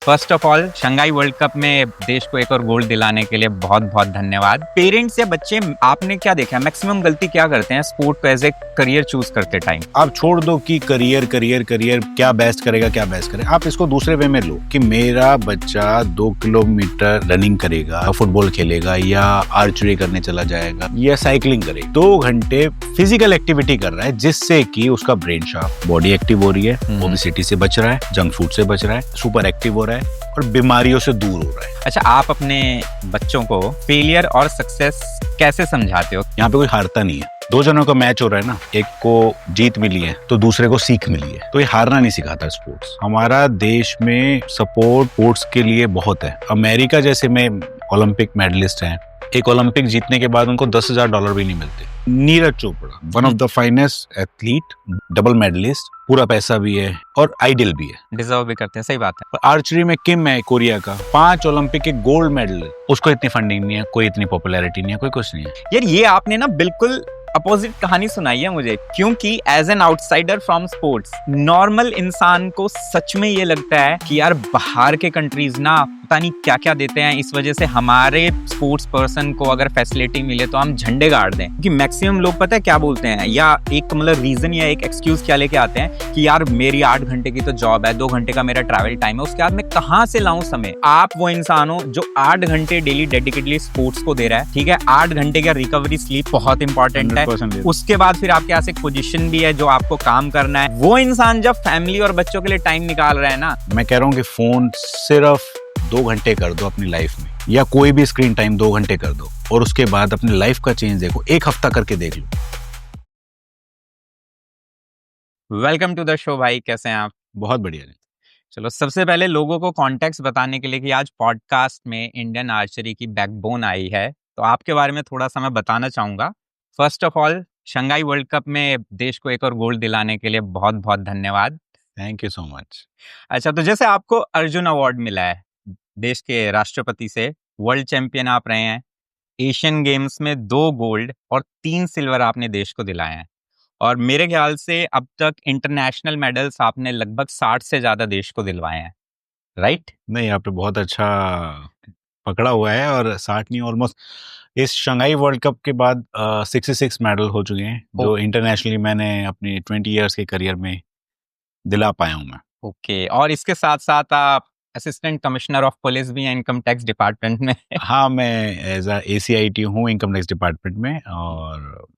First of all Shanghai world cup में देश को एक और गोल्ड दिलाने के लिए बहुत बहुत धन्यवाद। पेरेंट्स या बच्चे, आपने क्या देखा मैक्सिमम गलती क्या करते हैं स्पोर्ट को एज ए करियर चूज करते टाइम? आप छोड़ दो कि करियर करियर करियर क्या बेस्ट करेगा क्या बेस्ट करे, आप इसको दूसरे वे में लो कि मेरा बच्चा 2 किलोमीटर रनिंग करेगा, फुटबॉल खेलेगा या आर्चरी करने चला जाएगा या साइकिलिंग करेगा। 2 घंटे फिजिकल एक्टिविटी कर रहा है जिससे कि उसका ब्रेन शार्प, बॉडी एक्टिव हो रही है, ओबेसिटी से बच रहा है, जंक फूड से बच रहा है, सुपर एक्टिव हो रहा है और बीमारियों से दूर हो रहा है। अच्छा, आप अपने बच्चों को फेलियर और सक्सेस कैसे समझाते हो? यहाँ पे कोई हारता नहीं है। 2 जनों का मैच हो रहा है ना, एक को जीत मिली है तो दूसरे को सीख मिली है, तो ये हारना नहीं सिखाता स्पोर्ट्स। हमारा देश में सपोर्ट स्पोर्ट्स के लिए बहुत है। अमेरिका जैसे में ओलंपिक मेडलिस्ट हैं, एक ओलंपिक जीतने के बाद उनको $10,000 भी नहीं मिलते। Neeraj Chopra one of the finest athlete, double medalist, पूरा पैसा भी है और आइडल भी है, डिजर्व भी करते हैं, सही बात है। आर्चरी में किम है कोरिया का, 5 ओलंपिक के गोल्ड मेडल, उसको इतनी फंडिंग नहीं है, कोई इतनी पॉपुलैरिटी नहीं है, कोई कुछ नहीं है। यार ये आपने ना बिल्कुल अपोजिट कहानी सुनाई है मुझे, क्योंकि as an outsider from sports normal इंसान को सच में ये लगता है कि यार बाहर के कंट्रीज ना पता नहीं क्या क्या देते हैं, इस वजह से हमारे स्पोर्ट्स पर्सन को अगर फैसिलिटी मिले तो हम झंडे गाड़ दें। क्योंकि मैक्सिमम लोग पता है क्या बोलते हैं, या एक मतलब रीजन या एक एक्सक्यूज क्या लेके आते हैं कि यार मेरी 8 घंटे की तो जॉब है, 2 घंटे का मेरा ट्रैवल टाइम है, उसके बाद मैं कहाँ से लाऊं समय। आप वो इंसान हो जो 8 घंटे डेली डेडिकेटली स्पोर्ट्स को दे रहा है, ठीक है। 8 घंटे का रिकवरी स्लीप बहुत इंपॉर्टेंट है। उसके बाद फिर आपके पास एक पोजीशन भी है जो आपको काम करना है। वो इंसान जब फैमिली और बच्चों के लिए टाइम निकाल रहा है ना, मैं कह रहा हूँ कि फोन सिर्फ 2 घंटे कर दो अपनी लाइफ में, या कोई भी स्क्रीन टाइम 2 घंटे कर दो और उसके बाद अपनी लाइफ का चेंज देखो, 1 हफ्ता करके देख लो। वेलकम टू द शो भाई, कैसे हैं आप? बहुत बढ़िया है। चलो, सबसे पहले लोगों को कॉन्टेक्स्ट बताने के लिए कि आज पॉडकास्ट में इंडियन आर्चरी की बैकबोन आई है, तो आपके बारे में थोड़ा सा मैं बताना चाहूंगा। First of all, Shanghai world cup में देश को एक और गोल्ड दिलाने के लिए बहुत बहुत धन्यवाद। Thank you so much. अच्छा, तो जैसे आपको अर्जुन अवार्ड मिला है देश के राष्ट्रपति से, वर्ल्ड चैंपियन आप रहे हैं, एशियन गेम्स में 2 गोल्ड और 3 सिल्वर आपने देश को दिलाए हैं, और मेरे ख्याल से अब तक इंटरनेशनल मेडल्स आपने लगभग 60 से ज्यादा देश को दिलवाए हैं, राइट? नहीं, आपने बहुत अच्छा पकड़ा हुआ है, और 60 नहीं, ऑलमोस्ट इस शंघाई वर्ल्ड कप के बाद 66 मेडल हो चुके हैं जो इंटरनेशनली मैंने अपनी 20 इयर्स के करियर में दिला पाया हूँ मैं। ओके, और इसके साथ साथ आप असिस्टेंट कमिश्नर ऑफ पुलिस भी हैं इनकम टैक्स डिपार्टमेंट में। हाँ, मैं एज अ ACIT हूँ इनकम टैक्स डिपार्टमेंट में, और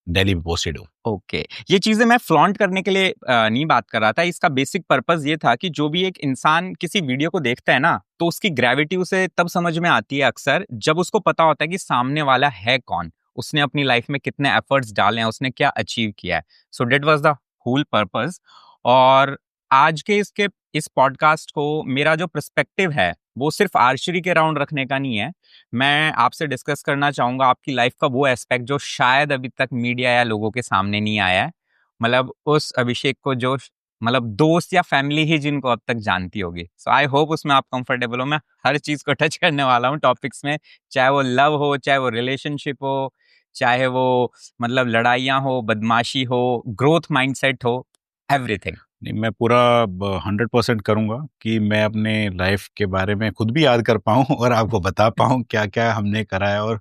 दिल्ली में पोस्टेड हूँ। ओके, ये चीजें मैं फ्लॉन्ट करने के लिए नहीं बात कर रहा था। इसका बेसिक पर्पस ये था कि जो भी एक इंसान किसी वीडियो को देखता है ना, तो उसकी ग्रेविटी उसे तब समझ में आती है अक्सर जब उसको पता होता है कि सामने वाला है कौन, उसने अपनी लाइफ में कितने एफर्ट्स डाले हैं, उसने क्या अचीव किया है। So that was the whole purpose. और आज के इस पॉडकास्ट को मेरा जो पर्सपेक्टिव है वो सिर्फ आर्चरी के राउंड रखने का नहीं है। मैं आपसे डिस्कस करना चाहूंगा आपकी लाइफ का वो एस्पेक्ट जो शायद अभी तक मीडिया या लोगों के सामने नहीं आया है। मतलब उस अभिषेक को जो मतलब दोस्त या फैमिली ही जिनको अब तक जानती होगी। सो आई होप उसमें आप कंफर्टेबल हो। मैं हर चीज को टच करने वाला हूँ टॉपिक्स में, चाहे वो लव हो, चाहे वो रिलेशनशिप हो, चाहे वो मतलब लड़ाइयाँ हो, बदमाशी हो, ग्रोथ माइंडसेट हो, एवरीथिंग। नहीं, मैं पूरा 100% करूंगा कि मैं अपने लाइफ के बारे में खुद भी याद कर पाऊं और आपको बता पाऊं क्या क्या हमने करा है और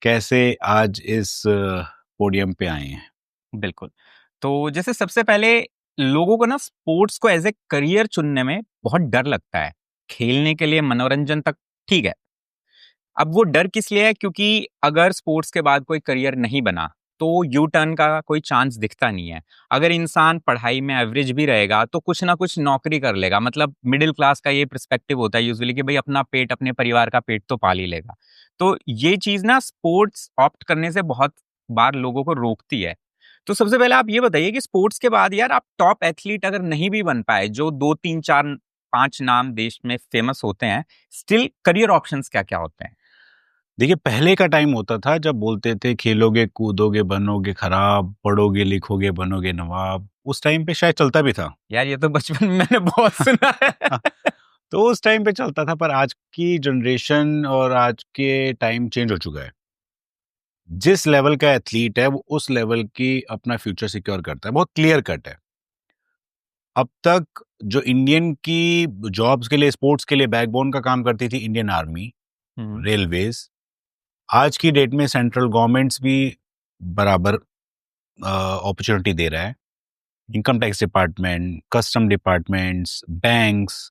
कैसे आज इस पोडियम पे आए हैं। बिल्कुल। तो जैसे सबसे पहले लोगों को ना स्पोर्ट्स को एज ए करियर चुनने में बहुत डर लगता है। खेलने के लिए मनोरंजन तक ठीक है। अब वो डर किस लिए है? क्योंकि अगर स्पोर्ट्स के बाद कोई करियर नहीं बना तो यू टर्न का कोई चांस दिखता नहीं है। अगर इंसान पढ़ाई में एवरेज भी रहेगा तो कुछ ना कुछ नौकरी कर लेगा। मतलब मिडिल क्लास का ये पर्सपेक्टिव होता है यूजुअली कि भाई अपना पेट, अपने परिवार का पेट तो पाल ही लेगा। तो ये चीज ना स्पोर्ट्स ऑप्ट करने से बहुत बार लोगों को रोकती है। तो सबसे पहले आप ये बताइए कि स्पोर्ट्स के बाद यार आप टॉप एथलीट अगर नहीं भी बन पाए, जो 2 3 4 5 नाम देश में फेमस होते हैं, स्टिल करियर ऑप्शंस क्या क्या होते हैं? देखिए, पहले का टाइम होता था जब बोलते थे खेलोगे कूदोगे बनोगे खराब, पढ़ोगे लिखोगे बनोगे नवाब। उस टाइम पे शायद चलता भी था। यार ये तो बचपन में मैंने बहुत सुना है। तो उस टाइम पे चलता था, पर आज की जनरेशन और आज के टाइम चेंज हो चुका है। जिस लेवल का एथलीट है वो उस लेवल की अपना फ्यूचर सिक्योर करता है, बहुत क्लियर कट है। अब तक जो इंडियन की जॉब्स के लिए, स्पोर्ट्स के लिए बैकबोन का काम करती थी इंडियन आर्मी, रेलवेज, आज की डेट में सेंट्रल गवर्नमेंट्स भी बराबर अपॉर्चुनिटी दे रहा है। Income tax department, custom departments, banks,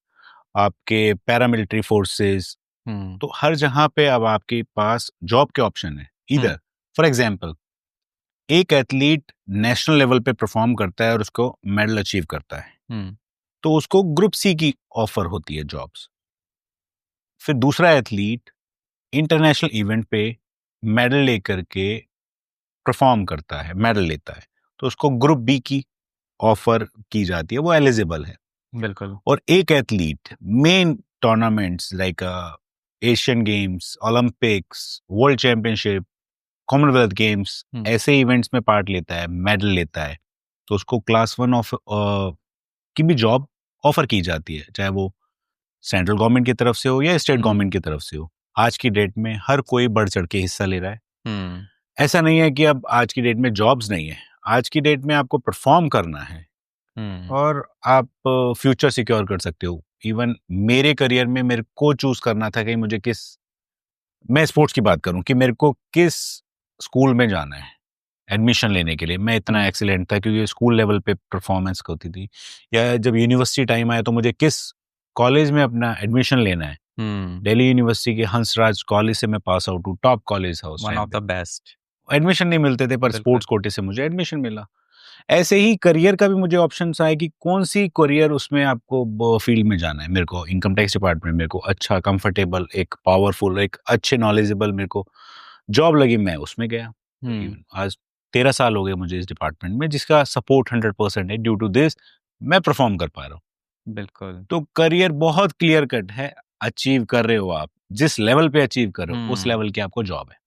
आपके पैरामिलिट्री फोर्सेस, तो हर जहां पे अब आपके पास जॉब के ऑप्शन है। इधर फॉर एग्जांपल एक एथलीट नेशनल लेवल पे परफॉर्म करता है और उसको मेडल अचीव करता है, तो उसको ग्रुप सी की ऑफर होती है जॉब्स। फिर दूसरा एथलीट इंटरनेशनल इवेंट पे मेडल लेकर के परफॉर्म करता है, मेडल लेता है, तो उसको ग्रुप बी की ऑफर की जाती है, वो एलिजिबल है। बिल्कुल। और एक athlete main tournaments like Asian games, Olympics, world championship, Commonwealth games, ऐसे इवेंट्स में पार्ट लेता है, मेडल लेता है, तो उसको क्लास 1 ऑफ की भी जॉब ऑफर की जाती है, चाहे वो सेंट्रल गवर्नमेंट की तरफ से हो या स्टेट गवर्नमेंट की तरफ से हो। आज की डेट में हर कोई बढ़ चढ़ के हिस्सा ले रहा है। ऐसा नहीं है कि अब आज की डेट में जॉब्स नहीं है, आज की डेट में आपको परफॉर्म करना है और आप फ्यूचर सिक्योर कर सकते हो। इवन मेरे करियर में मेरे को चूज करना था कि मुझे किस, मैं स्पोर्ट्स की बात करूं, कि मेरे को किस स्कूल में जाना है एडमिशन लेने के लिए। मैं इतना एक्सीलेंट था क्योंकि स्कूल लेवल पे परफॉर्मेंस होती थी, या जब यूनिवर्सिटी टाइम आया तो मुझे किस कॉलेज में अपना एडमिशन लेना है। दिल्ली यूनिवर्सिटी के हंसराज कॉलेज से मैं पास आउट हूँ, टॉप कॉलेज था उस one time of the best. Admission नहीं मिलते थे, पर स्पोर्ट्स कोटे से मुझे एडमिशन मिला। ऐसे ही करियर का भी मुझे ऑप्शंस आए कि कौन सी करियर उसमें आपको फील्ड में जाना है। मेरे को इनकम टैक्स डिपार्टमेंट, मेरे को अच्छा कंफर्टेबल, एक पावरफुल, एक अच्छे नॉलेजेबल मेरे को जॉब लगी, मैं उसमें गया। आज 13 साल हो गए मुझे इस डिपार्टमेंट में, जिसका सपोर्ट 100% है। ड्यू टू दिस मैं परफॉर्म कर पा रहा हूँ। बिल्कुल। तो करियर बहुत क्लियर कट है, अचीव कर रहे हो आप, जिस लेवल पे अचीव कर रहे हो उस लेवल की आपको जॉब है।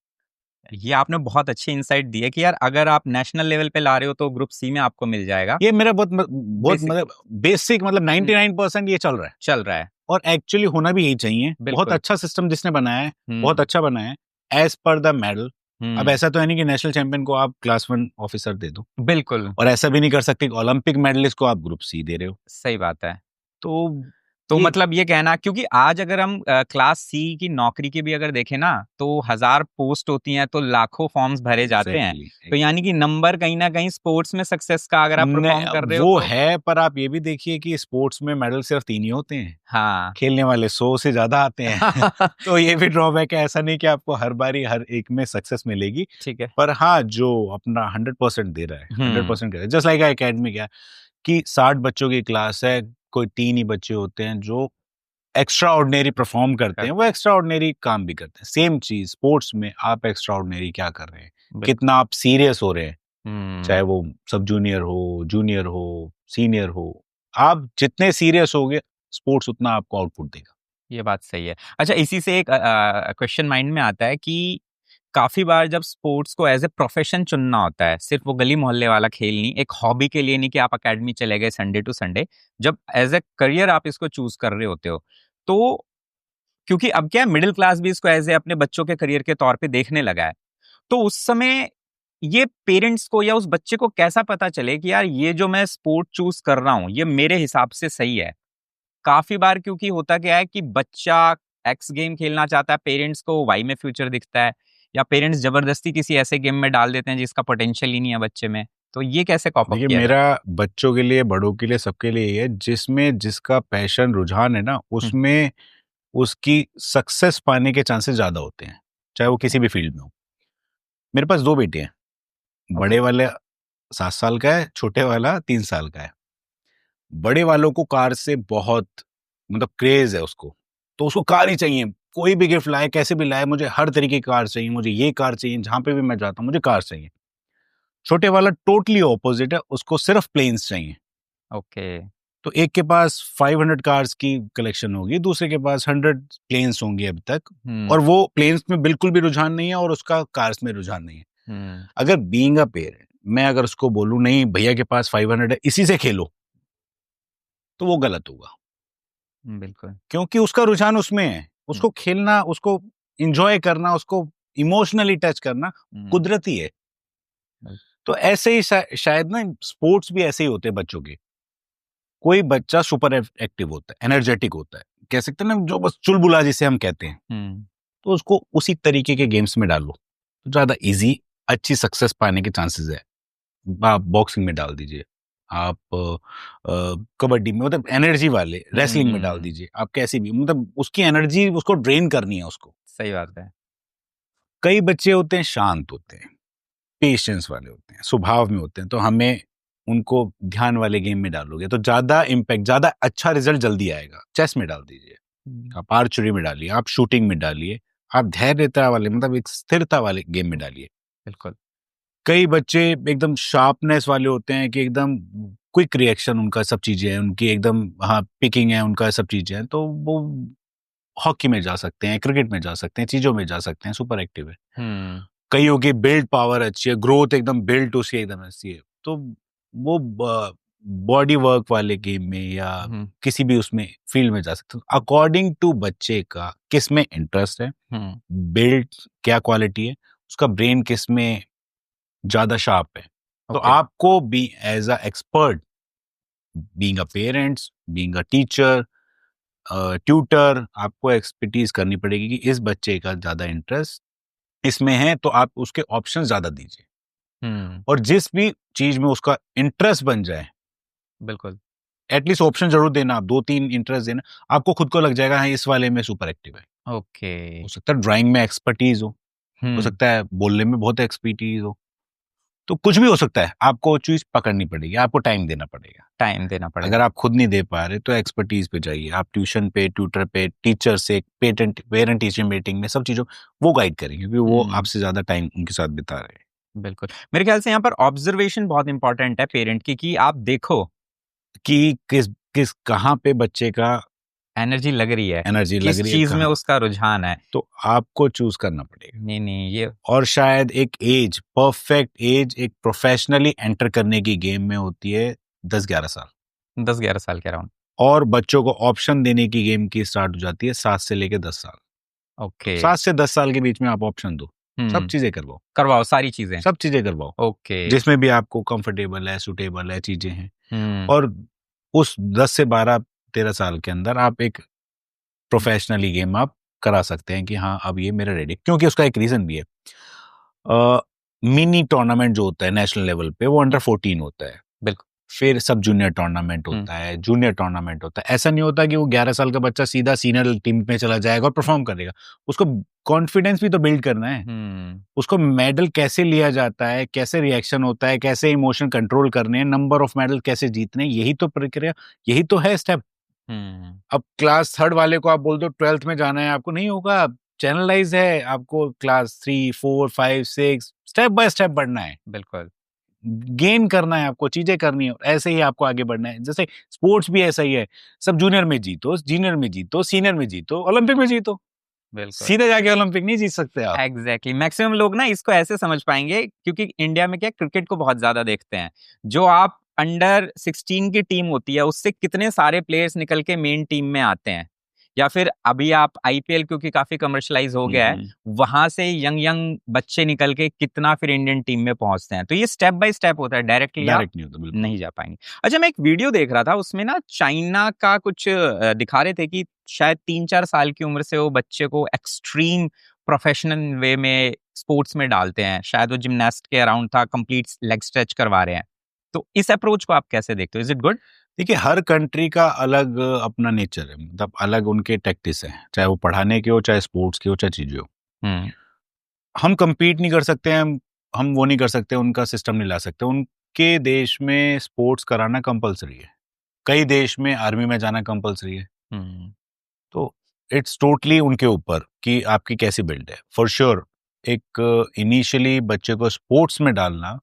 ये आपने बहुत अच्छी इंसाइट दी है कि यार अगर आप नेशनल लेवल पे ला रहे हो तो ग्रुप सी में आपको मिल जाएगा। ये मेरा बहुत मतलब बेसिक, मतलब 99% ये चल रहा है और एक्चुअली होना भी यही चाहिए। बहुत अच्छा सिस्टम जिसने बनाया है, बहुत अच्छा बनाया है एज पर द मेडल। अब ऐसा तो है नहीं कि नेशनल चैंपियन को आप क्लास 1 ऑफिसर दे दो, बिल्कुल, और ऐसा भी नहीं कर सकते कि ओलंपिक मेडलिस्ट को आप ग्रुप सी दे रहे हो। सही बात है। तो मतलब ये कहना, क्योंकि आज अगर हम क्लास सी की नौकरी की भी अगर देखें ना, तो 1000 पोस्ट होती हैं तो लाखों फॉर्म्स भरे जाते हैं। तो यानी कि नंबर कहीं ना कहीं स्पोर्ट्स में सक्सेस का अगर आप परफॉर्म कर रहे हो वो तो... है, पर आप ये भी देखिए कि स्पोर्ट्स में मेडल सिर्फ 3 ही होते हैं। हाँ, खेलने वाले 100 से ज्यादा आते हैं तो ये भी ड्रॉबैक है। ऐसा नहीं कि आपको हर बारी हर एक में सक्सेस मिलेगी, ठीक है, पर हाँ, जो अपना 100% दे रहा है, 100% कर रहा है। जस्ट लाइक एकेडमी क्या कि 60 बच्चों की क्लास है, कोई 3 ही बच्चे होते हैं जो एक्स्ट्रा ऑर्डिनरी परफॉर्म करते हैं, वो एक्स्ट्रा ऑर्डिनरी काम भी करते हैं। सेम चीज स्पोर्ट्स में, आप एक्स्ट्रा ऑर्डिनरी क्या कर रहे हैं, कितना आप सीरियस हो रहे हैं, चाहे वो सब जूनियर हो, जूनियर हो, सीनियर हो, आप जितने सीरियस होगे स्पोर्ट्स उतना आपको आउटपुट देगा। ये बात सही है। अच्छा, इसी से एक क्वेश्चन माइंड में आता है कि काफी बार जब स्पोर्ट्स को एज ए प्रोफेशन चुनना होता है, सिर्फ वो गली मोहल्ले वाला खेल नहीं, एक हॉबी के लिए नहीं कि आप अकेडमी चले गए संडे टू संडे, जब एज ए करियर आप इसको चूज कर रहे होते हो, तो क्योंकि अब क्या मिडिल क्लास भी इसको एज ए अपने बच्चों के करियर के तौर पे देखने लगा है, तो उस समय ये पेरेंट्स को या उस बच्चे को कैसा पता चले कि यार ये जो मैं स्पोर्ट चूज कर रहा हूँ ये मेरे हिसाब से सही है? काफी बार क्योंकि होता क्या है कि बच्चा एक्स गेम खेलना चाहता है, पेरेंट्स को वाई में फ्यूचर दिखता है, या पेरेंट्स जबरदस्ती किसी ऐसे गेम में डाल देते हैं जिसका पोटेंशियल ही नहीं है बच्चे में। तो ये कैसे कॉप अप देखिए, किया जाए? मेरा बच्चों के लिए, बड़ों के लिए, सबके लिए ये है, जिसमें जिसका पैशन, रुझान है ना, उसमें उसकी सक्सेस पाने के चांसेस ज्यादा होते हैं, चाहे वो किसी भी फील्ड में हो। मेरे पास 2 बेटे हैं, बड़े वाले 7 साल का है, छोटे वाला 3 साल का है। बड़े वालों को कार से बहुत मतलब क्रेज है उसको, तो उसको कार ही चाहिए। कोई भी गिफ्ट लाए, कैसे भी लाए, मुझे हर तरीके की कार चाहिए, मुझे ये कार चाहिए, जहां पे भी मैं जाता हूँ मुझे कार चाहिए। छोटे वाला टोटली ऑपोजिट है, उसको सिर्फ प्लेन्स चाहिए। ओके। तो एक के पास 500 कार्स की कलेक्शन होगी, दूसरे के पास 100 प्लेन्स होंगी अभी तक, और वो प्लेन्स में बिल्कुल भी रुझान नहीं है और उसका कार्स में रुझान नहीं है। अगर बीइंग अ पेरेंट मैं अगर उसको बोलूं नहीं भैया के पास 500 है, इसी से खेलो, तो वो गलत होगा। बिल्कुल। क्योंकि उसका रुझान उसमें है, उसको खेलना, उसको इंजॉय करना, उसको इमोशनली टच करना कुदरती है। तो ऐसे ही शायद ना स्पोर्ट्स भी ऐसे ही होते हैं बच्चों के, कोई बच्चा सुपर एक्टिव होता है, एनर्जेटिक होता है, कह सकते हैं ना, जो बस चुलबुला जिसे हम कहते हैं, तो उसको उसी तरीके के गेम्स में डालो तो ज्यादा इजी, अच्छी सक्सेस पाने के चांसेस है। आप बॉक्सिंग में डाल दीजिए, आप कबड्डी में, मतलब एनर्जी वाले, रेसलिंग में डाल दीजिए, आप कैसी भी, मतलब उसकी एनर्जी उसको ड्रेन करनी है उसको। सही बात है। कई बच्चे होते हैं शांत होते हैं, पेशेंस वाले होते हैं, स्वभाव में होते हैं, तो हमें उनको ध्यान वाले गेम में डालोगे तो ज्यादा इम्पैक्ट, ज्यादा अच्छा रिजल्ट जल्दी आएगा। चेस में डाल दीजिए, आप आर्चरी में डालिए, आप शूटिंग में डालिए, आप धैर्यता वाले, मतलब एक स्थिरता वाले गेम में डालिए। बिल्कुल। कई बच्चे एकदम शार्पनेस वाले होते हैं कि एकदम क्विक रिएक्शन उनका सब चीजें हैं उनकी, एकदम हाँ पिकिंग है उनका, सब चीजें हैं, तो वो हॉकी में जा सकते हैं, क्रिकेट में जा सकते हैं, चीजों में जा सकते हैं, सुपर एक्टिव है। कईयों की बिल्ड पावर अच्छी है, ग्रोथ एकदम बिल्ड उसकी एकदम अच्छी है, तो वो बॉडी वर्क वाले गेम में या किसी भी उसमें फील्ड में जा सकते हैं। अकॉर्डिंग टू बच्चे का किस में इंटरेस्ट है, बिल्ड क्या क्वालिटी है, उसका ब्रेन किस में ज्यादा शार्प है, तो आपको be as a expert, being a parents, being a teacher, tutor, आपको एक्सपर्टीज करनी पड़ेगी कि इस बच्चे का ज्यादा इंटरेस्ट इसमें है, तो आप उसके ऑप्शन ज्यादा दीजिए। और जिस भी चीज में उसका इंटरेस्ट बन जाए, बिल्कुल, एटलीस्ट ऑप्शन जरूर देना, आप 2-3 इंटरेस्ट देना, आपको खुद को लग जाएगा हाँ इस वाले में सुपर एक्टिव है। ओके। हो सकता है ड्राइंग में एक्सपर्टीज हो सकता है बोलने में बहुत एक्सपर्टीज हो, तो कुछ भी हो सकता है, आपको चीज पकड़नी पड़ेगी, आपको टाइम देना पड़ेगा। अगर आप खुद नहीं दे पा रहे तो एक्सपर्टीज पे जाइए, आप ट्यूशन पे, ट्यूटर पे, टीचर से, पेरेंट टीचर मीटिंग में, सब चीजों वो गाइड करेंगे क्योंकि वो आपसे ज्यादा टाइम उनके साथ बिता रहे हैं। बिल्कुल, मेरे ख्याल से यहाँ पर ऑब्जर्वेशन बहुत इंपॉर्टेंट है पेरेंट की, कि आप देखो कि किस किस कहाँ पे बच्चे का एनर्जी लग रही है, किस चीज में उसका रुझान है, तो आपको चूज करना पड़ेगा। नहीं ये, और शायद एक एज, परफेक्ट एज एक प्रोफेशनली एंटर करने की गेम में होती है 10-11 साल, 10-11 साल के अराउंड। और बच्चों को ऑप्शन देने की गेम की स्टार्ट हो जाती है 7 से लेके 10 साल। ओके, 7 से 10 साल के बीच में आप ऑप्शन दो, सब चीजें करवाओ, सारी चीजें, सब चीजें करवाओ, ओके, जिसमें भी आपको कंफर्टेबल है, सुटेबल है, चीजें हैं। और उस 10 से 12-13 साल के अंदर आप एक प्रोफेशनली गेम आप करा सकते हैं कि हाँ अब ये मेरा रेडी, क्योंकि उसका एक रीजन भी है। मिनी टूर्नामेंट जो होता है नेशनल लेवल पे, वो अंडर 14 होता है, बिल्कुल, फिर सब जूनियर टूर्नामेंट होता है, जूनियर टूर्नामेंट होता है। ऐसा नहीं होता कि वो 11 साल का बच्चा सीधा सीनियर टीम में चला जाएगा और परफॉर्म करेगा, उसको कॉन्फिडेंस भी तो बिल्ड करना है, उसको मेडल कैसे लिया जाता है, कैसे रिएक्शन होता है, कैसे इमोशन कंट्रोल करने हैं, नंबर ऑफ मेडल कैसे जीतने हैं, यही तो प्रक्रिया, यही तो है स्टेप। अब क्लास 3 वाले को आप बोल दो 12th में जाना है, आपको नहीं होगा, चैनलाइज है, आपको क्लास 3, 4, 5, 6 स्टेप बाय स्टेप बढ़ना है, बिल्कुल, गेन करना है, आपको चीजें करनी है, ऐसे ही आपको आगे बढ़ना है। जैसे स्पोर्ट्स भी ऐसा ही है, सब जूनियर में जीतो, जूनियर में जीतो, सीनियर में जीतो, ओलंपिक में जीतो, सीधे जाके ओलंपिक नहीं जीत सकते आप। एग्जैक्टली, मैक्सिमम लोग ना इसको ऐसे समझ पाएंगे, क्योंकि इंडिया में क्या क्रिकेट को बहुत ज्यादा देखते हैं, जो आप अंडर 16 की टीम होती है उससे कितने सारे प्लेयर्स निकल के मेन टीम में आते हैं, या फिर अभी आप आईपीएल क्योंकि काफी कमर्शलाइज हो गया है, वहां से यंग यंग बच्चे निकल के कितना फिर इंडियन टीम में पहुंचते हैं। तो ये स्टेप बाय स्टेप होता है, डायरेक्टली डायरेक्ट नहीं होता, नहीं जा पाएंगे। अच्छा, मैं एक वीडियो देख रहा था, उसमें ना चाइना का कुछ दिखा रहे थे कि शायद 3-4 साल की उम्र से वो बच्चे को एक्सट्रीम प्रोफेशनल वे में स्पोर्ट्स में डालते हैं, शायद वो जिमनास्ट के अराउंड था, कंप्लीट लेग स्ट्रेच करवा रहे हैं। तो इस अप्रोच को आप कैसे देखते हो, इज इट गुड? देखिए, हर कंट्री का अलग अपना नेचर है, मतलब अलग उनके टैक्टिस हैं, चाहे वो पढ़ाने के हो, चाहे स्पोर्ट्स के हो, चाहे चीजें हो। हम compete नहीं कर सकते हैं, हम वो नहीं कर सकते, उनका सिस्टम नहीं ला सकते। उनके देश में स्पोर्ट्स कराना कंपलसरी है, कई देश में आर्मी में जाना कंपलसरी है, तो इट्स टोटली उनके ऊपर कि आपकी कैसी बिल्ड है। फॉर श्योर एक इनिशियली बच्चे को स्पोर्ट्स में डालना,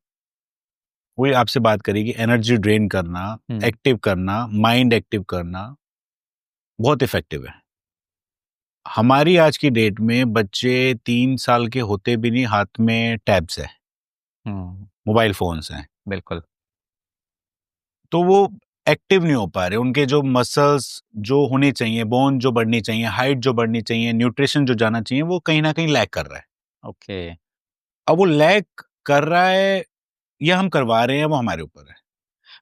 वही आपसे बात करेगी, एनर्जी ड्रेन करना, एक्टिव करना, माइंड एक्टिव करना बहुत इफेक्टिव है। हमारी आज की डेट में बच्चे 3 साल के होते भी नहीं हाथ में टैब्स है, मोबाइल फोन्स हैं, बिल्कुल, तो वो एक्टिव नहीं हो पा रहे, उनके जो मसल्स जो होने चाहिए, बोन जो बढ़नी चाहिए, हाइट जो बढ़नी चाहिए, न्यूट्रिशन जो जाना चाहिए, वो कहीं ना कहीं लैग कर रहा है। ओके, अब वो लैग कर रहा है या हम करवा रहे हैं, वो हमारे ऊपर है।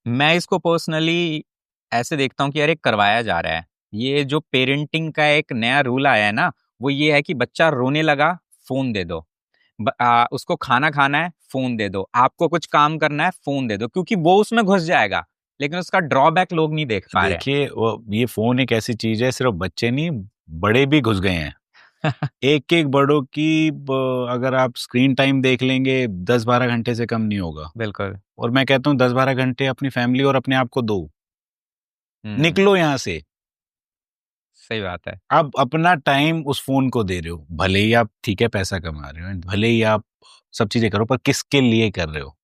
मैं इसको पर्सनली ऐसे देखता हूँ कि यार, करवाया जा रहा है। ये जो पेरेंटिंग का एक नया रूल आया है ना, वो ये है कि बच्चा रोने लगा, फोन दे दो। उसको खाना खाना है, फोन दे दो। आपको कुछ काम करना है, फोन दे दो, क्योंकि वो उसमें घुस जाएगा। लेकिन उसका ड्रॉबैक लोग नहीं देख पा रहे देखिए ये फोन एक ऐसी चीज है, सिर्फ बच्चे नहीं, बड़े भी घुस गए हैं। हैं। एक एक बड़ों की अगर आप स्क्रीन टाइम देख लेंगे 10-12 घंटे से कम नहीं होगा। बिल्कुल। और मैं कहता हूँ 10-12 घंटे अपनी फैमिली और अपने आप को दो। हम्म। निकलो यहाँ से। सही बात है। आप अपना टाइम उस फोन को दे रहे हो, भले ही आप ठीक है पैसा कमा रहे हो, भले ही आप सब चीजें करो, पर किसके लिए कर रहे हो?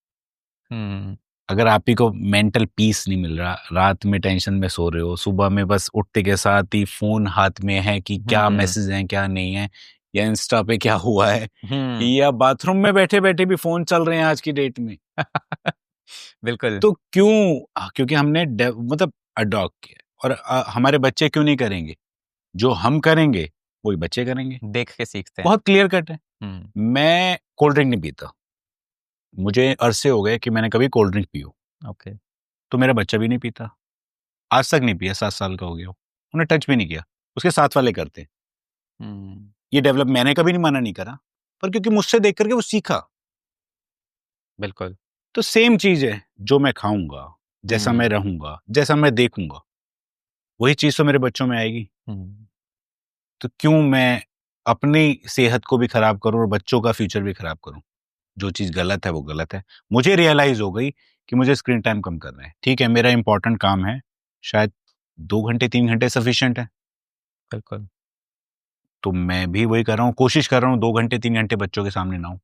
हम्म। अगर आप ही को मेंटल पीस नहीं मिल रहा, रात में टेंशन में सो रहे हो, सुबह में बस उठते के साथ ही फोन हाथ में है कि क्या हम्म। मैसेज हैं क्या नहीं है, या इंस्टा पे क्या हुआ है, हम्म। या बाथरूम में बैठे बैठे भी फोन चल रहे हैं आज की डेट में, बिल्कुल। तो क्यों? क्योंकि हमने मतलब अडॉप्ट किया। और हमारे बच्चे क्यों नहीं करेंगे? जो हम करेंगे वही बच्चे करेंगे। देख के सीखते हैं। बहुत क्लियर कट है। हम्म। मैं कोल्ड ड्रिंक नहीं पीता, मुझे अरसे हो गए कि मैंने कभी कोल्ड ड्रिंक पी हो। ओके। तो मेरा बच्चा भी नहीं पीता, आज तक नहीं पिया, 7 साल का हो गया, उन्हें टच भी नहीं किया। उसके साथ वाले करते हैं। हम्म। ये डेवलप मैंने कभी नहीं मना नहीं करा, पर क्योंकि मुझसे देख करके वो सीखा। बिल्कुल। तो सेम चीज है, जो मैं खाऊंगा, जैसा मैं हम्म। रहूंगा, जैसा मैं देखूंगा, वही चीज तो मेरे बच्चों में आएगी। हम्म। तो क्यों मैं अपनी सेहत को भी खराब करूं और बच्चों का फ्यूचर भी खराब करूं? जो चीज गलत है वो गलत है। मुझे रियलाइज हो गई कि मुझे स्क्रीन टाइम कम करना है। ठीक है, मेरा इंपॉर्टेंट काम है, शायद 2 घंटे 3 घंटे सफिशिएंट है, बिल्कुल। तो मैं भी वही कर रहा हूँ, कोशिश कर रहा हूँ 2 घंटे 3 घंटे बच्चों के सामने ना हूं।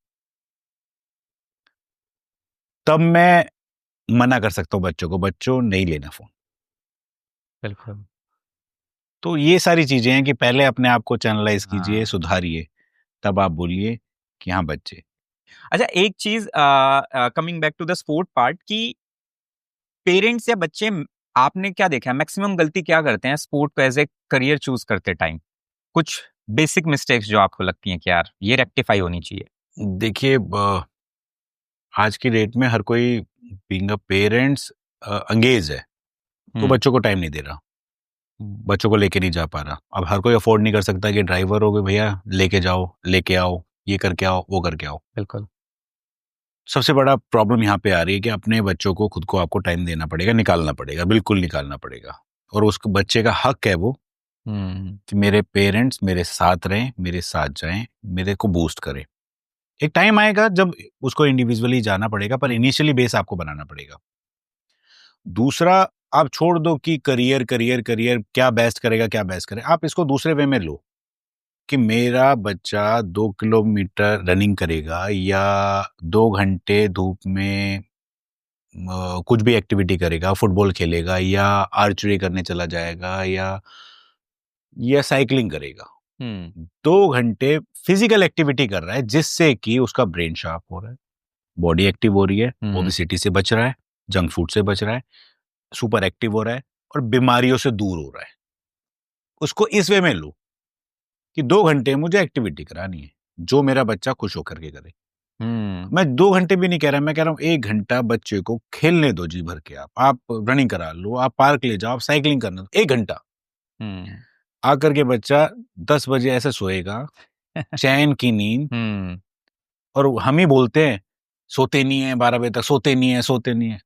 तब मैं मना कर सकता हूँ बच्चों को, बच्चों नहीं लेना फोन। बिल्कुल। तो ये सारी चीजें हैं कि पहले अपने आप को चैनलाइज कीजिए, हाँ। सुधारिए, तब आप बोलिए कि हाँ बच्चे। अच्छा, एक चीज, coming back to the sport part, कि पेरेंट्स या बच्चे, आपने क्या देखा है मैक्सिमम गलती क्या करते हैं स्पोर्ट को एज ए करियर चूज करते टाइम? कुछ बेसिक मिस्टेक्स जो आपको लगती हैं कि यार ये रेक्टिफाई होनी चाहिए। देखिए आज की डेट में हर कोई बीइंग अ पेरेंट्स अंगेज है, तो हम्म। बच्चों को टाइम नहीं दे रहा, हम्म। बच्चों को लेके नहीं जा पा रहा। अब हर कोई अफोर्ड नहीं कर सकता कि ड्राइवर हो गए भैया, लेके जाओ लेके आओ, ये करके आओ वो करके आओ। बिल्कुल। सबसे बड़ा प्रॉब्लम यहाँ पे आ रही है कि अपने बच्चों को खुद को आपको टाइम देना पड़ेगा, निकालना पड़ेगा, बिल्कुल निकालना पड़ेगा। और उस बच्चे का हक है वो हम्म। कि मेरे पेरेंट्स मेरे साथ रहें, मेरे साथ जाएं, मेरे को बूस्ट करें। एक टाइम आएगा जब उसको इंडिविजुअली जाना पड़ेगा, पर इनिशियली बेस आपको बनाना पड़ेगा। दूसरा, आप छोड़ दो कि करियर करियर करियर क्या बेस्ट करेगा क्या बेस्ट करे, आप इसको दूसरे वे में लो कि मेरा बच्चा 2 किलोमीटर रनिंग करेगा या 2 घंटे धूप में कुछ भी एक्टिविटी करेगा, फुटबॉल खेलेगा या आर्चरी करने चला जाएगा या साइकिलिंग करेगा। हम्म। 2 घंटे फिजिकल एक्टिविटी कर रहा है, जिससे कि उसका ब्रेन शार्प हो रहा है, बॉडी एक्टिव हो रही है, हम्म। ओबेसिटी से बच रहा है, जंक फूड से बच रहा है, सुपर एक्टिव हो रहा है और बीमारियों से दूर हो रहा है। उसको इस वे में लो कि 2 घंटे मुझे एक्टिविटी करानी है, जो मेरा बच्चा खुश होकर के करे। हम्म। मैं 2 घंटे भी नहीं कह रहा, मैं कह रहा हूँ 1 घंटा बच्चे को खेलने दो जी भर के। आप रनिंग करा लो, आप पार्क ले जाओ, आप साइकिलिंग करना दो 1 घंटा। हम्म। आकर के बच्चा 10 बजे ऐसे सोएगा, चैन की नींद। हम्म। और हम ही बोलते हैं सोते नहीं है, 12 बजे तक सोते नहीं है सोते नहीं है।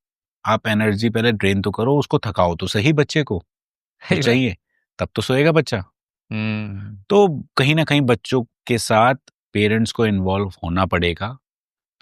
आप एनर्जी पहले ड्रेन तो करो, उसको थकाओ तो सही बच्चे को, जब सही बात। चाहिए तब तो सोएगा बच्चा। हम्म। तो कहीं ना कहीं बच्चों के साथ पेरेंट्स को इन्वॉल्व होना पड़ेगा,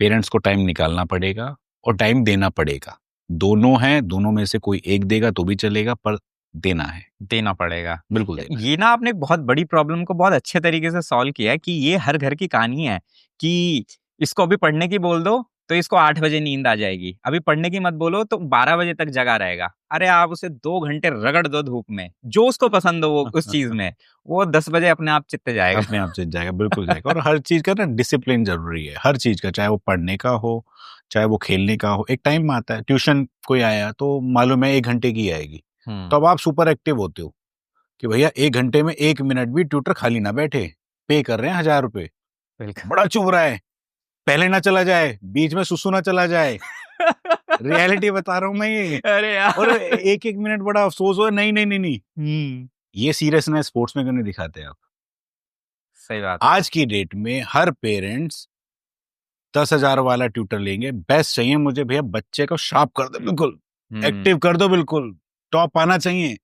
पेरेंट्स को टाइम निकालना पड़ेगा और टाइम देना पड़ेगा। दोनों हैं, दोनों में से कोई एक देगा तो भी चलेगा, पर देना है, देना पड़ेगा। बिल्कुल देना है। ये ना आपने एक बहुत बड़ी प्रॉब्लम को बहुत अच्छे तरीके से सॉल्व किया है, कि ये हर घर की कहानी है कि इसको अभी पढ़ने की बोल दो तो इसको 8 बजे नींद आ जाएगी, अभी पढ़ने की मत बोलो तो 12 बजे तक जगा रहेगा। अरे आप उसे 2 घंटे रगड़ दो धूप में, जो उसको पसंद हो वो उस चीज में, वो 10 बजे अपने आप चित्त जाएगा। अपने आप से जाएगा, बिल्कुल जाएगा। और हर चीज का ना डिसिप्लिन जरूरी है, हर चीज का, चाहे वो पढ़ने का हो चाहे वो खेलने का हो। एक टाइम आता है, ट्यूशन कोई आया तो मालूम है 1 घंटे की आएगी, हम्म। तो अब आप सुपर एक्टिव होते हो कि भैया 1 घंटे में 1 मिनट भी ट्यूटर खाली ना बैठे, पे कर रहे हैं 1000 रुपए, बिल्कुल। बड़ा चुभ रहा है, पहले ना चला जाए, बीच में सुसु ना चला जाए। रियलिटी बता रहा हूँ मैं ये। अरे यार। और एक एक मिनट बड़ा अफसोस हो, नहीं नहीं नहीं नहीं, हम्म। ये सीरियसनेस स्पोर्ट्स में क्यों नहीं दिखाते आप? सही बात। आज की डेट में हर पेरेंट्स 10,000 वाला ट्यूटर लेंगे, बेस्ट चाहिए मुझे भैया, बच्चे को शार्प कर दो बिल्कुल, हम्म। एक्टिव कर दो बिल्कुल, टॉप आना चाहिए।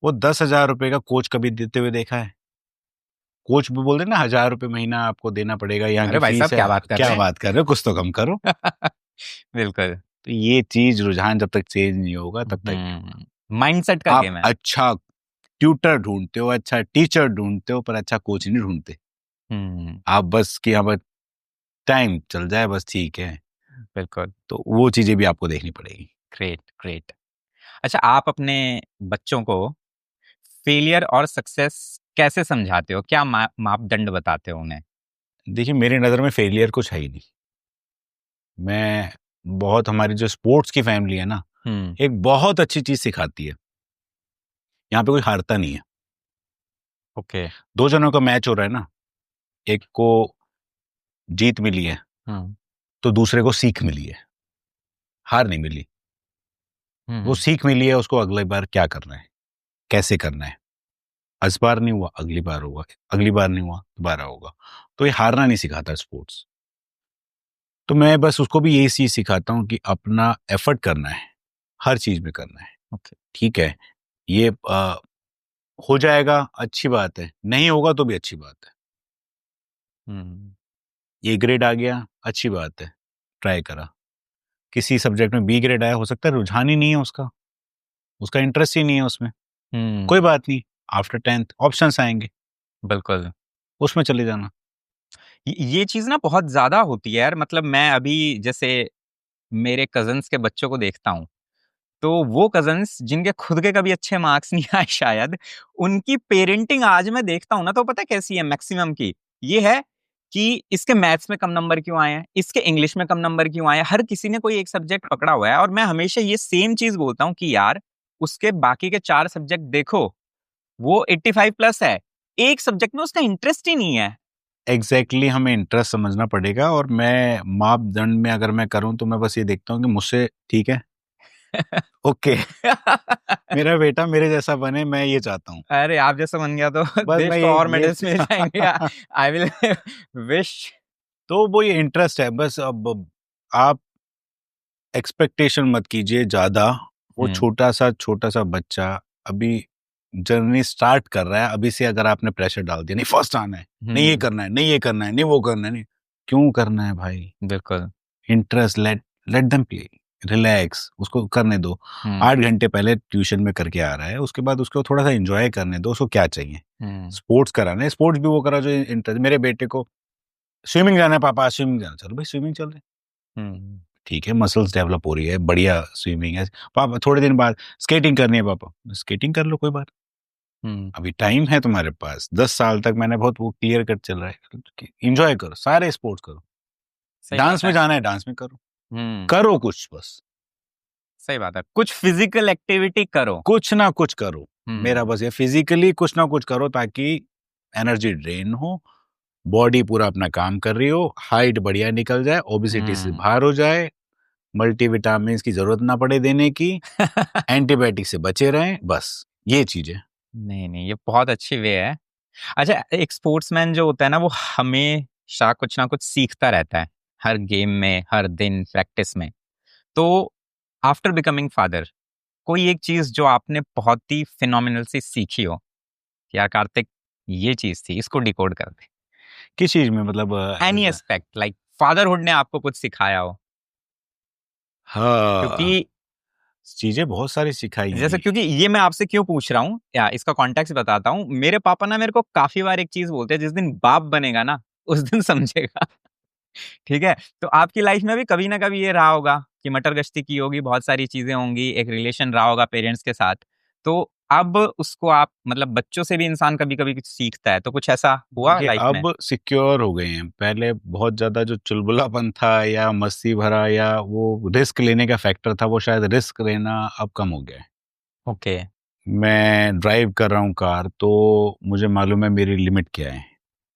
वो 10,000 रुपए का कोच कभी देते हुए देखा है? कोच भी बोल रहे ना 1,000 रुपए महीना आपको देना पड़ेगा, यहाँ की अरे भाई साहब फीस है। क्या बात कर क्या रहे बात कर रहे हो, कुछ तो कम करो। हैं। बिल्कुल। तो ये चीज रुझान जब तक चेंज नहीं होगा तब तक माइंडसेट का आप गेम है। अच्छा ट्यूटर ढूंढते हो, अच्छा टीचर ढूंढते हो, पर अच्छा कोच नहीं ढूंढते। हम्म। आप बस कि अब टाइम चल जाए बस, ठीक है। बिल्कुल। तो वो चीजें भी आपको देखनी पड़ेगी। Great great. अच्छा, आप अपने बच्चों को फेलियर और सक्सेस कैसे समझाते हो? क्या मापदंड बताते हो उन्हें? देखिए मेरी नज़र में फेलियर कुछ है ही नहीं। मैं बहुत, हमारी जो स्पोर्ट्स की फैमिली है ना, हम्म। एक बहुत अच्छी चीज सिखाती है। यहाँ पे कोई हारता नहीं है। ओके। दो जनों का मैच हो रहा है ना, एक को जीत मिली है हम्म। तो दूसरे को सीख मिली है, हार नहीं मिली। वो हम्म। सीख मिली है, उसको अगली बार क्या करना है, कैसे करना है। इस बार नहीं हुआ अगली बार होगा, अगली बार नहीं हुआ दोबारा होगा। तो ये हारना नहीं सिखाता स्पोर्ट्स। तो मैं बस उसको भी यही चीज सिखाता हूँ कि अपना एफर्ट करना है, हर चीज में करना है। ओके। ठीक है, ये हो जाएगा अच्छी बात है, नहीं होगा तो भी अच्छी बात है। हम्म। ए ग्रेड आ गया अच्छी बात है, ट्राई करा। किसी सब्जेक्ट में बी ग्रेड आया, हो सकता है रुझान ही नहीं है उसका, उसका इंटरेस्ट ही नहीं है उसमें। हम्म। कोई बात नहीं, आफ्टर 10th ऑप्शंस आएंगे, बिल्कुल। उसमें चले जाना। ये चीज ना बहुत ज्यादा होती है यार। मतलब मैं अभी जैसे मेरे कजन्स के बच्चों को देखता हूँ, तो वो कजन्स जिनके खुद के कभी अच्छे मार्क्स नहीं आए शायद, उनकी पेरेंटिंग आज मैं देखता हूँ ना, तो पता है कैसी है मैक्सिमम की? ये है कि इसके मैथ्स में कम नंबर क्यों आए हैं, इसके इंग्लिश में कम नंबर क्यों आए हैं। हर किसी ने कोई एक सब्जेक्ट पकड़ा हुआ है, और मैं हमेशा ये सेम चीज बोलता हूँ कि यार उसके बाकी के 4 सब्जेक्ट देखो, वो 85 प्लस है, एक सब्जेक्ट में उसका इंटरेस्ट ही नहीं है। एग्जैक्टली हमें इंटरेस्ट समझना पड़ेगा। और मैं मापदंड में अगर मैं करूं तो मैं बस ये देखता हूं कि मुझसे ठीक है, ओके, मेरा बेटा मेरे जैसा बने, मैं ये चाहता हूँ। अरे आप जैसा बन गया तो बस देश मैं को और ये मेडल्स मिल जाएंगे। I will wish. तो वो ये इंटरेस्ट है बस। अब आप एक्सपेक्टेशन मत कीजिए ज्यादा। वो हम्म। छोटा सा बच्चा अभी जर्नी स्टार्ट कर रहा है, अभी से अगर आपने प्रेशर डाल दिया, नहीं फर्स्ट आना है, नहीं ये हम्म। करना है, नहीं ये करना है, नहीं वो करना है, नहीं क्यों करना है भाई? बिल्कुल। Interest, let let them play, relax, उसको करने दो। हम्म। 8 घंटे पहले ट्यूशन में करके आ रहा है, उसके बाद उसको थोड़ा सा एंजॉय करने दो। उसको क्या चाहिए? हम्म। स्पोर्ट्स कराना है, स्पोर्ट्स भी वो करा जो इंटरेस्ट। मेरे बेटे को स्विमिंग जाना है, पापा स्विमिंग जाना, चलो भाई स्विमिंग चल रहे हैं। हम्म। ठीक है, मसल्स डेवलप हो रही है, बढ़िया स्विमिंग है। पापा थोड़े दिन बाद स्केटिंग करनी है, पापा स्केटिंग कर लो, कोई बात। हम्म। अभी टाइम है तुम्हारे पास, 10 साल तक मैंने बहुत वो क्लियर कट चल रहा है। इंजॉय करो, सारे स्पोर्ट्स करो। सही बात डांस में है। जाना है, डांस में करो, हम्म। करो कुछ बस, सही बात है, कुछ फिजिकल एक्टिविटी करो। कुछ ना कुछ करो। मेरा हम्म। बस ये फिजिकली कुछ ना कुछ करो ताकि एनर्जी ड्रेन हो, बॉडी पूरा अपना काम कर रही हो, हाइट बढ़िया निकल जाए, ओबिसिटी से हम्म। बाहर हो जाए, मल्टीविटामिन की जरूरत ना पड़े देने की, एंटीबायोटिक से बचे रहें, बस ये चीजें। नहीं नहीं, ये बहुत अच्छी वे है। अच्छा, एक स्पोर्ट्समैन जो होता है ना, वो हमेशा कुछ ना कुछ सीखता रहता है, हर गेम में, हर दिन प्रैक्टिस में। तो आफ्टर बिकमिंग फादर, कोई एक चीज जो आपने बहुत ही फिनोमिनल सी सीखी हो कि यार कार्तिक, ये चीज थी, इसको डिकोड कर दे। किस चीज में मतलब एनी एस्पेक्ट, लाइक फादरहुड ने आपको कुछ सिखाया हो। हाँ, क्योंकि चीजें बहुत सारी सिखाई जैसे, हैं। क्योंकि ये मैं आपसे क्यों पूछ रहा हूँ, या इसका कॉन्टेक्स्ट बताता हूँ। मेरे पापा ना मेरे को काफी बार एक चीज बोलते हैं, जिस दिन बाप बनेगा ना, उस दिन समझेगा। ठीक है, तो आपकी लाइफ में भी कभी ना कभी ये रहा होगा कि मटर गश्ती की होगी, बहुत सारी चीजें होंगी, एक रिलेशन रहा होगा पेरेंट्स के साथ। तो अब उसको आप, मतलब बच्चों से भी इंसान कभी कभी कुछ सीखता है, तो कुछ ऐसा हुआ देखिए लाइफ में? अब सिक्योर हो गए हैं, पहले बहुत ज्यादा जो चुलबुलापन था या मस्ती भरा या वो रिस्क लेने का फैक्टर था, वो शायद रिस्क लेना अब कम हो गया है। ओके। मैं ड्राइव कर रहा हूँ कार तो मुझे मालूम है मेरी लिमिट क्या है,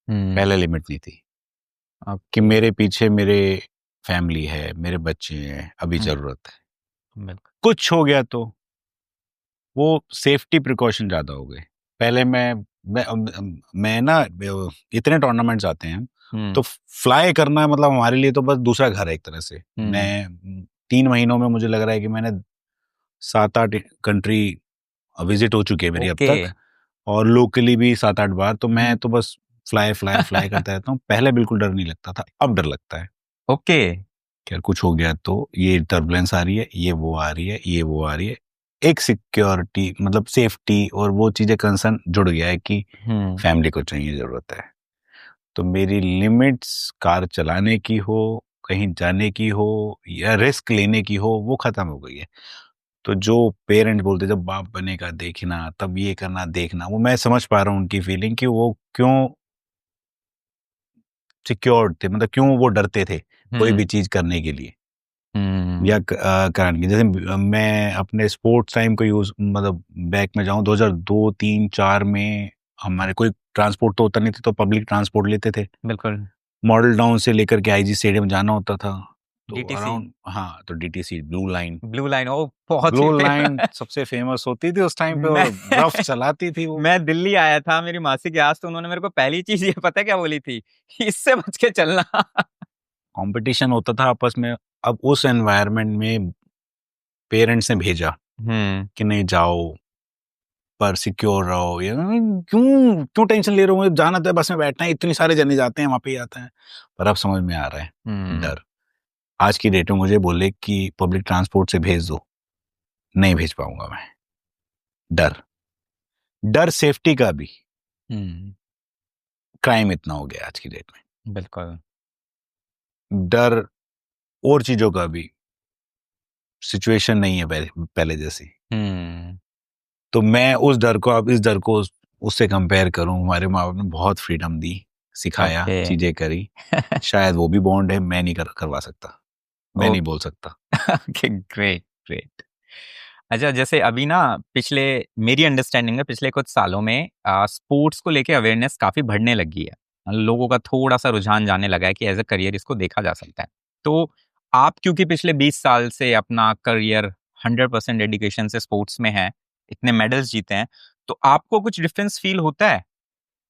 हम्म। पहले लिमिट नहीं थी। कि ओके। मेरे पीछे मेरे फैमिली है, मेरे बच्चे हैं, अभी हम्म, जरूरत है। बिल्कुल। कुछ हो गया तो वो सेफ्टी प्रिकॉशन ज्यादा हो गए। पहले मैं ना इतने टूर्नामेंट्स आते हैं हम्म। तो फ्लाई करना मतलब हमारे लिए तो बस दूसरा घर है एक तरह से। हम्म। मैं 3 महीनों में मुझे लग रहा है कि मैंने 7-8 कंट्री विजिट हो चुकी है मेरी अब ओके। तक, और लोकली भी 7-8 बार। तो मैं तो बस फ्लाई फ्लाई फ्लाई करता रहता हूँ। पहले बिल्कुल डर नहीं लगता था, अब डर लगता है ओके। कि यार कुछ हो गया तो ये टर्बुलेंस आ रही है, ये वो आ रही है, ये वो आ रही है। एक सिक्योरिटी मतलब सेफ्टी और वो चीजें कंसर्न जुड़ गया है कि हम्म। फैमिली को चाहिए, जरूरत है। तो मेरी लिमिट्स कार चलाने की हो, कहीं जाने की हो या रिस्क लेने की हो, वो खत्म हो गई है। तो जो पेरेंट बोलते जब बाप बनेगा देखना, तब ये करना देखना, वो मैं समझ पा रहा हूँ उनकी फीलिंग कि वो क्यों सिक्योर्ड थे, मतलब क्यों वो डरते थे कोई हम्म। भी चीज करने के लिए या हम्म। कराने के। जैसे मैं अपने स्पोर्ट्स टाइम को यूज मतलब बैक में जाऊं 2002 3 4 में, हमारे कोई ट्रांसपोर्ट तो होता नहीं था, तो पब्लिक ट्रांसपोर्ट लेते थे। बिल्कुल। मॉडल टाउन से लेकर के आईजी स्टेडियम जाना होता था। तो डीटीसी। अराउंड, हाँ, तो DTC blue line, blue line, ओ बहुत ब्लू ही लाइन फेमस। सबसे फेमस होती थी उस टाइम पे, मैं और रफ चलाती थी वो। मैं दिल्ली आया था मेरी मासी के यहाँ, तो उन्होंने मेरे को पहली चीज ये पता है क्या बोली थी? इससे बच के चलना। कंपटीशन होता था आपस में। अब उस एनवायरनमेंट में पेरेंट्स ने भेजा हम्म। कि नहीं जाओ, पर सिक्योर रहो। ये क्यों क्यों टेंशन ले रहे हो, जाना तो है, बस में बैठना है, इतने सारे जने जाते हैं वहां पे ही आते हैं। पर अब समझ में आ रहा है हम्म। डर। आज की डेट में मुझे बोले कि पब्लिक ट्रांसपोर्ट से भेज दो, नहीं भेज पाऊंगा मैं। डर, डर सेफ्टी का भी। हम्म। क्राइम इतना हो गया आज की डेट बिल्कुल। में, डर और चीजों का भी। सिचुएशन नहीं है पहले पहले जैसी। हम्म। तो मैं उस डर को अब इस डर को उससे कंपेयर करूं, हमारे माँ बाप ने बहुत फ्रीडम दी, सिखाया, ओके। चीजें करी। शायद वो भी बॉन्ड है, मैं नहीं करवा सकता, मैं नहीं बोल सकता। Okay, great great. अच्छा, जैसे अभी ना पिछले मेरी अंडरस्टैंडिंग में पिछले कुछ सालों में स्पोर्ट्स को लेके अवेयरनेस काफी बढ़ने लगी है। लोगों का थोड़ा सा रुझान जाने लगा है कि एज अ करियर इसको देखा जा सकता है। तो आप क्योंकि पिछले 20 साल से अपना करियर 100% डेडिकेशन से स्पोर्ट्स में है, इतने मेडल्स जीते हैं, तो आपको कुछ डिफरेंस फील होता है?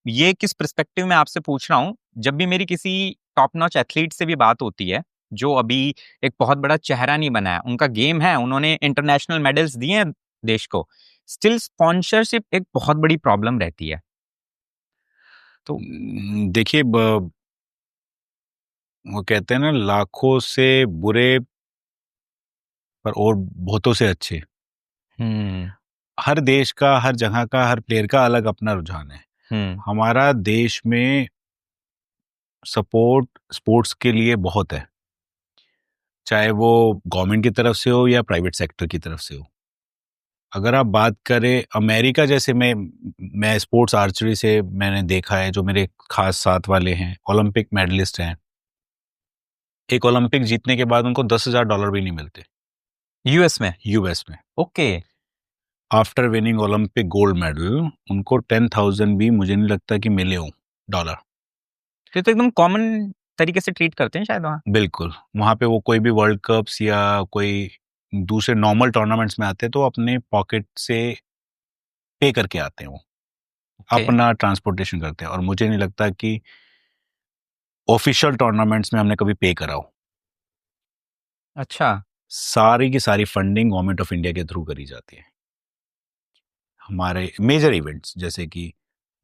ये किस पर्सपेक्टिव में आपसे पूछ रहा हूं, जब भी मेरी किसी टॉप नॉच एथलीट से भी बात होती है जो अभी एक बहुत बड़ा चेहरा नहीं बना है, उनका गेम है, उन्होंने इंटरनेशनल मेडल्स दिए हैं देश को, स्टिल स्पॉन्सरशिप एक बहुत बड़ी प्रॉब्लम रहती है। तो देखिए वो कहते हैं ना, लाखों से बुरे पर और बहुतों से अच्छे। हम्म। हर देश का, हर जगह का, हर प्लेयर का अलग अपना रुझान है। हम्म। हमारा देश में सपोर्ट स्पोर्ट्स के लिए बहुत है, चाहे वो गवर्नमेंट की तरफ से हो या प्राइवेट सेक्टर की तरफ से हो। अगर आप बात करें अमेरिका जैसे में, मैं स्पोर्ट्स आर्चरी से मैंने देखा है, जो मेरे खास साथ वाले हैं ओलंपिक मेडलिस्ट हैं, एक ओलंपिक जीतने के बाद उनको $10,000 भी नहीं मिलते यूएस में? यूएस में। Okay. After winning Olympic gold medal उनको 10,000 भी मुझे नहीं लगता कि मिले हो डॉलर। तो एकदम कॉमन तरीके से ट्रीट करते हैं शायद वहाँ। बिल्कुल, वहां पे वो कोई भी वर्ल्ड कप्स या कोई दूसरे नॉर्मल टूर्नामेंट्स में आते हैं तो अपने पॉकेट से पे करके आते हैं वो, ओके। अपना ट्रांसपोर्टेशन करते हैं। और मुझे नहीं लगता कि ऑफिशियल टूर्नामेंट्स में हमने कभी पे करा हो। अच्छा। सारी की सारी फंडिंग गवर्नमेंट ऑफ इंडिया के थ्रू करी जाती है। हमारे मेजर इवेंट्स जैसे कि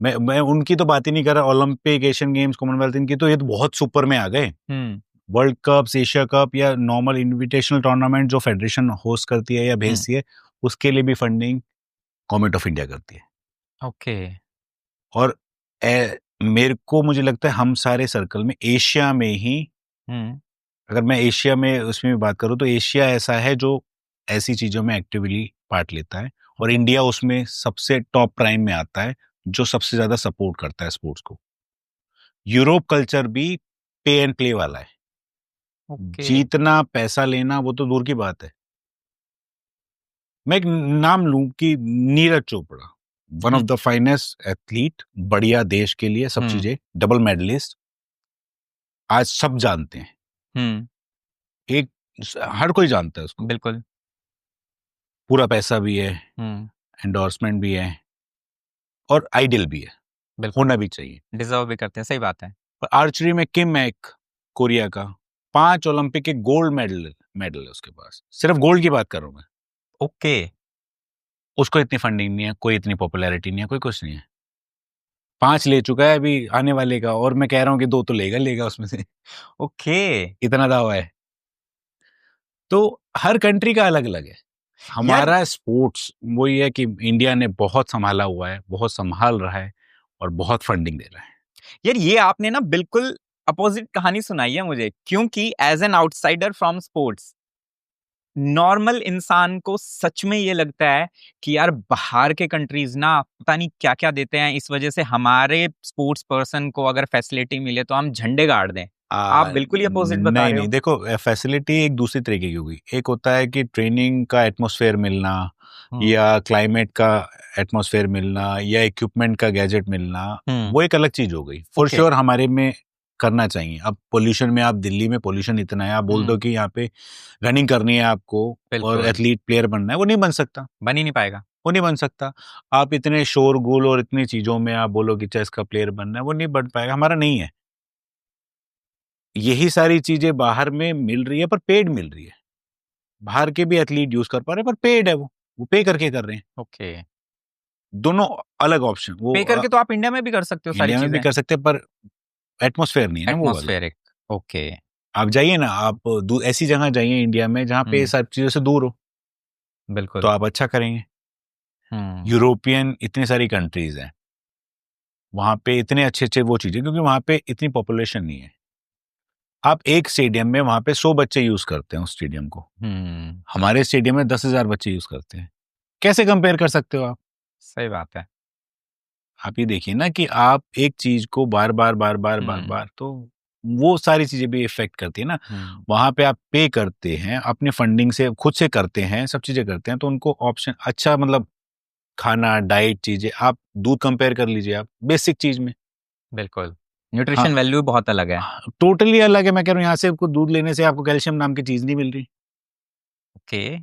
मैं उनकी तो बात ही नहीं कर रहा, ओलंपिक, एशियन गेम्स, कॉमनवेल्थ, इनकी तो ये तो बहुत सुपर में आ गए। हम्म। वर्ल्ड कप्स, एशिया कप या नॉर्मल इनविटेशनल टूर्नामेंट जो फेडरेशन होस्ट करती है या हम्म। भेजती है, उसके लिए भी फंडिंग गवर्नमेंट ऑफ इंडिया करती है। ओके। और मेरे को मुझे लगता है हम सारे सर्कल में एशिया में ही, हम्म। अगर मैं एशिया में उसमें भी बात करूं तो एशिया ऐसा है जो ऐसी चीजों में एक्टिवली पार्ट लेता है, और ओके। इंडिया उसमें सबसे टॉप प्राइम में आता है, जो सबसे ज्यादा सपोर्ट करता है स्पोर्ट्स को। यूरोप कल्चर भी पे एंड प्ले वाला है, ओके। जीतना पैसा लेना वो तो दूर की बात है। मैं एक नाम लूं कि Neeraj Chopra, one of the finest athlete, बढ़िया देश के लिए सब हम्म। चीजें, डबल मेडलिस्ट, आज सब जानते हैं। हम्म। एक हर कोई जानता है उसको, बिल्कुल। पूरा पैसा भी है, हम्म। एंडोर्समेंट भी है और आइडियल भी है, बिल्कुल। होना भी चाहिए। डिजर्व भी करते हैं, सही बात है। पर आर्चरी में किम है एक, कोरिया का, 5 ओलंपिक के गोल्ड मेडल मेडल है उसके पास, सिर्फ गोल्ड की बात कर रहा हूं मैं। ओके। उसको इतनी फंडिंग नहीं है, कोई इतनी पॉपुलैरिटी नहीं है, कोई कुछ नहीं है। 5 ले चुका है अभी आने वाले का, और मैं कह रहा हूँ कि 2 तो लेगा लेगा उसमें से। ओके। इतना दावा है। तो हर कंट्री का अलग अलग है। यार, हमारा स्पोर्ट्स वही है कि इंडिया ने बहुत संभाला हुआ है, बहुत संभाल रहा है और बहुत फंडिंग दे रहा है। यार ये आपने ना बिल्कुल अपोजिट कहानी सुनाई है मुझे, क्योंकि as an outsider from sports, normal इंसान को सच में ये लगता है कि यार बाहर के कंट्रीज ना पता नहीं क्या क्या देते हैं, इस वजह से हमारे स्पोर्ट्स पर्सन को अगर फैसिलिटी मिले तो हम झंडे गाड़ दें। आप बिल्कुल ही अपोजिट बता नहीं रहे नहीं, हो। देखो फैसिलिटी एक दूसरी तरीके की होगी। एक होता है कि ट्रेनिंग का एटमॉस्फेयर मिलना, हम्म। या क्लाइमेट का एटमॉस्फेयर मिलना, या इक्विपमेंट का गैजेट मिलना, हम्म। वो एक अलग चीज हो गई। For okay. श्योर हमारे में करना चाहिए। अब पोल्यूशन में, आप दिल्ली में पोल्यूशन इतना है, आप बोल दो हम्म। कि यहाँ पे रनिंग करनी है आपको और बिल्कुल। एथलीट प्लेयर बनना है, वो नहीं बन सकता। बन ही नहीं पाएगा। वो नहीं बन सकता। आप इतने शोरगुल और इतनी चीजों में आप बोलो कि चेस का प्लेयर बनना है, वो नहीं बन पाएगा, हमारा नहीं है। यही सारी चीजें बाहर में मिल रही है, पर पेड मिल रही है। बाहर के भी एथलीट यूज कर पा रहे हैं, पर पेड है, वो पे करके कर रहे हैं। ओके। दोनों अलग ऑप्शन। वो पे करके तो आप इंडिया में भी कर सकते हो सारी इंडिया में भी चीजें। कर सकते हैं, पर एटमॉस्फेयर नहीं है ना वो वाला। एटमॉस्फेरिक। ओके। आप जाइए ना, आप ऐसी जगह जाइए इंडिया में जहाँ पे ये सब चीजों से दूर हो, तो बिल्कुल। आप अच्छा करेंगे। हम्म। यूरोपियन इतनी सारी कंट्रीज हैं, वहां पे इतने अच्छे अच्छे वो चीजें, क्योंकि वहां पे इतनी पॉपुलेशन नहीं है। आप एक स्टेडियम में वहां पे 100 बच्चे यूज करते हैं उस स्टेडियम को, हम्म। हमारे स्टेडियम में 10,000 बच्चे यूज करते हैं। कैसे कंपेयर कर सकते हो आप? सही बात है। आप ये देखिए ना कि आप एक चीज को बार बार बार बार बार हम्म। बार, तो वो सारी चीजें भी इफेक्ट करती है ना। हम्म। वहां पे आप पे करते हैं अपने फंडिंग से, खुद से करते हैं, सब चीजें करते हैं, तो उनको ऑप्शन अच्छा, मतलब खाना, डाइट, चीजें, आप दूध कंपेयर कर लीजिए आप बेसिक चीज में। बिल्कुल। हाँ, न्यूट्रिशन वैल्यू बहुत अलग है। टोटली अलग है। मैं कह रहा हूँ यहाँ से आपको दूध लेने से आपको कैल्शियम नाम की चीज नहीं मिल रही। ओके।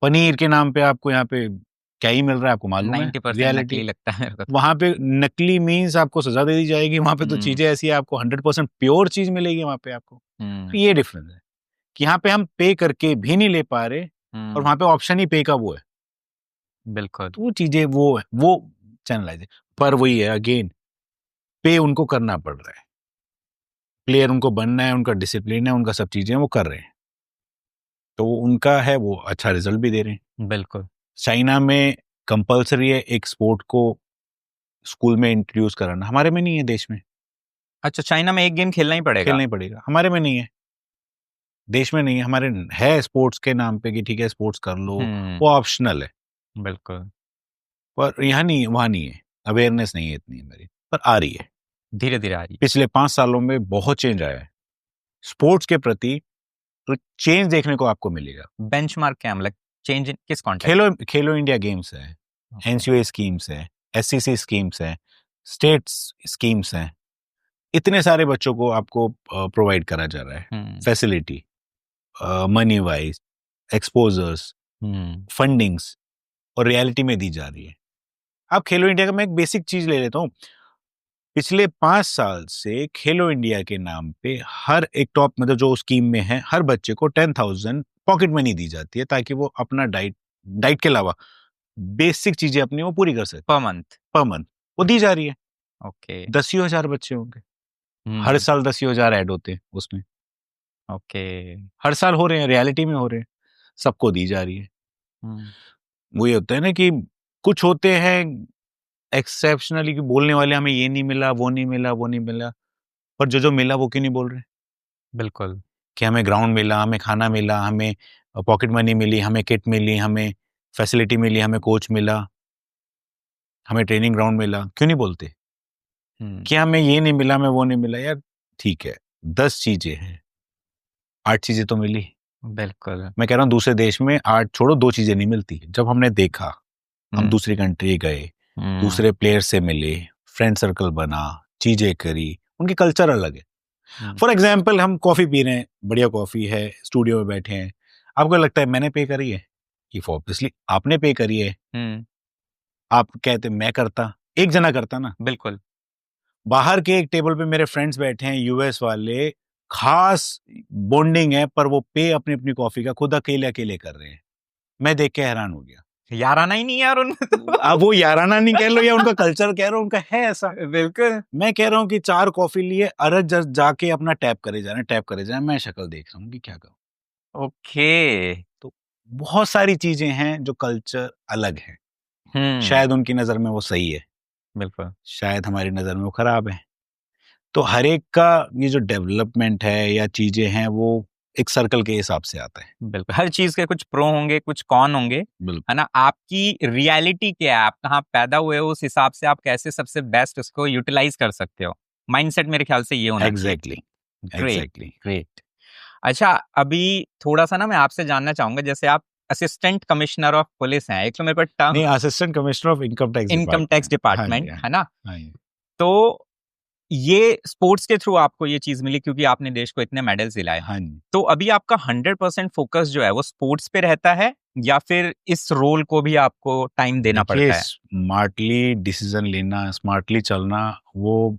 पनीर के नाम पे आपको यहाँ पे क्या ही मिल रहा है, आपको मालूम है 90% रियलिटी। नकली लगता है मेरे को तो। वहां पे नकली मीन्स आपको सजा दे दी जाएगी, वहां पे तो हम्म। चीजें ऐसी है, आपको 100% प्योर चीज मिलेगी वहां पे आपको। तो हम्म। ये डिफरेंस है कि यहाँ पे हम पे करके भी नहीं ले पा रहे, और हम्म। वहां पे ऑप्शन ही पे का वो है। बिल्कुल। तो वो चीजें वो चैनलाइज। पर वही है अगेन, पे उनको करना पड़ रहा है, प्लेयर उनको बनना है, उनका डिसिप्लिन है, उनका सब चीजें वो कर रहे हैं, तो उनका है, वो अच्छा रिजल्ट भी दे रहे हैं। बिल्कुल। चाइना में कंपलसरी है एक स्पोर्ट को स्कूल में इंट्रोड्यूस कराना, हमारे में नहीं है, देश में अच्छा, चाइना में एक गेम खेलना ही पड़ेगा। खेलना ही पड़ेगा, हमारे में नहीं है, देश में नहीं है। हमारे है स्पोर्ट्स के नाम पे कि ठीक है स्पोर्ट्स कर लो, हम्म। वो ऑप्शनल है। बिल्कुल। पर यहाँ नहीं, वहाँ नहीं है, अवेयरनेस नहीं है इतनी हमारी, पर आ रही है। धीरे धीरे आ रही पिछले 5 सालों में बहुत चेंज आया है स्पोर्ट्स के प्रति, तो चेंज देखने को आपको मिलेगा। है। बेंचमार्क क्या मतलब, चेंज इन किस कॉन्टेक्स्ट? खेलो खेलो इंडिया गेम्स है, एनसीओए स्कीम्स है, एससीसी स्कीम्स है, स्टेट्स स्कीम्स हैं, इतने सारे बच्चों को आपको प्रोवाइड करा जा रहा है हम्म। फैसिलिटी, मनी वाइज, एक्सपोजर्स, हम्म। फंडिंग्स, और रियलिटी में दी जा रही है। अब खेलो इंडिया का मैं एक बेसिक चीज ले लेता हूँ। पिछले 5 साल से खेलो इंडिया के नाम पे हर एक टॉप, मतलब जो स्कीम में है, हर बच्चे को 10,000 पॉकेट मनी दी जाती है, ताकि वो अपना डाइट के अलावा बेसिक चीजें अपनी वो पूरी कर सके। Per month. पर मंथ वो दी जा रही है। ओके। 10,000 बच्चे होंगे, हर हम्म। साल 10,000 ऐड होते हैं उसमें, ओके। हर साल हो रहे हैं, रियलिटी में हो रहे हैं, सबको दी जा रही है। हम्म। वो ये होता है ना कि कुछ होते हैं एक्सेप्शनली, कि बोलने वाले हमें ये नहीं मिला, वो नहीं मिला, वो नहीं मिला, पर जो जो मिला वो क्यों नहीं बोल रहे? बिल्कुल। कि हमें ग्राउंड मिला, हमें खाना मिला, हमें पॉकेट मनी मिली, हमें किट मिली, हमें फैसिलिटी मिली, हमें कोच मिला, हमें ट्रेनिंग ग्राउंड मिला, क्यों नहीं बोलते हम्म। कि हमें ये नहीं मिला, हमें वो नहीं मिला? यार ठीक है, 10 चीजें हैं, 8 चीजें तो मिली। बिल्कुल। मैं कह रहा हूँ दूसरे देश में 8 छोड़ो, 2 चीजें नहीं मिलती। जब हमने देखा, हम हम्म। दूसरी कंट्री गए, हम्म। दूसरे प्लेयर से मिले, फ्रेंड सर्कल बना, चीजें करी, उनकी कल्चर अलग है। फॉर एग्जाम्पल हम कॉफी पी रहे हैं, बढ़िया कॉफी है, स्टूडियो में बैठे हैं, आपको लगता है मैंने पे करी है? कि ऑब्वियसली आपने पे करी है। आप कहते मैं करता, एक जना करता ना। बिल्कुल। बाहर के एक टेबल पे मेरे फ्रेंड्स बैठे हैं यूएस वाले, खास बॉन्डिंग है, पर वो पे अपनी अपनी कॉफी का खुद अकेले अकेले कर रहे हैं। मैं देख के हैरान हो गया। याराना ही नहीं है यार उनमें तो। अब वो याराना नहीं कह लो या उनका कल्चर कह रहा हूं, उनका है ऐसा। बिल्कुल। मैं कह रहा हूँ कि 4 कॉफी लिए अरज जाके अपना टैप करे जा रहे हैं, टैप करे जा रहे हैं। मैं शक्ल देख रहा हूँ कि क्या करूं। ओके। तो बहुत सारी चीजें हैं जो कल्चर अलग है। शायद उनकी नजर में वो सही है, बिल्कुल। शायद हमारी नजर में वो खराब है। तो हर एक का ये जो डेवलपमेंट है या चीजें हैं वो एक सर्कल के हिसाब से आता है। बिल्कुल, हर चीज के कुछ प्रो होंगे, कुछ कॉन होंगे, है ना। आपकी रियलिटी क्या है, आप कहाँ पैदा हुए हो, उस हिसाब से आप कैसे सबसे बेस्ट उसको यूटिलाइज कर सकते हो। माइंडसेट मेरे ख्याल से ये होना चाहिए। Exactly, great, exactly. ग्रेट। अच्छा, अभी थोड़ा सा ना मैं आपसे जानना चाहूंगा, जैसे आप असिस्टेंट कमिश्नर ऑफ पुलिस हैं, एक तो मेरे को टर्म नहीं, assistant commissioner of income tax हाँ जी, डिपार्टमेंट, हाँ है ना। हाँ जी। तो ये स्पोर्ट्स के थ्रू आपको ये चीज मिली क्योंकि आपने देश को इतने मेडल्स दिलाए। हाँ जी। तो अभी आपका 100% फोकस जो है वो स्पोर्ट्स पे रहता है, या फिर इस रोल को भी आपको टाइम देना देखिए, पड़ता है? स्मार्टली डिसीजन लेना, स्मार्टली चलना, वो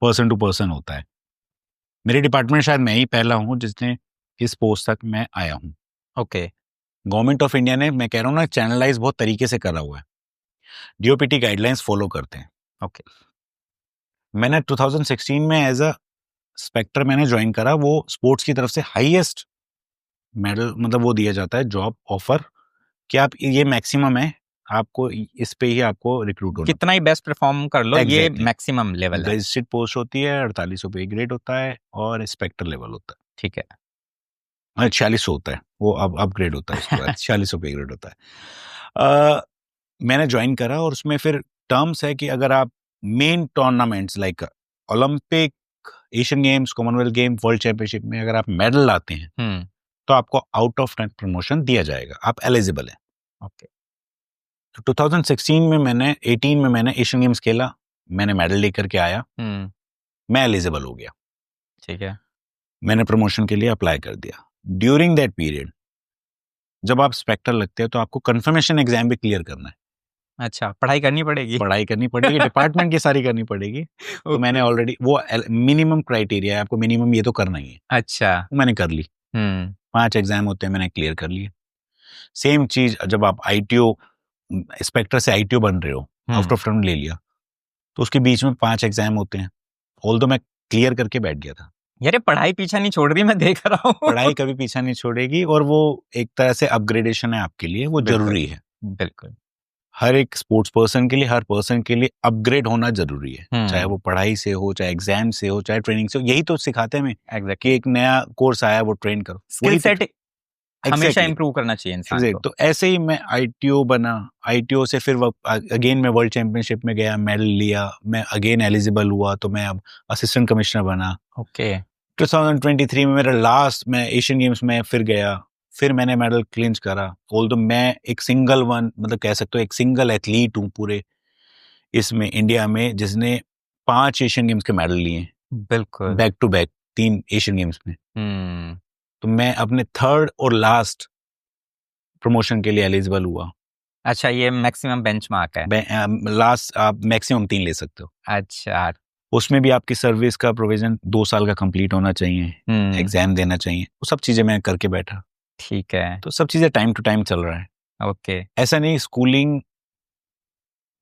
पर्सन टू पर्सन होता है। मेरे डिपार्टमेंट शायद मैं ही पहला हूँ जिसने इस पोस्ट तक मैं आया हूँ। ओके। गवर्नमेंट ऑफ इंडिया ने, मैं कह रहा हूँ ना, चैनलाइज बहुत तरीके से करा हुआ है। डीओपीटी गाइडलाइंस फॉलो करते हैं। ओके। मैंने 2016 में एज अ इंस्पेक्टर मैंने ज्वाइन करा। वो स्पोर्ट्स की तरफ से हाईएस्ट मेडल, मतलब वो दिया जाता है जॉब ऑफर, कि आप ये मैक्सिमम है, आपको इस पे ही आपको रिक्रूट होना। कितना ही बेस्ट परफॉर्म कर लो, ये एग्जैक्टली, मैक्सिमम लेवल है। गजिस्टेड पोस्ट होती है, 4800 पे ग्रेड होता है और इंस्पेक्टर लेवल होता है। ठीक है। 4600 होता है, वो अब अपग्रेड होता है, उसके बाद 4600 पे ग्रेड होता है। मैंने ज्वाइन करा और उसमें फिर टर्म्स है कि अगर आप main tournaments like Olympic, Asian games, Commonwealth game, world championship में अगर आप मेडल लाते हैं तो आपको आउट ऑफ रैंक प्रमोशन दिया जाएगा, आप एलिजिबल हैं। ओके। तो 2016 में मैंने 18 में मैंने एशियन गेम्स खेला, मैंने मेडल लेकर के आया, मैं एलिजिबल हो गया। ठीक है। मैंने प्रमोशन के लिए अप्लाई कर दिया। ड्यूरिंग दैट पीरियड जब आप इंस्पेक्टर लगते हैं तो आपको कंफर्मेशन एग्जाम भी क्लियर करना है। अच्छा, पढ़ाई करनी पड़ेगी। पढ़ाई करनी पड़ेगी, डिपार्टमेंट की सारी करनी पड़ेगी। तो मैंने ऑलरेडी वो मिनिमम क्राइटेरिया है, आपको मिनिमम ये तो करना ही है। अच्छा। वो मैंने कर ली। 5 एग्जाम होते हैं, मैंने क्लियर कर लिए। सेम चीज जब आप आईटीओ इंस्पेक्टर से आईटीओ बन रहे हो, आउट ऑफ टर्न ले लिया, तो उसके बीच में 5 एग्जाम होते हैं। ऑल्दो मैं क्लियर करके बैठ गया था। यार पढ़ाई पीछा नहीं छोड़ रही, मैं देख रहा हूँ। पढ़ाई कभी पीछा नहीं छोड़ेगी, और वो एक तरह से अपग्रेडेशन है आपके लिए, वो जरूरी है। बिल्कुल। हर एक स्पोर्ट्स पर्सन के लिए, हर पर्सन के लिए अपग्रेड होना जरूरी है, चाहे वो पढ़ाई से हो, चाहे एग्जाम से हो, चाहे ट्रेनिंग से हो। यही तो सिखाते हैं हमें कि एक नया कोर्स आया, वो ट्रेन करो। स्किल सेट हमेशा Exactly. इंप्रूव करना चाहिए इंसान को। तो ऐसे ही मैं आईटीओ बना, आईटीओ से फिर अगेन मैं वर्ल्ड चैंपियनशिप में गया, मेडल लिया, मैं अगेन एलिजिबल हुआ, तो मैं अब असिस्टेंट कमिश्नर बना। ओके। 2023 में मेरा लास्ट, मैं एशियन गेम्स में फिर गया, फिर मैंने मेडल क्लिंच करा। ऑल्दो मैं एक सिंगल वन, मतलब कह सकते हो एक सिंगल एथलीट हूँ पूरे इसमें इंडिया में जिसने 5 एशियन गेम्स के मेडल लिए। बिल्कुल। Back to back 3 Asian games में। तो मैं अपने थर्ड और लास्ट प्रमोशन के लिए एलिजिबल हुआ। अच्छा, ये मैक्सिमम बेंचमार्क है। लास्ट आप मैक्सिमम 3 ले सकते हो। अच्छा। उसमें भी आपकी सर्विस का प्रोविजन 2 साल का कंप्लीट होना चाहिए, एग्जाम देना चाहिए, वो सब चीजें मैं करके बैठा। ठीक है। तो सब चीजें टाइम टू टाइम चल रहा है। ओके। ऐसा नहीं स्कूलिंग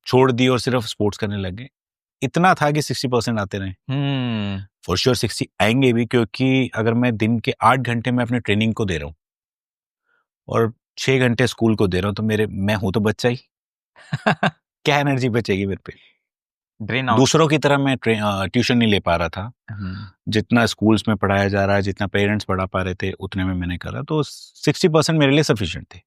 छोड़ दी और सिर्फ स्पोर्ट्स करने लगे। इतना था कि 60% आते रहे। फॉर श्योर 60 आएंगे भी, क्योंकि अगर मैं दिन के 8 घंटे में अपने ट्रेनिंग को दे रहा हूँ और 6 घंटे स्कूल को दे रहा हूँ, तो मैं हूं तो बच्चा ही। क्या एनर्जी बचेगी मेरे पे? Drain out. दूसरों की तरह मैं ट्यूशन नहीं ले पा रहा था। जितना स्कूल्स में पढ़ाया जा रहा है, जितना पेरेंट्स पढ़ा पा रहे थे, उतने में मैंने करा, तो 60% मेरे लिए सफिशिएंट थे।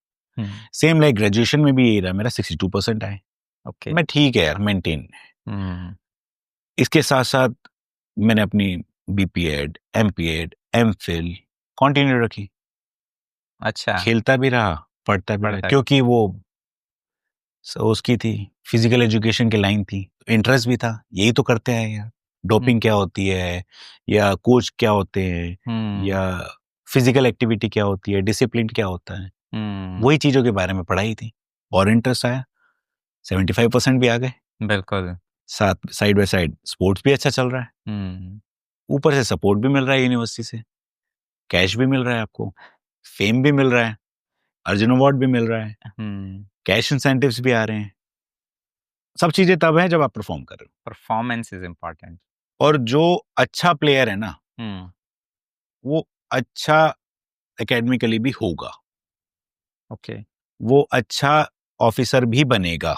सेम लाइक ग्रेजुएशन में भी यही रहा, मेरा 62% आए। ओके। मैं ठीक है यार, मेंटेन। इसके साथ साथ मैंने अपनी बीपीएड, एमपीएड, एमफिल कंटिन्यू रखी। अच्छा। खेलता भी रहा, पढ़ता भी रहा, क्योंकि वो उसकी थी, फिजिकल एजुकेशन की लाइन थी, इंटरेस्ट भी था, यही तो करते हैं यार। डोपिंग क्या होती है, या कोच क्या होते हैं, या फिजिकल एक्टिविटी क्या होती है, डिसिप्लिन क्या होता है, वही चीजों के बारे में पढ़ाई थी और इंटरेस्ट आया। 75% भी आ गए। बिल्कुल। साथ साइड बाय साइड स्पोर्ट्स भी अच्छा चल रहा है, ऊपर से सपोर्ट भी मिल रहा है यूनिवर्सिटी से, कैश भी मिल रहा है आपको, फेम भी मिल रहा है, अर्जुन अवार्ड भी मिल रहा है, कैश इंसेंटिव्स भी आ रहे हैं। सब चीजें तब है जब आप परफॉर्म कर रहे हो। Performance is important. और जो अच्छा प्लेयर है ना, वो अच्छा एकेडमिकली भी होगा, ओके। वो अच्छा ऑफिसर भी बनेगा,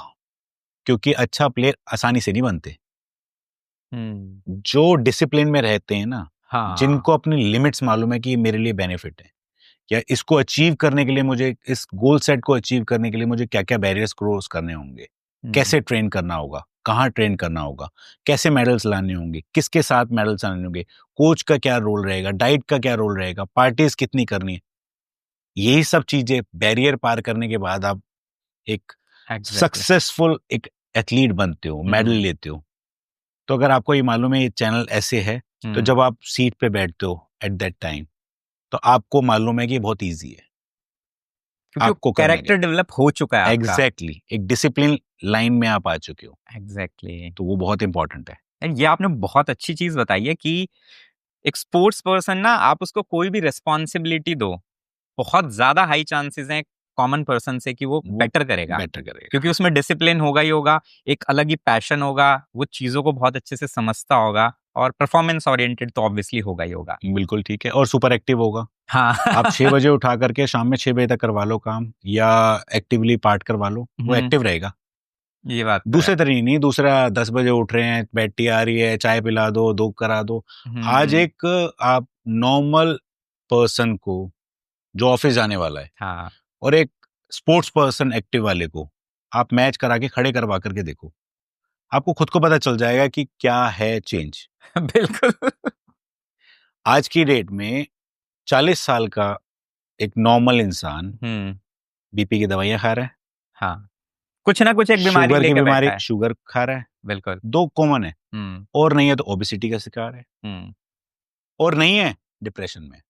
क्योंकि अच्छा प्लेयर आसानी से नहीं बनते। जो डिसिप्लिन में रहते हैं ना, हाँ। जिनको अपनी लिमिट्स मालूम है कि ये मेरे लिए बेनिफिट है, या इसको अचीव करने के लिए मुझे, इस गोल सेट को अचीव करने के लिए मुझे क्या क्या बैरियर्स क्रॉस करने होंगे, कैसे ट्रेन करना होगा, कहाँ ट्रेन करना होगा, कैसे मेडल्स लाने होंगे, किसके साथ मेडल्स लाने होंगे, कोच का क्या रोल रहेगा, डाइट का क्या रोल रहेगा, पार्टीज कितनी करनी है, यही सब चीजें बैरियर पार करने के बाद आप एक सक्सेसफुल एक एथलीट बनते हो, मेडल लेते हो। तो अगर आपको ये मालूम है ये चैनल ऐसे है, तो जब आप सीट पे बैठते हो एट दैट टाइम, तो आपको मालूम है कि ये बहुत इजी है, क्योंकि आपको कैरेक्टर डेवलप हो चुका है आपका। एग्जैक्टली, एक डिसिप्लिन लाइन में आप आ चुके हो। एग्जैक्टली। तो वो बहुत इंपॉर्टेंट है। एंड ये आपने बहुत अच्छी चीज बताई है कि एक स्पोर्ट्स पर्सन ना, आप उसको कोई भी रिस्पॉन्सिबिलिटी दो, बहुत ज्यादा हाई चांसेस हैं कॉमन पर्सन से कि वो बेटर करेगा, क्योंकि उसमें डिसिप्लिन होगा ही होगा, एक अलग ही पैशन होगा, वो चीजों को बहुत अच्छे से समझता होगा, और परफॉर्मेंस ओरिएंटेड तो ऑब्वियसली होगा ही होगा। बिल्कुल ठीक है, और सुपर एक्टिव होगा। हाँ। आप 6 बजे उठा करके शाम में 6 बजे तक करवा लो काम, या एक्टिवली पार्ट करवा लो, वो एक्टिव रहेगा। ये बात दूसरे तरीके नहीं, दूसरा 10 बजे उठ रहे हैं, बैठी आ रही है, चाय पिला दो, दो करा दो। आज एक आप नॉर्मल पर्सन को जो ऑफिस जाने वाला है, हाँ, और एक स्पोर्ट्स पर्सन एक्टिव वाले को आप मैच करा के खड़े करवा करके देखो, आपको खुद को पता चल जाएगा कि क्या है चेंज। बिल्कुल। आज की डेट में 40 साल का एक नॉर्मल इंसान बीपी की दवाइयां खा रहा है, हाँ, कुछ ना कुछ एक बीमारी शुगर की लेके बीमारी, बैठा है। शुगर खा रहा है, बिल्कुल। 2 कॉमन है, और नहीं है तो ओबेसिटी का शिकार है, और नहीं है डिप्रेशन में।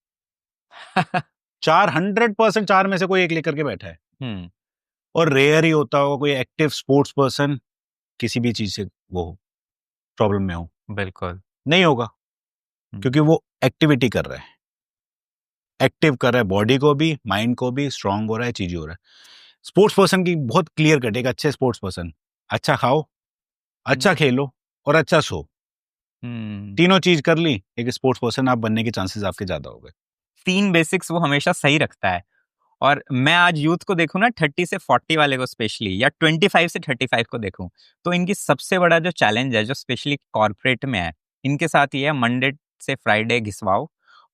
100% 4 में से कोई एक लेकर के बैठा है। और रेयर ही होता होगा कोई एक्टिव स्पोर्ट्स पर्सन किसी भी चीज से वो प्रॉब्लम में हो। बिल्कुल नहीं होगा, क्योंकि वो एक्टिविटी कर रहा है, एक्टिव कर रहा है, बॉडी को भी माइंड को भी, स्ट्रांग हो रहा है, चीजें हो रहा है। स्पोर्ट्स पर्सन की बहुत क्लियर कट, एक अच्छे स्पोर्ट्स पर्सन, अच्छा खाओ, अच्छा खेलो, और अच्छा सो, तीनों चीज कर ली, एक स्पोर्ट्स पर्सन आप बनने के चांसेस आपके ज्यादा हो गए। 3 बेसिक्स वो हमेशा सही रखता है। और मैं आज यूथ को देखूं ना, 30 से 40 वाले को स्पेशली, या 25 से 35 को देखूं, तो इनकी सबसे बड़ा जो चैलेंज है, जो स्पेशली कॉर्पोरेट में है, इनके साथ ये है, मंडे से फ्राइडे घिसवाओ,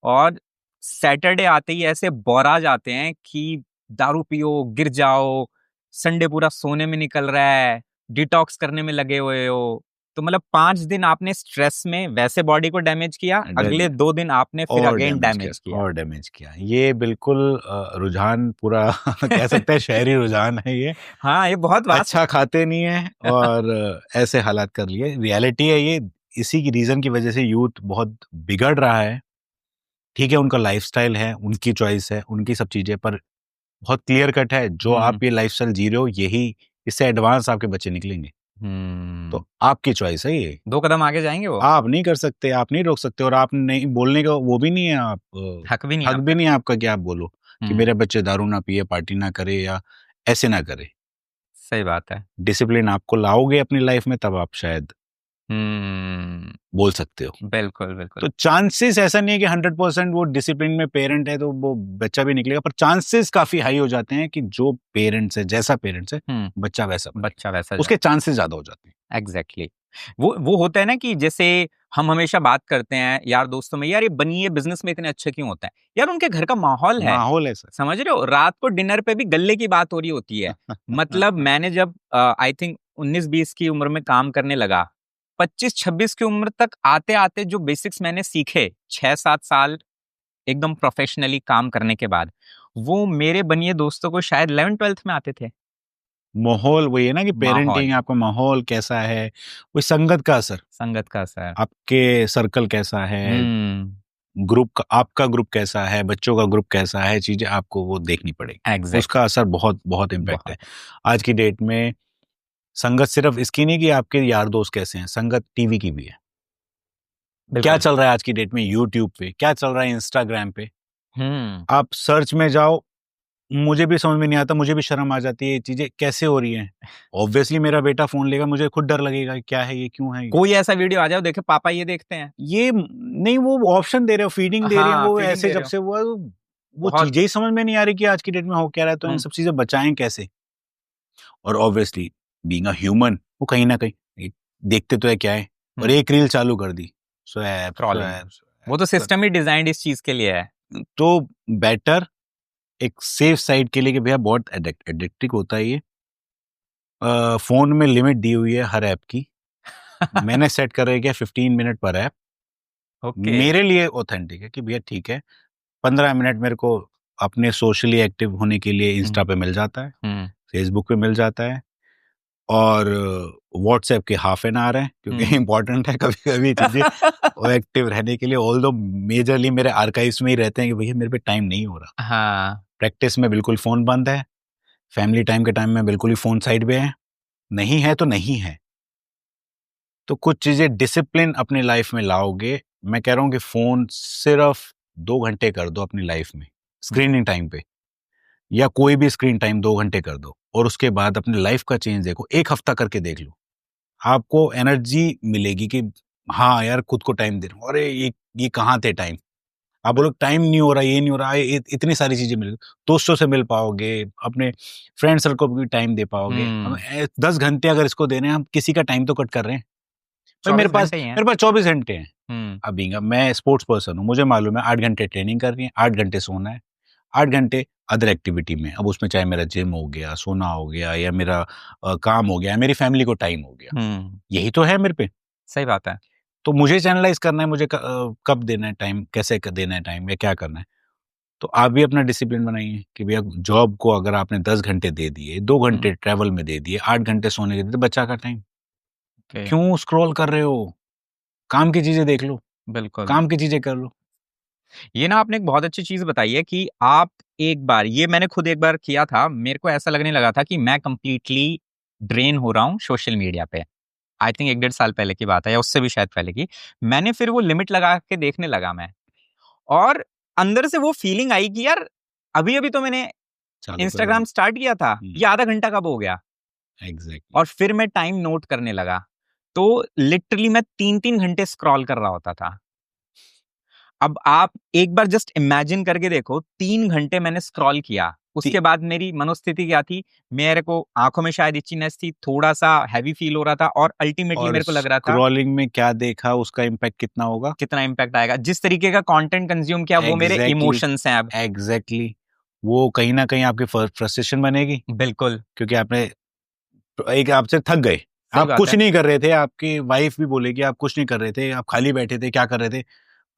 और सैटरडे आते ही ऐसे बोरा जाते हैं कि दारू पियो, गिर जाओ, संडे पूरा सोने में निकल रहा है, डिटॉक्स करने में लगे हुए हो। तो मतलब 5 दिन आपने स्ट्रेस में वैसे बॉडी को डैमेज किया, अगले 2 दिन आपने फिर अगेन डैमेज किया और डैमेज किया। ये बिल्कुल रुझान पूरा कह सकते हैं शहरी रुझान है ये। हाँ, ये बहुत अच्छा खाते नहीं है और ऐसे हालात कर लिए, रियलिटी है ये। इसी की रीजन की वजह से यूथ बहुत बिगड़ रहा है। ठीक है, उनका लाइफस्टाइल है, उनकी चॉइस है, उनकी सब चीजें, पर बहुत क्लियर कट है, जो आप ये लाइफस्टाइल जी रहे हो, यही इससे एडवांस आपके बच्चे निकलेंगे। तो आपकी चॉइस है ये, 2 कदम आगे जाएंगे वो। आप नहीं कर सकते, आप नहीं रोक सकते, और आप नहीं बोलने का वो भी नहीं है, आप हक भी नहीं हक भी नहीं है आपका कि आप बोलो कि मेरे बच्चे दारू ना पिए, पार्टी ना करे, या ऐसे ना करे। सही बात है। डिसिप्लिन आपको लाओगे अपनी लाइफ में, तब आप शायद बोल सकते हो। बिल्कुल बिल्कुल। तो चांसेस ऐसा नहीं है कि 100% वो डिसिप्लिन में पेरेंट है तो वो बच्चा भी निकलेगा, पर चांसेस काफी हाई हो जाते हैं कि जो पेरेंट्स है, जैसा पेरेंट्स है, बच्चा वैसा उसके चांसेस ज्यादा हो जाते हैं। एग्जैक्टली। वो होता है ना कि जैसे हम हमेशा बात करते हैं यार दोस्तों में, यार ये बनिए बिजनेस में इतने अच्छे क्यों होता है, यार उनके घर का माहौल है सर, समझ रहे हो। रात को डिनर पे भी गल्ले की बात हो रही होती है। मतलब मैंने जब आई थिंक 19-20 की उम्र में काम करने लगा, 25-26 की उम्र तक आते आते जो बेसिक्स मैंने सीखे 6-7 साल एकदम प्रोफेशनली काम करने के बाद, वो मेरे बनिए दोस्तों को शायद 11th-12th में आते थे। माहौल वही है ना कि माहौल, पेरेंटिंग, आपका माहौल कैसा है, वो संगत का असर, संगत का असर। आपके सर्कल कैसा है, ग्रुप का, आपका ग्रुप कैसा है, बच्चों का ग्रुप कैसा है, चीजें आपको वो देखनी पड़ेगी। एग्जैक्टली। उसका असर बहुत बहुत इम्पैक्ट है। बहुत। आज की डेट में संगत सिर्फ इसकी नहीं कि आपके यार दोस्त कैसे हैं, संगत टीवी की भी है। क्या बिल्कुल। चल रहा है आज की डेट में यूट्यूब पे, क्या चल रहा है इंस्टाग्राम पे, हम्म। आप सर्च में जाओ, मुझे भी समझ में नहीं आता, मुझे भी शर्म आ जाती है ये चीजें कैसे हो रही हैं। ऑब्वियसली मेरा बेटा फोन लेगा, मुझे खुद डर लगेगा कि क्या है ये, क्यों है ये। कोई ऐसा वीडियो आ जाओ, देखे पापा ये देखते हैं। ये नहीं, वो ऑप्शन दे रहे हो, फीडिंग दे रहे हैं, हाँ, वो फीडिंग ऐसे दे जब रहे हो। से वो बहुत। चीजें ही समझ में नहीं आ रही कि आज की डेट में हो क्या रहा है, तो इन हम्म। सब चीजें बचाएं कैसे। और ऑब्वियसली बीइंग अ ह्यूमन, वो कहीं ना कहीं देखते तो है क्या है, और एक रील चालू कर दी, स्वैप स्क्रॉलिंग। स्वैप वो तो स्वैप। सिस्टम ही डिजाइंड इस चीज के लिए है। तो बेटर एक सेफ साइड के लिए कि भैया बहुत एडिक्टिव होता है ये। फोन में लिमिट दी हुई है हर ऐप की, मैंने सेट कर रखी है 15 मिनट पर ऐप। ओके। मेरे लिए ऑथेंटिक है कि भैया ठीक है, 15 मिनट मेरे को अपने सोशली एक्टिव होने के लिए इंस्टा पे मिल जाता है, हम्म। फेसबुक पे मिल जाता है, और व्हाट्सएप के हाफ एन आवर है क्योंकि हम्म। इंपॉर्टेंट है कभी कभी चीजें वो एक्टिव रहने के लिए। ऑल दो मेजरली मेरे आर्काइव्स में ही रहते हैं कि भैया मेरे पे टाइम नहीं हो रहा। हाँ। प्रैक्टिस में बिल्कुल फोन बंद है, फैमिली टाइम के टाइम में बिल्कुल ही फोन साइड पे है, नहीं है तो नहीं है। तो कुछ चीजें डिसिप्लिन अपनी लाइफ में लाओगे। मैं कह रहा हूँ कि फोन सिर्फ 2 घंटे कर दो अपनी लाइफ में स्क्रीनिंग टाइम पे, या कोई भी स्क्रीन टाइम 2 घंटे कर दो, और उसके बाद अपनी लाइफ का चेंज देखो, एक हफ्ता करके देख लो, आपको एनर्जी मिलेगी कि हाँ यार खुद को टाइम दे रहा हूँ। अरे ये कहाँ थे टाइम, आप बोलो टाइम नहीं हो रहा, ये नहीं हो रहा, इतनी सारी चीजें मिल, दोस्तों से मिल पाओगे, अपने फ्रेंड सर्कल को भी टाइम दे पाओगे। हम हम्म। 10 घंटे अगर इसको दे रहे हैं, हम किसी का टाइम तो कट कर रहे हैं। भाई मेरे 24 पास घंटे ही हैं। मेरे पास 24 घंटे हैं। हम्म। अभी मैं स्पोर्ट्स पर्सन हूँ, मुझे मालूम है 8 घंटे ट्रेनिंग करनी है, 8 घंटे सोना है, 8 घंटे अदर एक्टिविटी में। अब उसमें चाहे मेरा जिम हो गया, सोना हो गया, या मेरा काम हो गया, मेरी फैमिली को टाइम हो गया, हम्म। यही तो है मेरे पे। सही बात है। तो मुझे चैनलाइज करना है, मुझे कब देना है टाइम, कैसे देना है टाइम, या क्या करना है। तो आप भी अपना डिसिप्लिन बनाइए कि भैया जॉब को अगर आपने 10 घंटे दे दिए, 2 घंटे ट्रैवल में दे दिए, 8 घंटे सोने के दिए, तो बच्चा का टाइम ओके। क्यों स्क्रॉल कर रहे हो, काम की चीजें देख लो, बिल्कुल। काम की चीजें कर लो। ये ना आपने एक बहुत अच्छी चीज बताई है कि आप एक बार, ये मैंने खुद एक बार किया था, मेरे को ऐसा लगने लगा था कि मैं कंप्लीटली ड्रेन हो रहा हूँ सोशल मीडिया पे। आई थिंक 1-1.5 साल पहले की बात है, या उससे भी शायद पहले की। मैंने फिर वो लिमिट लगा के देखने लगा मैं, और अंदर से वो फीलिंग आई कि यार अभी अभी तो मैंने चालू करो इंस्टाग्राम स्टार्ट किया था, ये आधा घंटा कब हो गया। एग्जैक्टली। और फिर मैं टाइम नोट करने लगा, तो लिटरली मैं 3-3 घंटे स्क्रॉल कर रहा होता था। अब आप एक बार जस्ट इमेजिन करके देखो, 3 घंटे मैंने स्क्रॉल किया, उसके बाद मेरी मनोस्थिति क्या थी। मेरे को आंखों में शायद इचीनेस थी, थोड़ा सा हैवी फील हो रहा था, और अल्टीमेटली और मेरे को लग रहा था स्क्रॉलिंग में क्या देखा उसका इम्पैक्ट कितना होगा। कितना इंपैक्ट आएगा। जिस तरीके का कंटेंट कंज्यूम किया, वो मेरे एग्जैक्टली इमोशंस हैं अब। एग्जैक्टली। वो कहीं ना कहीं आपकी फ्रस्ट्रेशन बनेगी, बिल्कुल। क्योंकि आपने एक आपसे थक गए, सही आप बात कुछ है। नहीं कर रहे थे, आपकी वाइफ भी बोलेगी आप कुछ नहीं कर रहे थे, आप खाली बैठे थे, क्या कर रहे थे,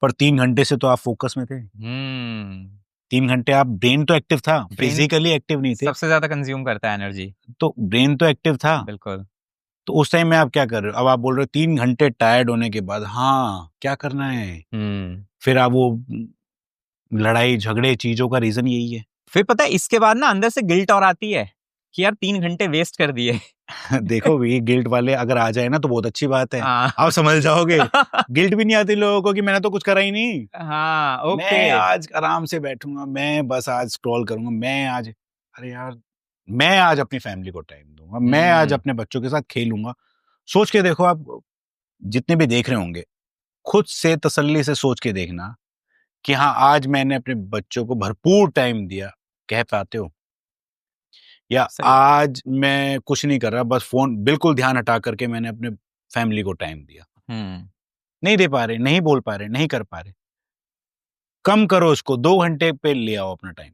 पर 3 घंटे से तो आप फोकस में थे। हम्म। 3 घंटे आप, ब्रेन तो एक्टिव था, ब्रेन फिजिकली एक्टिव नहीं थे, सबसे ज्यादा कंज्यूम करता है एनर्जी। तो ब्रेन तो एक्टिव था। बिल्कुल। तो उस टाइम में आप क्या कर रहे हो, अब आप बोल रहे हो 3 घंटे टायर्ड होने के बाद हाँ क्या करना है, हम्म। फिर आप वो लड़ाई झगड़े चीजों का रीजन यही है। फिर पता है इसके बाद ना अंदर से गिल्ट और आती है कि यार 3 घंटे वेस्ट कर दिए। देखो भी गिल्ट वाले अगर आ जाए ना तो बहुत अच्छी बात है, हाँ। आप समझ जाओगे। गिल्ट भी नहीं आती लोगों को कि मैंने तो कुछ करा ही नहीं, हाँ। ओके। मैं आज आराम से बैठूंगा, मैं बस आज स्क्रॉल करूंगा, मैं आज, अरे यार मैं आज अपनी फैमिली को टाइम दूंगा, मैं आज हम्म। अपने बच्चों के साथ खेलूंगा। सोच के देखो आप, जितने भी देख रहे होंगे, खुद से तसल्ली से सोच के देखना कि हाँ आज मैंने अपने बच्चों को भरपूर टाइम दिया, कह पाते हो, या सही बात। आज मैं कुछ नहीं कर रहा, बस फोन बिल्कुल ध्यान हटा करके मैंने अपने फैमिली को टाइम दिया। हम्म। नहीं दे पा रहे, नहीं बोल पा रहे, नहीं कर पा रहे, कम करो उसको, 2 घंटे पे ले आओ अपना टाइम,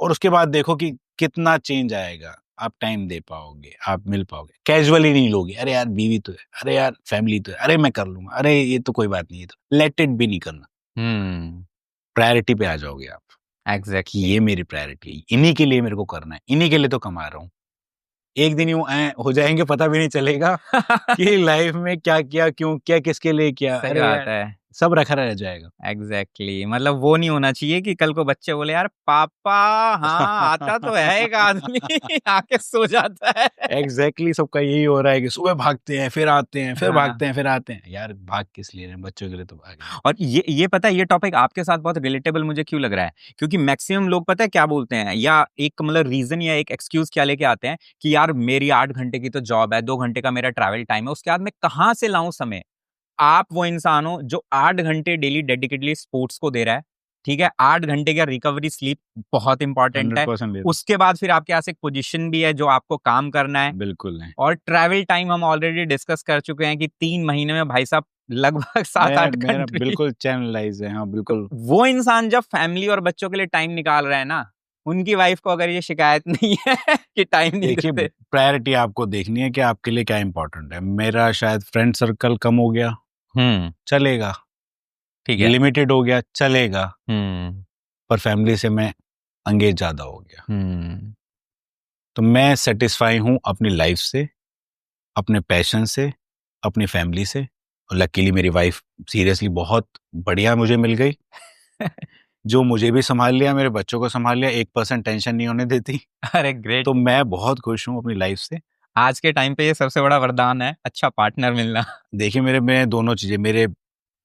और उसके बाद देखो कि कितना चेंज आएगा। आप टाइम दे पाओगे, आप मिल पाओगे, कैजुअली नहीं लोगे, अरे यार बीवी तो है, अरे यार फैमिली तो है, अरे मैं कर लूंगा, अरे ये तो कोई बात नहीं है, तो लेट इट भी नहीं करना, हम्म। प्रायोरिटी पे आ जाओगे आप कि एग्जैक्टली। ये मेरी प्रायोरिटी है, इन्हीं के लिए मेरे को करना है, इन्हीं के लिए तो कमा रहा हूँ। एक दिन यूं हो जाएंगे, पता भी नहीं चलेगा कि लाइफ में क्या किया, क्यों किया, किसके लिए किया। सही अरे बात यार, है। सब रखा रह जाएगा। एग्जैक्टली मतलब वो नहीं होना चाहिए कि कल को बच्चे बोले यार पापा, हाँ आता तो है एक आदमी आके सो जाता है। एग्जैक्टली सबका यही हो रहा है कि सुबह भागते हैं, फिर आते हैं, फिर हाँ। भागते हैं, फिर आते हैं। यार भाग किस लिए रहे हैं? बच्चों के लिए तो भाग रहे हैं। और ये पता है ये टॉपिक आपके साथ बहुत रिलेटेबल मुझे क्यों लग रहा है, क्योंकि मैक्सिमम लोग पता है क्या बोलते हैं, या एक मतलब रीजन या एक एक्सक्यूज क्या लेके आते हैं कि यार मेरी 8 घंटे की तो जॉब है, 2 घंटे का मेरा ट्रैवल टाइम है, उसके बाद मैं कहाँ से लाऊं समय। आप वो इंसान हो जो 8 घंटे डेली डेडिकेटली स्पोर्ट्स को दे रहा है, ठीक है, 8 घंटे का रिकवरी स्लीप बहुत इंपॉर्टेंट है। 100% लेते। उसके बाद फिर आपके पास एक पोजीशन भी है जो आपको काम करना है, बिल्कुल नहीं। और ट्रैवल टाइम हम ऑलरेडी डिस्कस कर चुके हैं कि 3 महीने में भाई साहब लगभग सात मैं आठ मेरा कंट्री बिल्कुल चैनलाइज है, हाँ तो बिल्कुल। वो इंसान जब फैमिली और बच्चों के लिए टाइम निकाल रहा है ना, उनकी वाइफ को अगर ये शिकायत नहीं है कि टाइम नहीं देखिए, देते। प्रायोरिटी आपको देखनी है कि आपके लिए क्या इंपॉर्टेंट है। मेरा शायद फ्रेंड सर्कल कम हो गया, चलेगा। ठीक है। लिमिटेड हो गया, चलेगा। हम्म। पर फैमिली से मैं अंगेज ज्यादा हो गया। हम्म। तो मैं सेटिस्फाई हूँ अपनी लाइफ से, अपने पैशन से, अपनी फैमिली से। और लकीली मेरी वाइफ सीरियसली बहुत बढ़िया मुझे मिल गई, जो मुझे भी संभाल लिया, मेरे बच्चों को संभाल लिया, 1% टेंशन नहीं होने देती। अरे ग्रेट। तो मैं बहुत खुश हूँ अपनी लाइफ से। आज के टाइम पे ये सबसे बड़ा वरदान है, अच्छा पार्टनर मिलना। देखिए, मेरे में दोनों चीजें, मेरे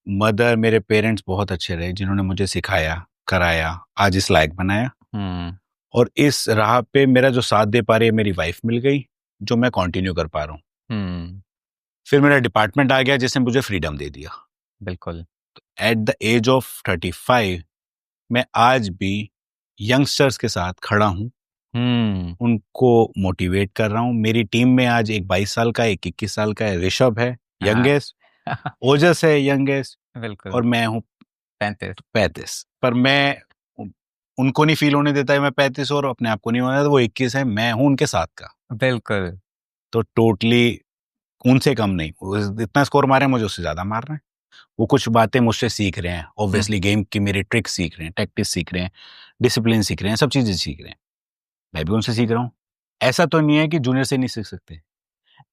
मदर, मेरे पेरेंट्स बहुत अच्छे रहे, जिन्होंने मुझे सिखाया, कराया, आज इस लायक बनाया। हम्म। और इस राह पे मेरा जो साथ दे पा रही है मेरी वाइफ मिल गई, जो मैं कंटिन्यू कर पा रहा हूँ। हम्म। फिर मेरा डिपार्टमेंट आ गया जिसने मुझे फ्रीडम दे दिया। बिल्कुल। एट द एज ऑफ 35 मैं आज भी यंगस्टर्स के साथ खड़ा हूँ, हम्म। उनको मोटिवेट कर रहा हूँ। मेरी टीम में आज एक 22 साल का, एक 21 साल का है, ऋषभ है हाँ। यंगेस्ट, ओजस है यंगेस्ट, बिल्कुल। और मैं हूँ 35। 35। पर मैं उनको नहीं फील होने देता है मैं 35, और अपने आप को नहीं होने देता वो 21 है, मैं हूँ उनके साथ का। बिल्कुल। तो टोटली उनसे कम नहीं, वो इतना स्कोर मारे मुझे उससे ज्यादा मार रहे हैं। वो कुछ बातें मुझसे सीख रहे हैं, ऑब्वियसली गेम की मेरी ट्रिक सीख रहे हैं, टैक्टिस सीख रहे हैं, डिसिप्लिन सीख रहे हैं, सब चीजें सीख रहे हैं। मैं भी उनसे सीख रहा हूँ। ऐसा तो नहीं है कि जूनियर से नहीं सीख सकते,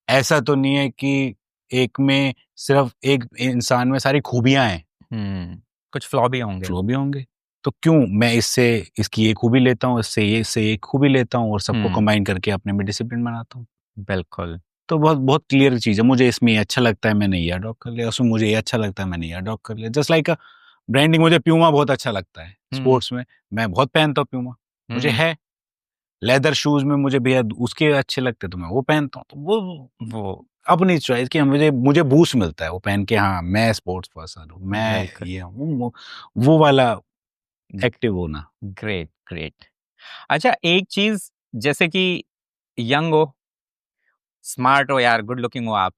ऐसा तो नहीं है कि एक में सिर्फ एक इंसान में सारी खूबियां हैं, कुछ फ्लॉ भी होंगे। फ्लो भी होंगे। तो क्यों मैं इससे इसकी ये खूबी लेता हूँ, इससे ये खूबी लेता हूँ, और सबको हम्म। कंबाइन करके अपने में डिसिप्लिन बनाता हूँ। बिल्कुल। तो बहुत बहुत क्लियर चीज़ है, मुझे इसमें ये अच्छा लगता है मैंने ये अडॉप्ट कर लिया, उसमें मुझे ये अच्छा लगता है मैंने ये अडॉप्ट कर लिया। जस्ट लाइक ब्रांडिंग, मुझे प्यूमा बहुत अच्छा लगता है हम्म। स्पोर्ट्स में, मैं बहुत पहनता हूँ प्यूमा, मुझे हम्म। है। लेदर शूज में मुझे भैया उसके अच्छे लगते तो मैं वो पहनता हूँ। तो वो वो अपनी चॉइस की, मुझे मुझे बूस्ट मिलता है वो पहन के, हाँ मैं स्पोर्ट्स पर्सन हूँ, मैं बिल्कुल। ये हूँ, वो वाला एक्टिव होना। Great great. अच्छा एक चीज, जैसे कि यंग हो, स्मार्ट हो यार, गुड लुकिंग हो आप,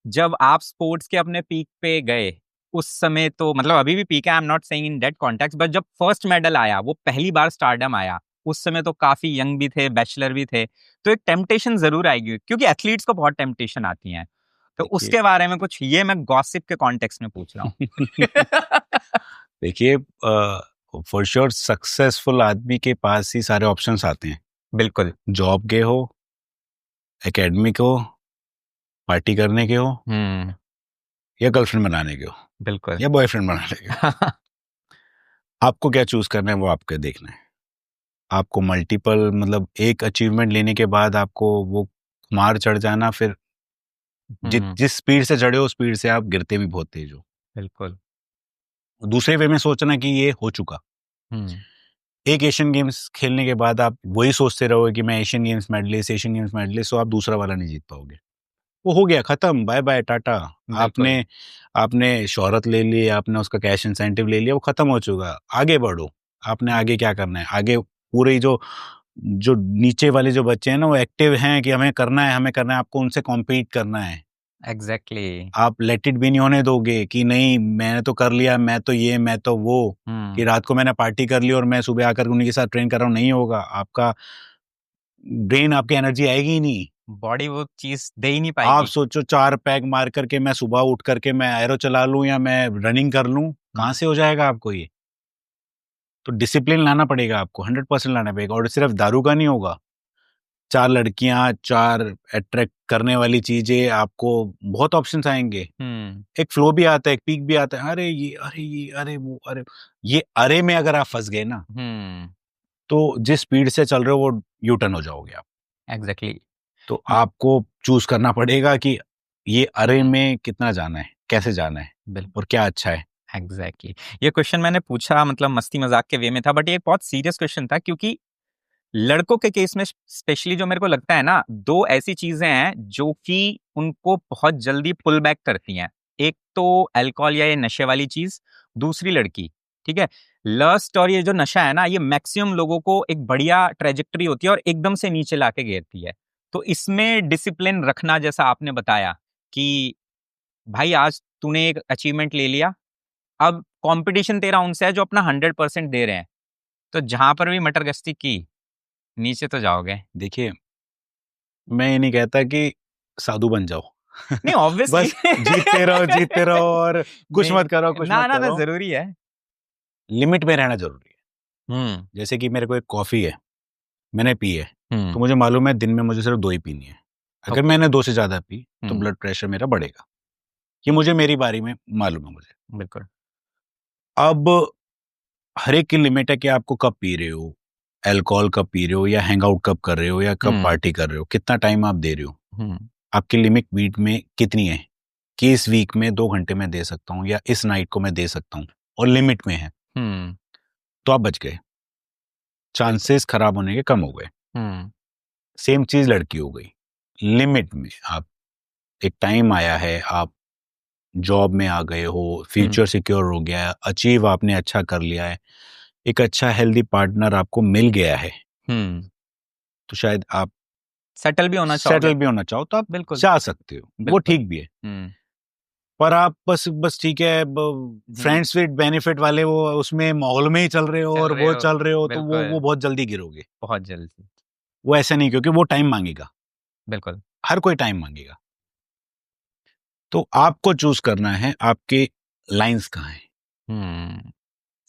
जब आप स्पोर्ट्स के अपने पीक पे गए, उस समय तो मतलब अभी भी पीक है, I am not saying in that context, but जब फर्स्ट मेडल आया, वो पहली बार स्टारडम आया, उस समय तो काफी यंग भी थे, बैचलर भी थे, तो एक टेम्पटेशन जरूर आएगी, क्योंकि एथलीट्स को बहुत टेम्पटेशन आती है। तो देखिए उसके बारे में कुछ, ये मैं गॉसिप के कॉन्टेक्स्ट में पूछ रहा हूँ। देखिए, फॉर श्योर सक्सेसफुल आदमी के पास ही सारे ऑप्शंस आते हैं। बिल्कुल। जॉब के हो, एकेडमिक हो, पार्टी करने के हो, हम्म। या गर्लफ्रेंड बनाने के हो, बिल्कुल। या बॉयफ्रेंड बनाने के हो। आपको क्या चूज करना है वो आपके देखना है। आपको मल्टीपल, मतलब एक अचीवमेंट लेने के बाद आपको वो मार चढ़ जाना, फिर हम्म। जिस स्पीड से चढ़े हो स्पीड से आप गिरते भी बहुत तेज हो। बिल्कुल। दूसरे वे में सोचना कि ये हो चुका। हम्म। एक एशियन गेम्स खेलने के बाद आप वही सोचते रहोगे कि मैं एशियन गेम्स मेडलिस्ट, तो आप दूसरा वाला नहीं जीत पाओगे। वो हो गया, खत्म, बाय बाय टाटा। आपने बिल्कुल। आपने शोहरत ले ली, आपने उसका कैश इंसेंटिव ले लिया, वो खत्म हो चुका। आगे बढ़ो। आपने आगे क्या करना है, आगे पूरे जो जो नीचे वाले जो बच्चे हैं ना, वो एक्टिव हैं कि हमें करना है, हमें करना है, आपको उनसे कॉम्पीट करना है। एग्जैक्टली। आप लेट इट भी नहीं होने दोगे कि नहीं मैंने तो कर लिया, मैं तो ये, मैं तो वो, कि रात को मैंने पार्टी कर ली और मैं सुबह आकर उन्हीं के साथ ट्रेन कर रहा हूँ। नहीं होगा, आपका ब्रेन, आपकी एनर्जी आएगी ही नहीं। बॉडी वो चीज दे ही नहीं आप पाएगी। सोचो 4 पैग मार करके मैं सुबह उठ करके मैं एरो चला लूं या मैं रनिंग कर लूं, कहाँ से हो जाएगा आपको ये। तो डिसिप्लिन लाना पड़ेगा आपको, 100% लाना पड़ेगा, और सिर्फ दारू का नहीं होगा। 4 लड़कियां, 4 अट्रैक्ट करने वाली चीजें, आपको बहुत ऑप्शंस आएंगे। एक फ्लो भी आता है, एक पीक भी आता है, अरे ये, अरे ये, अरे वो, अरे ये, अरे में अगर आप फंस गए ना, तो जिस स्पीड से चल रहे हो वो यू टर्न हो जाओगे आप। एग्जैक्टली। तो आपको चूज करना पड़ेगा कि ये अरे में कितना जाना है, कैसे जाना है, बिल्कुल और क्या अच्छा है। एग्जैक्टली। ये क्वेश्चन मैंने पूछा मतलब मस्ती मजाक के वे में था, बट ये एक बहुत सीरियस क्वेश्चन था, क्योंकि लड़कों के केस में स्पेशली जो मेरे को लगता है ना, दो ऐसी चीजें हैं जो कि उनको बहुत जल्दी पुल बैक करती हैं। एक तो अल्कोहल या ये नशे वाली चीज, दूसरी लड़की। ठीक है, लस्ट और ये जो नशा है ना, ये मैक्सिमम लोगों को एक बढ़िया ट्रेजेक्टरी होती है और एकदम से नीचे लाके घेरती है। तो इसमें डिसिप्लिन रखना, जैसा आपने बताया कि भाई आज तूने एक अचीवमेंट ले लिया, अब कंपटीशन तेरा उनसे है जो अपना 100% दे रहे हैं, तो जहां पर भी मटर गश्ती की, नीचे तो जाओगे। देखिए, मैं ये नहीं कहता कि साधु बन जाओ। नहीं ऑब्वियसली। बस जीतते रहो, जीतते रहो, और कुछ नहीं, मत करो, कुछ ना मत ना ना, करो। जरूरी है। लिमिट में रहना जरूरी है। हम्म जैसे कि मेरे को एक कॉफी है, मैंने पी है, तो हम्म। मुझे मालूम है दिन में मुझे सिर्फ 2 ही पीनी है। अगर ओके। मैंने 2 से ज्यादा पी तो हम्म। ब्लड प्रेशर मेरा बढ़ेगा। ये मुझे मेरी बारी में मालूम है मुझे। बिल्कुल। अब हर एक की लिमिट है कि आपको कब पी रहे हो, अल्कोहल कब पी रहे हो, या हैंग आउट कब कर रहे हो, या कब हम्म पार्टी कर रहे हो, कितना टाइम आप दे रहे हो। हम्म। आपकी लिमिट वीक में कितनी है, कि इस वीक में 2 घंटे में दे सकता हूँ, या इस नाइट को मैं दे सकता हूँ, और लिमिट में है, हम्म। तो आप बच गए, बिल्कुल। चांसेस खराब होने के कम हो गए। हम्म सेम चीज लड़की हो गई, लिमिट में आप, एक टाइम आया है, आप जॉब में आ गए हो, हम्म फ्यूचर सिक्योर हो गया है, अचीव आपने अच्छा कर लिया है, एक अच्छा हेल्दी पार्टनर आपको मिल गया है, हम्म। तो शायद आप सेटल भी होना चाहोगे। सेटल भी होना चाहो तो आप बिल्कुल जा सकते हो, वो बिल्कुल। ठीक भी है। हम्म। पर आप बस बस ठीक है, हम्म। फ्रेंड्स विद बेनिफिट वाले वो उसमें माहौल में ही चल रहे हो, चल और रहे वो हो। चल रहे हो, तो वो बिल्कुल। बहुत जल्दी गिरोगे। बहुत जल्दी। वो ऐसा नहीं, क्योंकि वो टाइम मांगेगा, बिल्कुल। हर कोई टाइम मांगेगा। तो आपको चूज करना है आपके लाइंस कहाँ हैं, हम्म।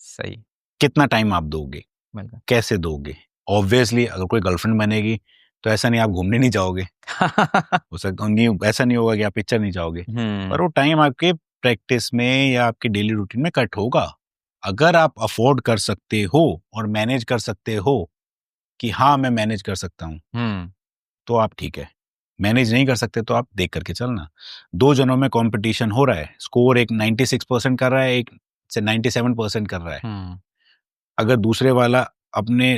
सही। कितना टाइम आप दोगे, बिल्कुल। कैसे दोगे। ऑब्वियसली अगर कोई गर्लफ्रेंड बनेगी तो ऐसा नहीं आप घूमने नहीं जाओगे, हो सकता नहीं, ऐसा नहीं होगा कि आप पिक्चर नहीं जाओगे, हम्म पर वो टाइम आपके प्रैक्टिस में या आपके डेली रूटीन में कट होगा। अगर आप अफोर्ड कर सकते हो और मैनेज कर सकते हो कि हाँ मैं मैनेज कर सकता हूँ, हम्म। तो आप ठीक है। मैनेज नहीं कर सकते तो आप देख करके चलना। 2 जनों में कंपटीशन हो रहा है, स्कोर एक 96% कर रहा है, एक से 97% कर रहा है। हम्म। अगर दूसरे वाला अपने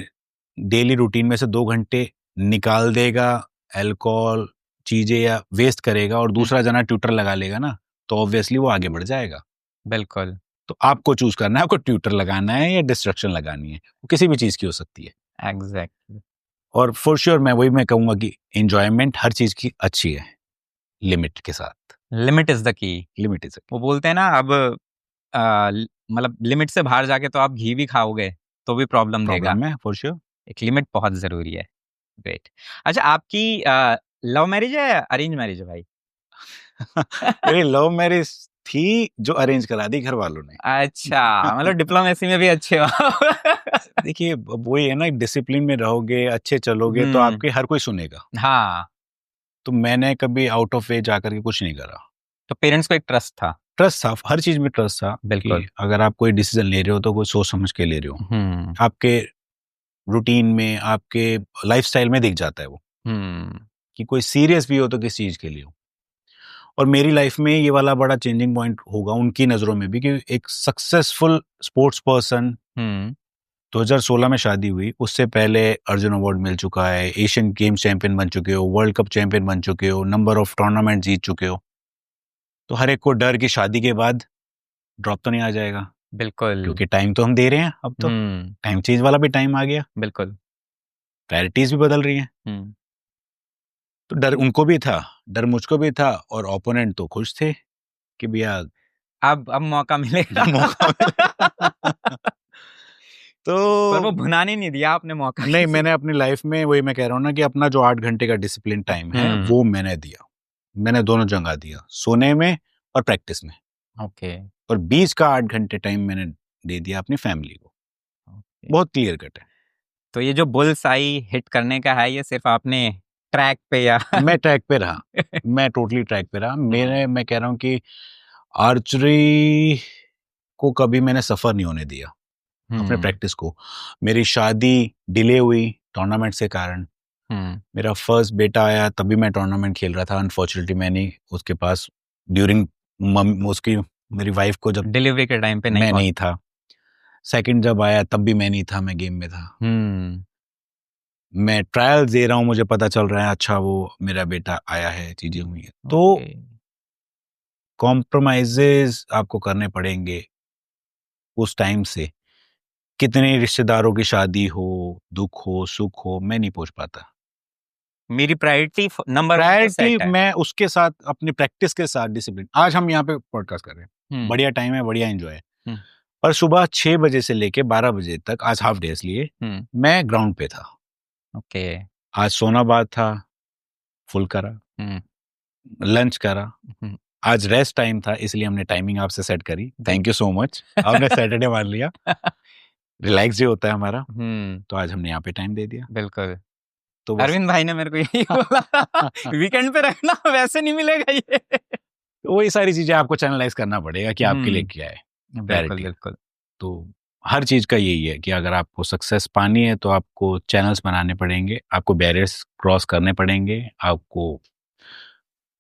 डेली रूटीन में से 2 घंटे निकाल देगा, अल्कोहल चीजें या वेस्ट करेगा, और हम्म। दूसरा जना ट्यूटर लगा लेगा ना, तो ऑब्वियसली वो आगे बढ़ जाएगा। बिल्कुल। तो आपको चूज करना है, आपको ट्यूटर लगाना है या डिस्ट्रक्शन लगानी है, वो किसी भी चीज की हो सकती है। एग्जैक्टली। और फॉर श्योर मैं कहूंगा कि एंजॉयमेंट हर चीज की अच्छी है, लिमिट के साथ। Limit is the key. Limit is वो बोलते हैं ना, अब मतलब लिमिट से बाहर जाके तो आप घी भी खाओगे तो भी प्रॉब्लम देगा। प्रॉब्लम है फॉर श्योर। एक लिमिट बहुत जरूरी है। ग्रेट। अच्छा, आपकी लव मैरिज है अरेंज मैरिज है भाई? मेरी लव मैरिज थी, जो अरेंज करा दी घर वालों ने। अच्छा, मतलब डिप्लोमेसी में भी अच्छे हो। देखिए, अब वही है ना, डिसिप्लिन में रहोगे, अच्छे चलोगे, तो हम्म। आपके हर कोई सुनेगा। हाँ। तो मैंने कभी आउट ऑफ वे जाकर के कुछ नहीं करा। तो पेरेंट्स को एक ट्रस्ट था। ट्रस्ट था, हर चीज में ट्रस्ट था, कि बिल्कुल। अगर आप कोई डिसीजन ले रहे हो तो कोई सोच समझ के ले रहे हो। हम्म आपके रूटीन में, आपके लाइफस्टाइल में दिख जाता है वो, हम्म कि कोई सीरियस भी हो तो किस चीज के लिए हो। और मेरी लाइफ में ये वाला बड़ा चेंजिंग पॉइंट होगा उनकी नजरों में भी, कि एक सक्सेसफुल स्पोर्ट्स पर्सन, हम्म 2016 में शादी हुई, उससे पहले अर्जुन अवार्ड मिल चुका है, एशियन गेम्स चैंपियन बन चुके हो, वर्ल्ड कप चैंपियन बन चुके हो, नंबर ऑफ टूर्नामेंट जीत चुके हो। तो हर एक को डर की शादी के बाद ड्रॉप तो नहीं आ जाएगा, बिल्कुल। क्योंकि टाइम तो हम दे रहे हैं, अब तो टाइम चेंज वाला भी टाइम आ गया, बिल्कुल। प्रायोरिटीज भी बदल रही हैं। हम्म। तो डर उनको भी था, डर मुझको भी था, और ओपोनेंट तो खुश थे कि भैया अब मौका मिलेगा। मौका मिला। पर वो तो भुनाने नहीं दिया आपने मौका नहीं, किसी मैंने को। अपनी लाइफ में, वही मैं कह रहा हूँ ना, कि अपना जो 8 घंटे का डिसिप्लिन टाइम है हम्म। वो मैंने दिया। मैंने दोनों जगह दिया, सोने में और प्रैक्टिस में। ओके। और बीच का 8 घंटे टाइम मैंने दे दिया अपनी फैमिली को। ओके। बहुत क्लियर कट है। तो ये जो बुल्स आई हिट करने का है, ये सिर्फ आपने ट्रैक पे या मैं ट्रैक पे रहा, मैं टोटली ट्रैक पे रहा। मैं कह रहा हूँ कि आर्चरी को कभी मैंने सफर नहीं होने दिया, अपने हम्म। प्रैक्टिस को। मेरी शादी डिले हुई टूर्नामेंट के कारण। हम्म। मेरा फर्स्ट बेटा आया तब भी मैं टूर्नामेंट खेल रहा था। अनफॉर्चुनेटली मैं नहीं उसके पास ड्यूरिंग उसकी मेरी वाइफ को जब डिलीवरी के टाइम पे नहीं मैं हुआ। नहीं था। सेकंड जब आया तब भी मैं नहीं था, मैं गेम में था। हम्म। मैं ट्रायल दे रहा हूँ, मुझे पता चल रहा है अच्छा वो मेरा बेटा आया है, चीजें हुई हैं। तो ओके। कॉम्प्रोमाइजेज आपको करने पड़ेंगे उस टाइम से। कितने रिश्तेदारों की शादी हो, दुख हो, सुख हो, मैं नहीं पूछ पाता। मेरी प्रायोरिटी नंबर 1 पे प्रायोरिटी सेट है। मैं उसके साथ अपनी प्रैक्टिस के साथ डिसिप्लिन। आज हम यहाँ पे पॉडकास्ट कर रहे हैं, हम्म। बढ़िया टाइम है, बढ़िया एंजॉय है। हम्म। और सुबह 6 बजे से लेके 12 बजे तक, आज हाफ डे इसलिए हम्म। मैं ग्राउंड पे था। ओके। आज सोना बाद था, फुल करा, हम्म। लंच करा। हम्म। आज रेस्ट टाइम था इसलिए हमने टाइमिंग आपसे सेट करी। थैंक यू बिल्कुल। सो मच, आपने सैटरडे मान लिया। रिलैक्स डे होता है हमारा, हम्म। तो आज हमने यहाँ पे टाइम दे दिया। बिल्कुल। तो बस अरविंद भाई ने मेरे को यही बोला, वीकेंड पे रहना, वैसे नहीं मिलेगा ये। तो वही सारी चीजें आपको चैनलाइज करना पड़ेगा कि आपके लिए हम्म। क्या है बिल्कुल प्रायोरिटी। बिल्कुल। तो हर चीज का यही है कि अगर आपको सक्सेस पानी है तो आपको चैनल्स बनाने पड़ेंगे, आपको बैरियर्स क्रॉस करने पड़ेंगे, आपको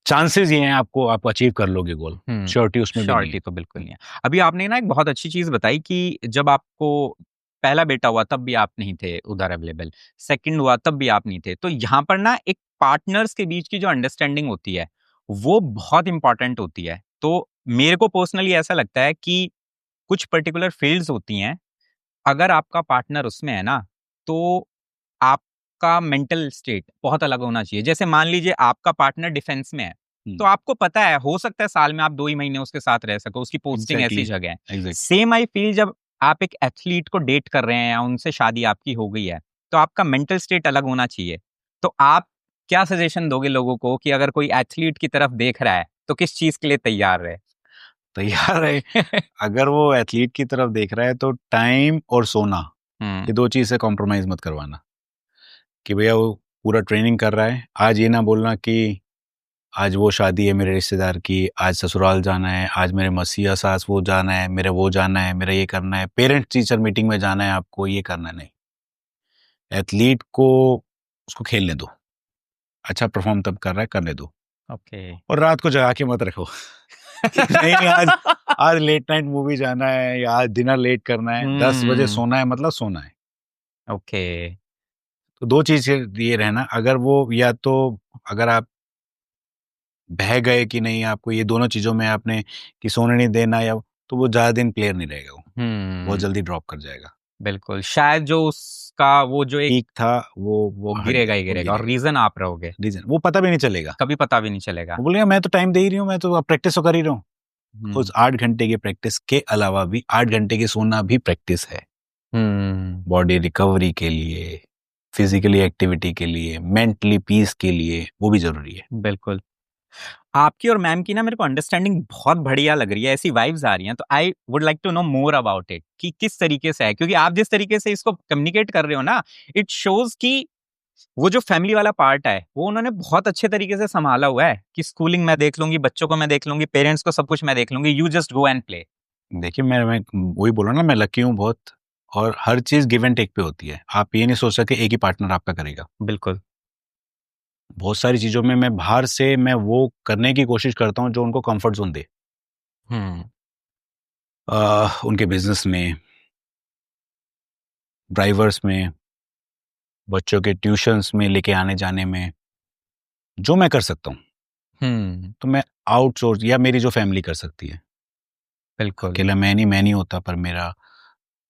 चांसेस ये हैं आपको आप अचीव कर लोगे गोल। श्योरिटी उसमें भी नहीं श्योरिटी तो बिल्कुल नहीं है। अभी आपने ना एक बहुत अच्छी चीज बताई कि जब आपको पहला बेटा हुआ तब भी आप नहीं थे उधर अवेलेबल, सेकंड हुआ तब भी आप नहीं थे। तो यहाँ पर ना एक पार्टनर्स के बीच की जो अंडरस्टैंडिंग होती है वो बहुत इंपॉर्टेंट होती है। तो मेरे को पर्सनली ऐसा लगता है कि कुछ पर्टिकुलर फील्ड्स होती हैं, अगर आपका पार्टनर उसमें है ना, तो आपका मेंटल स्टेट बहुत अलग होना चाहिए। जैसे मान लीजिए आपका पार्टनर डिफेंस में है, तो आपको पता है हो सकता है साल में आप 2 ही महीने उसके साथ रह सको, उसकी पोस्टिंग ऐसी एग्जैक्टली जगह है। एग्जैक्टली। सेम आई फील जब आप एक एथलीट को डेट कर रहे हैं या उनसे शादी आपकी हो गई है, तो आपका मेंटल स्टेट अलग होना चाहिए। तो आप क्या सजेशन दोगे लोगों को कि अगर कोई एथलीट की तरफ देख रहा है तो किस चीज के लिए तैयार रहे? तैयार है। अगर वो एथलीट की तरफ देख रहा है तो टाइम और सोना, हम्म। ये दो चीज से कॉम्प्रोमाइज मत करवाना। कि भैया वो पूरा ट्रेनिंग कर रहा है, आज ये ना बोलना कि आज वो शादी है मेरे रिश्तेदार की, आज ससुराल जाना है, आज मेरे मसीहा सास वो जाना है, मेरे वो जाना है, मेरा ये करना है, पेरेंट टीचर मीटिंग में जाना है, आपको ये करना है। नहीं, एथलीट को उसको खेलने दो, अच्छा परफॉर्म तब कर रहा है करने दो। ओके। और रात को जगा के मत रखो कि नहीं आज आज लेट नाइट मूवी जाना है या आज डिनर लेट करना है, 10 बजे हम्म। सोना है मतलब सोना है। ओके। तो दो चीज ये रहना, अगर वो या तो अगर आप बह गए कि नहीं आपको ये दोनों चीजों में आपने कि सोने नहीं देना या, तो वो ज्यादा दिन प्लेयर नहीं रहेगा, वो बहुत हम्म। जल्दी ड्रॉप कर जाएगा। बिल्कुल, शायद जो उसका वो जो एक पीक था वो हट गिरेगा गया, ही वो गिरेगा, और गिरेगा। रीजन आप रहोगे, रीजन वो पता भी नहीं चलेगा। कभी पता भी नहीं चलेगा। वो बोलेगा मैं तो टाइम दे ही रही हूँ, मैं तो प्रैक्टिस तो कर ही रहा हूँ। हम्म। उस 8 घंटे की प्रैक्टिस के अलावा भी 8 घंटे की सोना भी प्रैक्टिस है। हम्म। बॉडी रिकवरी के लिए, फिजिकली एक्टिविटी के लिए, मेंटली पीस के लिए, वो भी जरूरी है। बिल्कुल। आपकी और मैम की ना मेरे को अंडरस्टैंडिंग बहुत बढ़िया लग रही है, ऐसी वाइब्स आ रही हैं। तो I would like to know more about it कि किस तरीके से है, क्योंकि आप जिस तरीके से इसको कम्युनिकेट कर रहे हो ना, इट शोज कि वो जो फैमिली वाला पार्ट है वो उन्होंने बहुत अच्छे तरीके से संभाला हुआ है कि स्कूलिंग मैं देख लूंगी, बच्चों को मैं देख लूंगी, पेरेंट्स को सब कुछ मैं देख लूंगी, you just go and play. देखिए मैं वही बोला ना, मैं लकी हूँ बहुत। और हर चीज गिव एंड टेक पे होती है, आप ये नहीं सोच सकते एक ही पार्टनर आपका करेगा। बिल्कुल। बहुत सारी चीजों में मैं बाहर से मैं वो करने की कोशिश करता हूँ जो उनको कंफर्ट जोन दे। हम्म। उनके बिजनेस में, ड्राइवर्स में, बच्चों के ट्यूशंस में लेके आने जाने में, जो मैं कर सकता हूँ हम्म। तो मैं आउटसोर्स या मेरी जो फैमिली कर सकती है। बिल्कुल। अकेला मैं नहीं होता, पर मेरा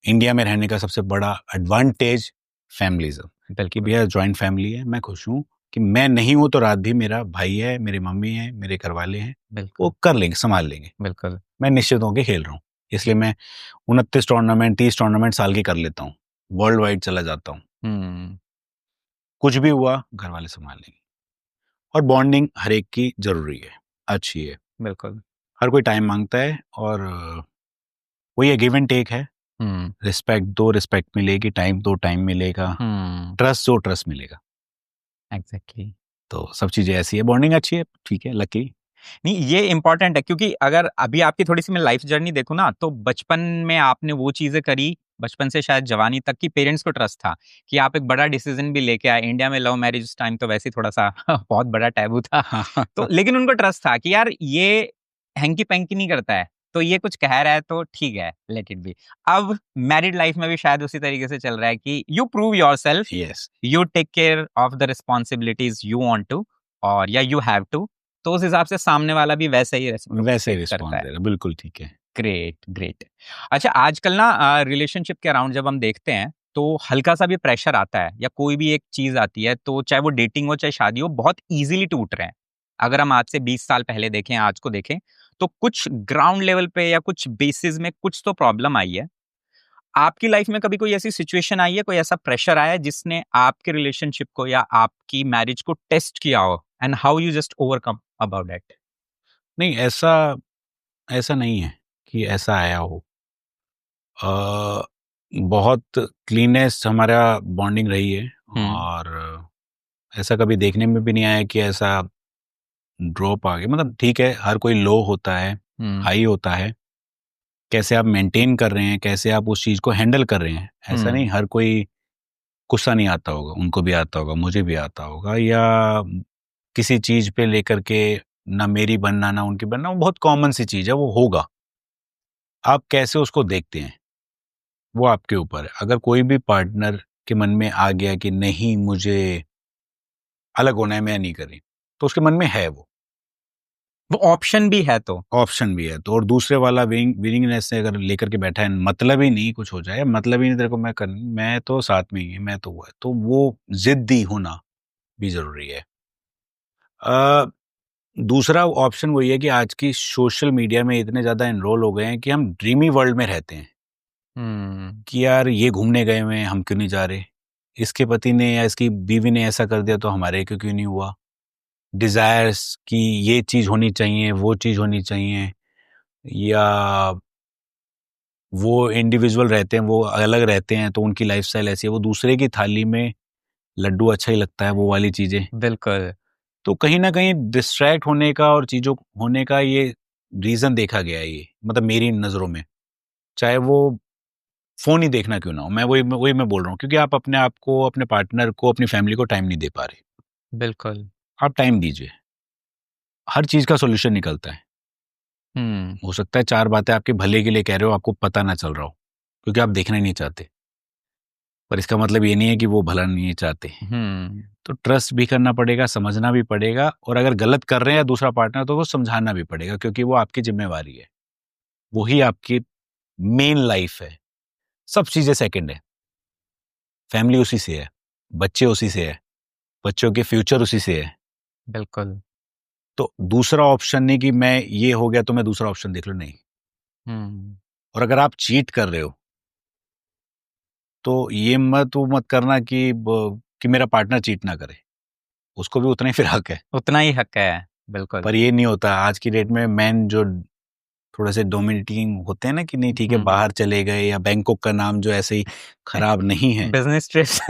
इंडिया में रहने का सबसे बड़ा एडवांटेज फैमिलीज़ कि बिल्कुल। भैया जॉइंट फैमिली है। मैं खुश हूँ कि मैं नहीं हूँ तो रात भी मेरा भाई है, मेरी मम्मी है, मेरे घरवाले हैं, वो बिल्कुल। कर लेंगे, संभाल लेंगे। बिल्कुल। मैं निश्चित होकर खेल रहा हूँ, इसलिए मैं 29 टूर्नामेंट 30 टूर्नामेंट साल की कर लेता हूँ, वर्ल्ड वाइड चला जाता हूँ। हम्म। कुछ भी हुआ घर वाले संभाल लेंगे। और बॉन्डिंग हर एक की जरूरी है, अच्छी है। बिल्कुल। हर कोई टाइम मांगता है और वो ये गिव एंड टेक है। रिस्पेक्ट दो, रिस्पेक्ट मिलेगी, टाइम दो, टाइम मिलेगा, ट्रस्ट दो, ट्रस्ट मिलेगा। एग्जैक्टली। तो सब चीजें ऐसी है, बॉन्डिंग अच्छी है, ठीक है, लकी। नहीं, ये इंपॉर्टेंट है, क्योंकि अगर अभी आपकी थोड़ी सी मैं लाइफ जर्नी देखूं ना, तो बचपन में आपने वो चीजें करी, बचपन से शायद जवानी तक की पेरेंट्स को ट्रस्ट था कि आप एक बड़ा डिसीजन भी लेके आए। इंडिया में लव मैरिज उस टाइम तो वैसे ही थोड़ा सा बहुत बड़ा टैबू था। तो लेकिन उनको ट्रस्ट था कि यार ये हैंकी पैंकी नहीं करता है, तो ये कुछ कह रहा है तो ठीक है, लेट इट बी। अब मैरिड लाइफ में भी शायद उसी तरीके से चल रहा है कि you prove yourself, yes, you take care of the responsibilities you want to, और या यू हैव टू। तो उस हिसाब से सामने वाला भी वैसे ही वैसे ही रेसिप्रोकेट करता रिस्पॉन्ड है। दे रहा, बिल्कुल ठीक है। Great great. अच्छा, आजकल ना रिलेशनशिप के अराउंड जब हम देखते हैं तो हल्का सा भी प्रेशर आता है या कोई भी एक चीज आती है, तो चाहे वो डेटिंग हो चाहे शादी हो, बहुत इजीली टूट रहे हैं। अगर हम आज से 20 साल पहले देखें, आज को देखें, तो कुछ ग्राउंड लेवल पे या कुछ बेसिस में कुछ तो प्रॉब्लम आई है। आपकी लाइफ में कभी कोई ऐसी सिचुएशन आई है, कोई ऐसा प्रेशर आया है जिसने आपके रिलेशनशिप को या आपकी मैरिज को टेस्ट किया हो, and how you just overcome about that? नहीं, ऐसा ऐसा नहीं है कि ऐसा आया हो। अ, बहुत क्लीनेस्ट हमारा बॉन्डिंग रही है, हम्म। और ऐसा कभी देखने में भी नहीं आया कि ऐसा ड्रॉप आ गया। मतलब ठीक है, हर कोई लो होता है, हम्म। हाई होता है, कैसे आप मेंटेन कर रहे हैं, कैसे आप उस चीज़ को हैंडल कर रहे हैं। ऐसा नहीं, हम्म। हर कोई गुस्सा नहीं आता होगा, उनको भी आता होगा, मुझे भी आता होगा, या किसी चीज़ पे लेकर के ना मेरी बनना ना उनकी बनना, वो बहुत कॉमन सी चीज़ है, वो होगा। आप कैसे उसको देखते हैं, वो आपके ऊपर है। अगर कोई भी पार्टनर के मन में आ गया कि नहीं मुझे अलग होना है, मैं नहीं करी, तो उसके मन में है वो ऑप्शन भी है तो। ऑप्शन भी है तो, और दूसरे वाला विलिंगनेस से अगर लेकर के बैठा है, मतलब ही नहीं कुछ हो जाए, मतलब ही नहीं तेरे को मैं करनी, मैं तो साथ में ही है, मैं तो वो है, तो वो जिद्दी होना भी जरूरी है। अ, दूसरा ऑप्शन वही है कि आज की सोशल मीडिया में इतने ज्यादा एनरोल हो गए हैं कि हम ड्रीमी वर्ल्ड में रहते हैं हम्म। कि यार ये घूमने गए हुए हैं, हम क्यों नहीं जा रहे, इसके पति ने या इसकी बीवी ने ऐसा कर दिया तो हमारे क्यों क्यों नहीं हुआ। डिजायर्स कि ये चीज होनी चाहिए, वो चीज होनी चाहिए, या वो इंडिविजुअल रहते हैं, वो अलग रहते हैं, तो उनकी लाइफस्टाइल ऐसी है, वो दूसरे की थाली में लड्डू अच्छा ही लगता है, वो वाली चीजें। बिल्कुल। तो कहीं ना कहीं डिस्ट्रैक्ट होने का और चीजों होने का ये रीजन देखा गया है, ये मतलब मेरी नजरों में, चाहे वो फोन ही देखना क्यों ना हो, मैं वही मैं बोल रहा हूँ, क्योंकि आप अपने आप को, अपने पार्टनर को, अपनी फैमिली को टाइम नहीं दे पा रहे। बिल्कुल। आप टाइम दीजिए, हर चीज का सोल्यूशन निकलता है। हम्म। हो सकता है चार बातें आपके भले के लिए कह रहे हो, आपको पता ना चल रहा हो, क्योंकि आप देखना ही नहीं चाहते, पर इसका मतलब ये नहीं है कि वो भला नहीं चाहते। हम्म। तो ट्रस्ट भी करना पड़ेगा, समझना भी पड़ेगा, और अगर गलत कर रहे हैं या दूसरा पार्टनर, तो वो समझाना भी पड़ेगा, क्योंकि वो आपकी जिम्मेवारी है, वही आपकी मेन लाइफ है। सब चीजें सेकंड है, फैमिली उसी से है, बच्चे उसी से है, बच्चों के फ्यूचर उसी से है। बिल्कुल। तो दूसरा ऑप्शन नहीं कि मैं ये हो गया तो मैं दूसरा ऑप्शन देख लूं, नहीं। हम्म। और अगर आप चीट कर रहे हो, तो ये मत करना कि मेरा पार्टनर चीट ना करे, उसको भी उतना ही फिर हक है। उतना ही हक है। बिल्कुल। पर ये नहीं होता आज की डेट में, मैन जो थोड़े से डोमिनेटिंग होते हैं ना, कि नहीं ठीक है हम्म। बाहर चले गए, या बैंकॉक का नाम जो ऐसे ही खराब नहीं है, बिजनेस ट्रिप्स।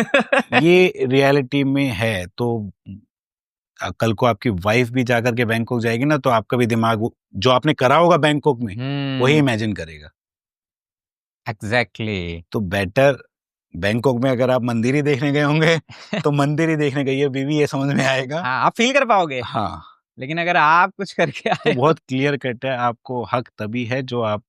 ये रियलिटी में है। तो कल को आपकी वाइफ भी जाकर के बैंकॉक जाएगी ना, तो आपका भी दिमाग जो आपने करा होगा बैंकॉक में, वही हम्म। इमेजिन करेगा। एग्जैक्टली। तो बेटर बैंकॉक में अगर आप मंदिर ही देखने गए होंगे, तो मंदिर ही देखने गई है बीवी, ये समझ में आएगा। हाँ, आप फील कर पाओगे। हाँ, लेकिन अगर आप कुछ करके तो आए हो। बहुत क्लियर कट है, आपको हक तभी है जो आप,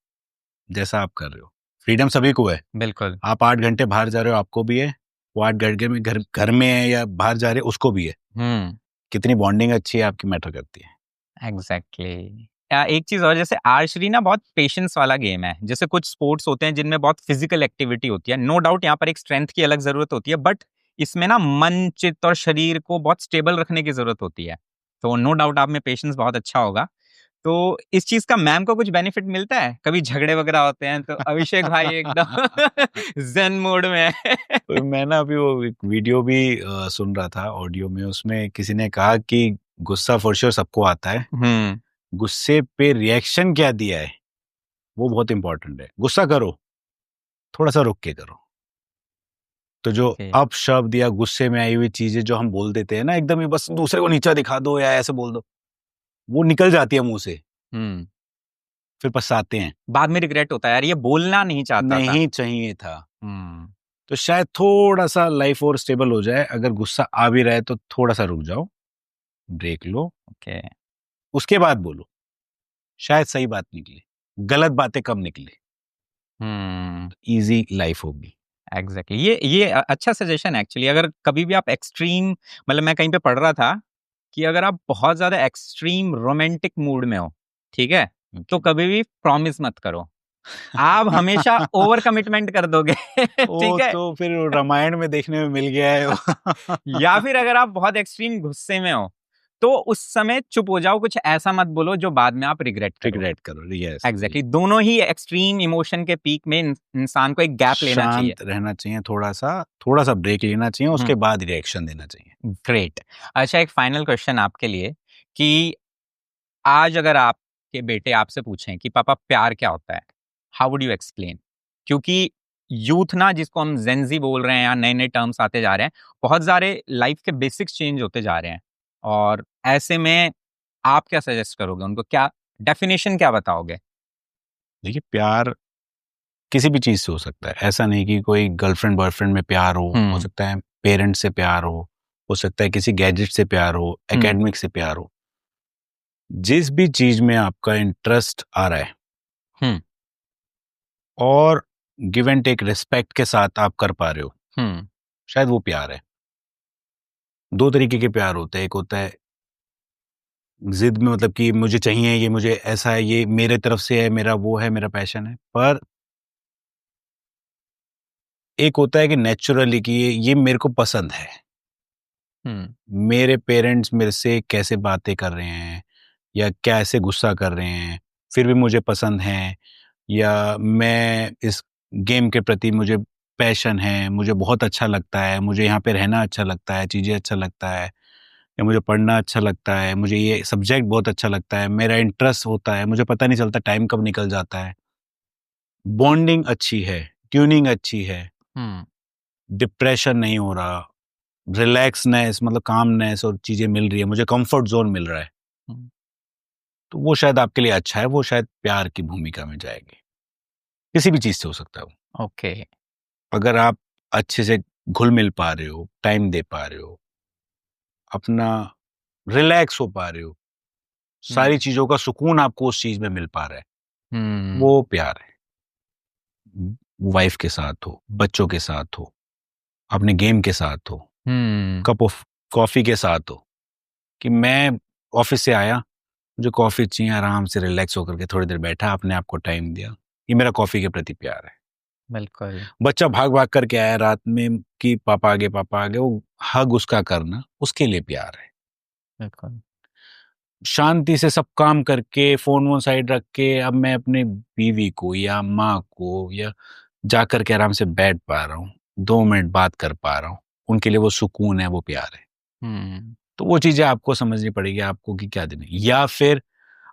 जैसा आप कर रहे हो। फ्रीडम सभी को है। बिल्कुल। आप 8 घंटे बाहर जा रहे हो, आपको भी है। वो 8 घंटे में घर घर में है या बाहर जा रहे हो, उसको भी है। हम्म। कितनी बॉन्डिंग अच्छी है आपकी, मैटर करती है। एग्जैक्टली। एक चीज और, जैसे आर्चरी ना बहुत पेशेंस वाला गेम है। जैसे कुछ स्पोर्ट्स होते हैं जिनमें बहुत फिजिकल एक्टिविटी होती है, नो डाउट यहाँ पर एक स्ट्रेंथ की अलग जरूरत होती है, बट इसमें ना मन, चित्त और शरीर को बहुत स्टेबल रखने की जरूरत होती है। तो नो डाउट आप में पेशेंस बहुत अच्छा होगा। तो इस चीज का मैम को कुछ बेनिफिट मिलता है? कभी झगड़े वगैरह होते हैं तो अभिषेक भाई एकदम जेन मोड में है। तो मैं ना अभी वो एक वीडियो भी सुन रहा था ऑडियो में, उसमें किसी ने कहा कि गुस्सा फॉर श्योर सबको आता है, हम्म। गुस्से पे रिएक्शन क्या दिया है वो बहुत इंपॉर्टेंट है। गुस्सा करो, थोड़ा सा रुक के करो। तो जो ओके। अपशब्द या गुस्से में आई हुई चीजें जो हम बोल देते हैं ना, एकदम ही बस दूसरे को नीचा दिखा दो या ऐसे बोल दो, वो निकल जाती है मुंह से, हम्म। फिर पछताते हैं। बाद में रिग्रेट होता है यार, ये बोलना नहीं चाहता था। नहीं चाहिए था। हम्म। तो शायद थोड़ा सा लाइफ और स्टेबल हो जाए। अगर गुस्सा आ भी रहा है तो थोड़ा सा रुक जाओ, ब्रेक लो, ओके। उसके बाद बोलो। शायद सही बात निकले, गलत बातें कम निकले, हम्म। इजी लाइफ होगी। एग्जैक्टली, ये अच्छा सजेशन है एक्चुअली। अगर कभी भी आप एक्सट्रीम, मतलब मैं कहीं पे पढ़ रहा था कि अगर आप बहुत ज्यादा एक्सट्रीम रोमांटिक मूड में हो, ठीक है, तो कभी भी प्रॉमिस मत करो, आप हमेशा ओवर कमिटमेंट कर दोगे। वो ठीक है। तो फिर रामायण में देखने में मिल गया है। या फिर अगर आप बहुत एक्सट्रीम गुस्से में हो, तो उस समय चुप हो जाओ, कुछ ऐसा मत बोलो जो बाद में आप रिग्रेट करो। रिग्रेट करो, यस। एग्जैक्टली, दोनों ही एक्सट्रीम इमोशन के पीक में इंसान को एक गैप लेना चाहिए। शांत रहना चाहिए, थोड़ा सा ब्रेक लेना चाहिए, उसके बाद रिएक्शन देना चाहिए। ग्रेट। अच्छा, एक फाइनल क्वेश्चन आपके लिए कि आज अगर आपके बेटे आपसे पूछें कि पापा प्यार क्या होता है, हाउ वुड यू एक्सप्लेन? क्योंकि यूथ ना, जिसको हम जेंजी बोल रहे हैं या नए नए टर्म्स आते जा रहे हैं, बहुत सारे लाइफ के बेसिक्स चेंज होते जा रहे हैं, और ऐसे में आप क्या सजेस्ट करोगे उनको, क्या डेफिनेशन क्या बताओगे? देखिए, प्यार किसी भी चीज से हो सकता है। ऐसा नहीं कि कोई गर्लफ्रेंड बॉयफ्रेंड में प्यार हो सकता है पेरेंट्स से प्यार हो सकता है किसी गैजेट से प्यार हो, एकेडमिक से प्यार हो। जिस भी चीज में आपका इंटरेस्ट आ रहा है हम्म। और गिव एंड टेक रिस्पेक्ट के साथ आप कर पा रहे हो, हम्म। शायद वो प्यार है। दो तरीके के प्यार होते हैं। एक होता है जिद में, मतलब कि मुझे चाहिए, ये मुझे ऐसा है, ये मेरे तरफ से है, मेरा वो है, मेरा पैशन है। पर एक होता है कि नेचुरली, कि ये मेरे को पसंद है। मेरे पेरेंट्स मेरे से कैसे बातें कर रहे हैं या कैसे गुस्सा कर रहे हैं, फिर भी मुझे पसंद है। या मैं इस गेम के प्रति मुझे पैशन है, मुझे बहुत अच्छा लगता है, मुझे यहाँ पे रहना अच्छा लगता है, चीज़ें अच्छा लगता है, या मुझे पढ़ना अच्छा लगता है, मुझे ये सब्जेक्ट बहुत अच्छा लगता है, मेरा इंटरेस्ट होता है, मुझे पता नहीं चलता टाइम कब निकल जाता है। बॉन्डिंग अच्छी है, ट्यूनिंग अच्छी है, हम्म। डिप्रेशन नहीं हो रहा, रिलैक्सनेस, मतलब कामनेस और चीज़ें मिल रही है, मुझे कंफर्ट जोन मिल रहा है, हम्म। तो वो शायद आपके लिए अच्छा है। वो शायद प्यार की भूमिका में जाएगी। किसी भी चीज़ से हो सकता है वो। ओके। अगर आप अच्छे से घुल मिल पा रहे हो, टाइम दे पा रहे हो, अपना रिलैक्स हो पा रहे हो, सारी चीज़ों का सुकून आपको उस चीज़ में मिल पा रहा है, हम्म। वो प्यार है। वाइफ के साथ हो, बच्चों के साथ हो, अपने गेम के साथ हो, हम्म। कप ऑफ कॉफ़ी के साथ हो, कि मैं ऑफिस से आया, मुझे कॉफ़ी चाहिए, आराम से रिलैक्स होकर के थोड़ी देर बैठा, अपने आप को टाइम दिया, ये मेरा कॉफ़ी के प्रति प्यार है। बिल्कुल। बच्चा भाग भाग करके आया रात में कि पापा आ गए, वो हग उसका करना, उसके लिए प्यार है। बिल्कुल। शांति से सब काम करके फोन वोन साइड रख के अब मैं अपने बीवी को या माँ को या जा करके आराम से बैठ पा रहा हूँ, 2 मिनट बात कर पा रहा हूँ, उनके लिए वो सुकून है, वो प्यार है। हम्म। तो वो चीजें आपको समझनी पड़ेगी आपको कि क्या देनी। या फिर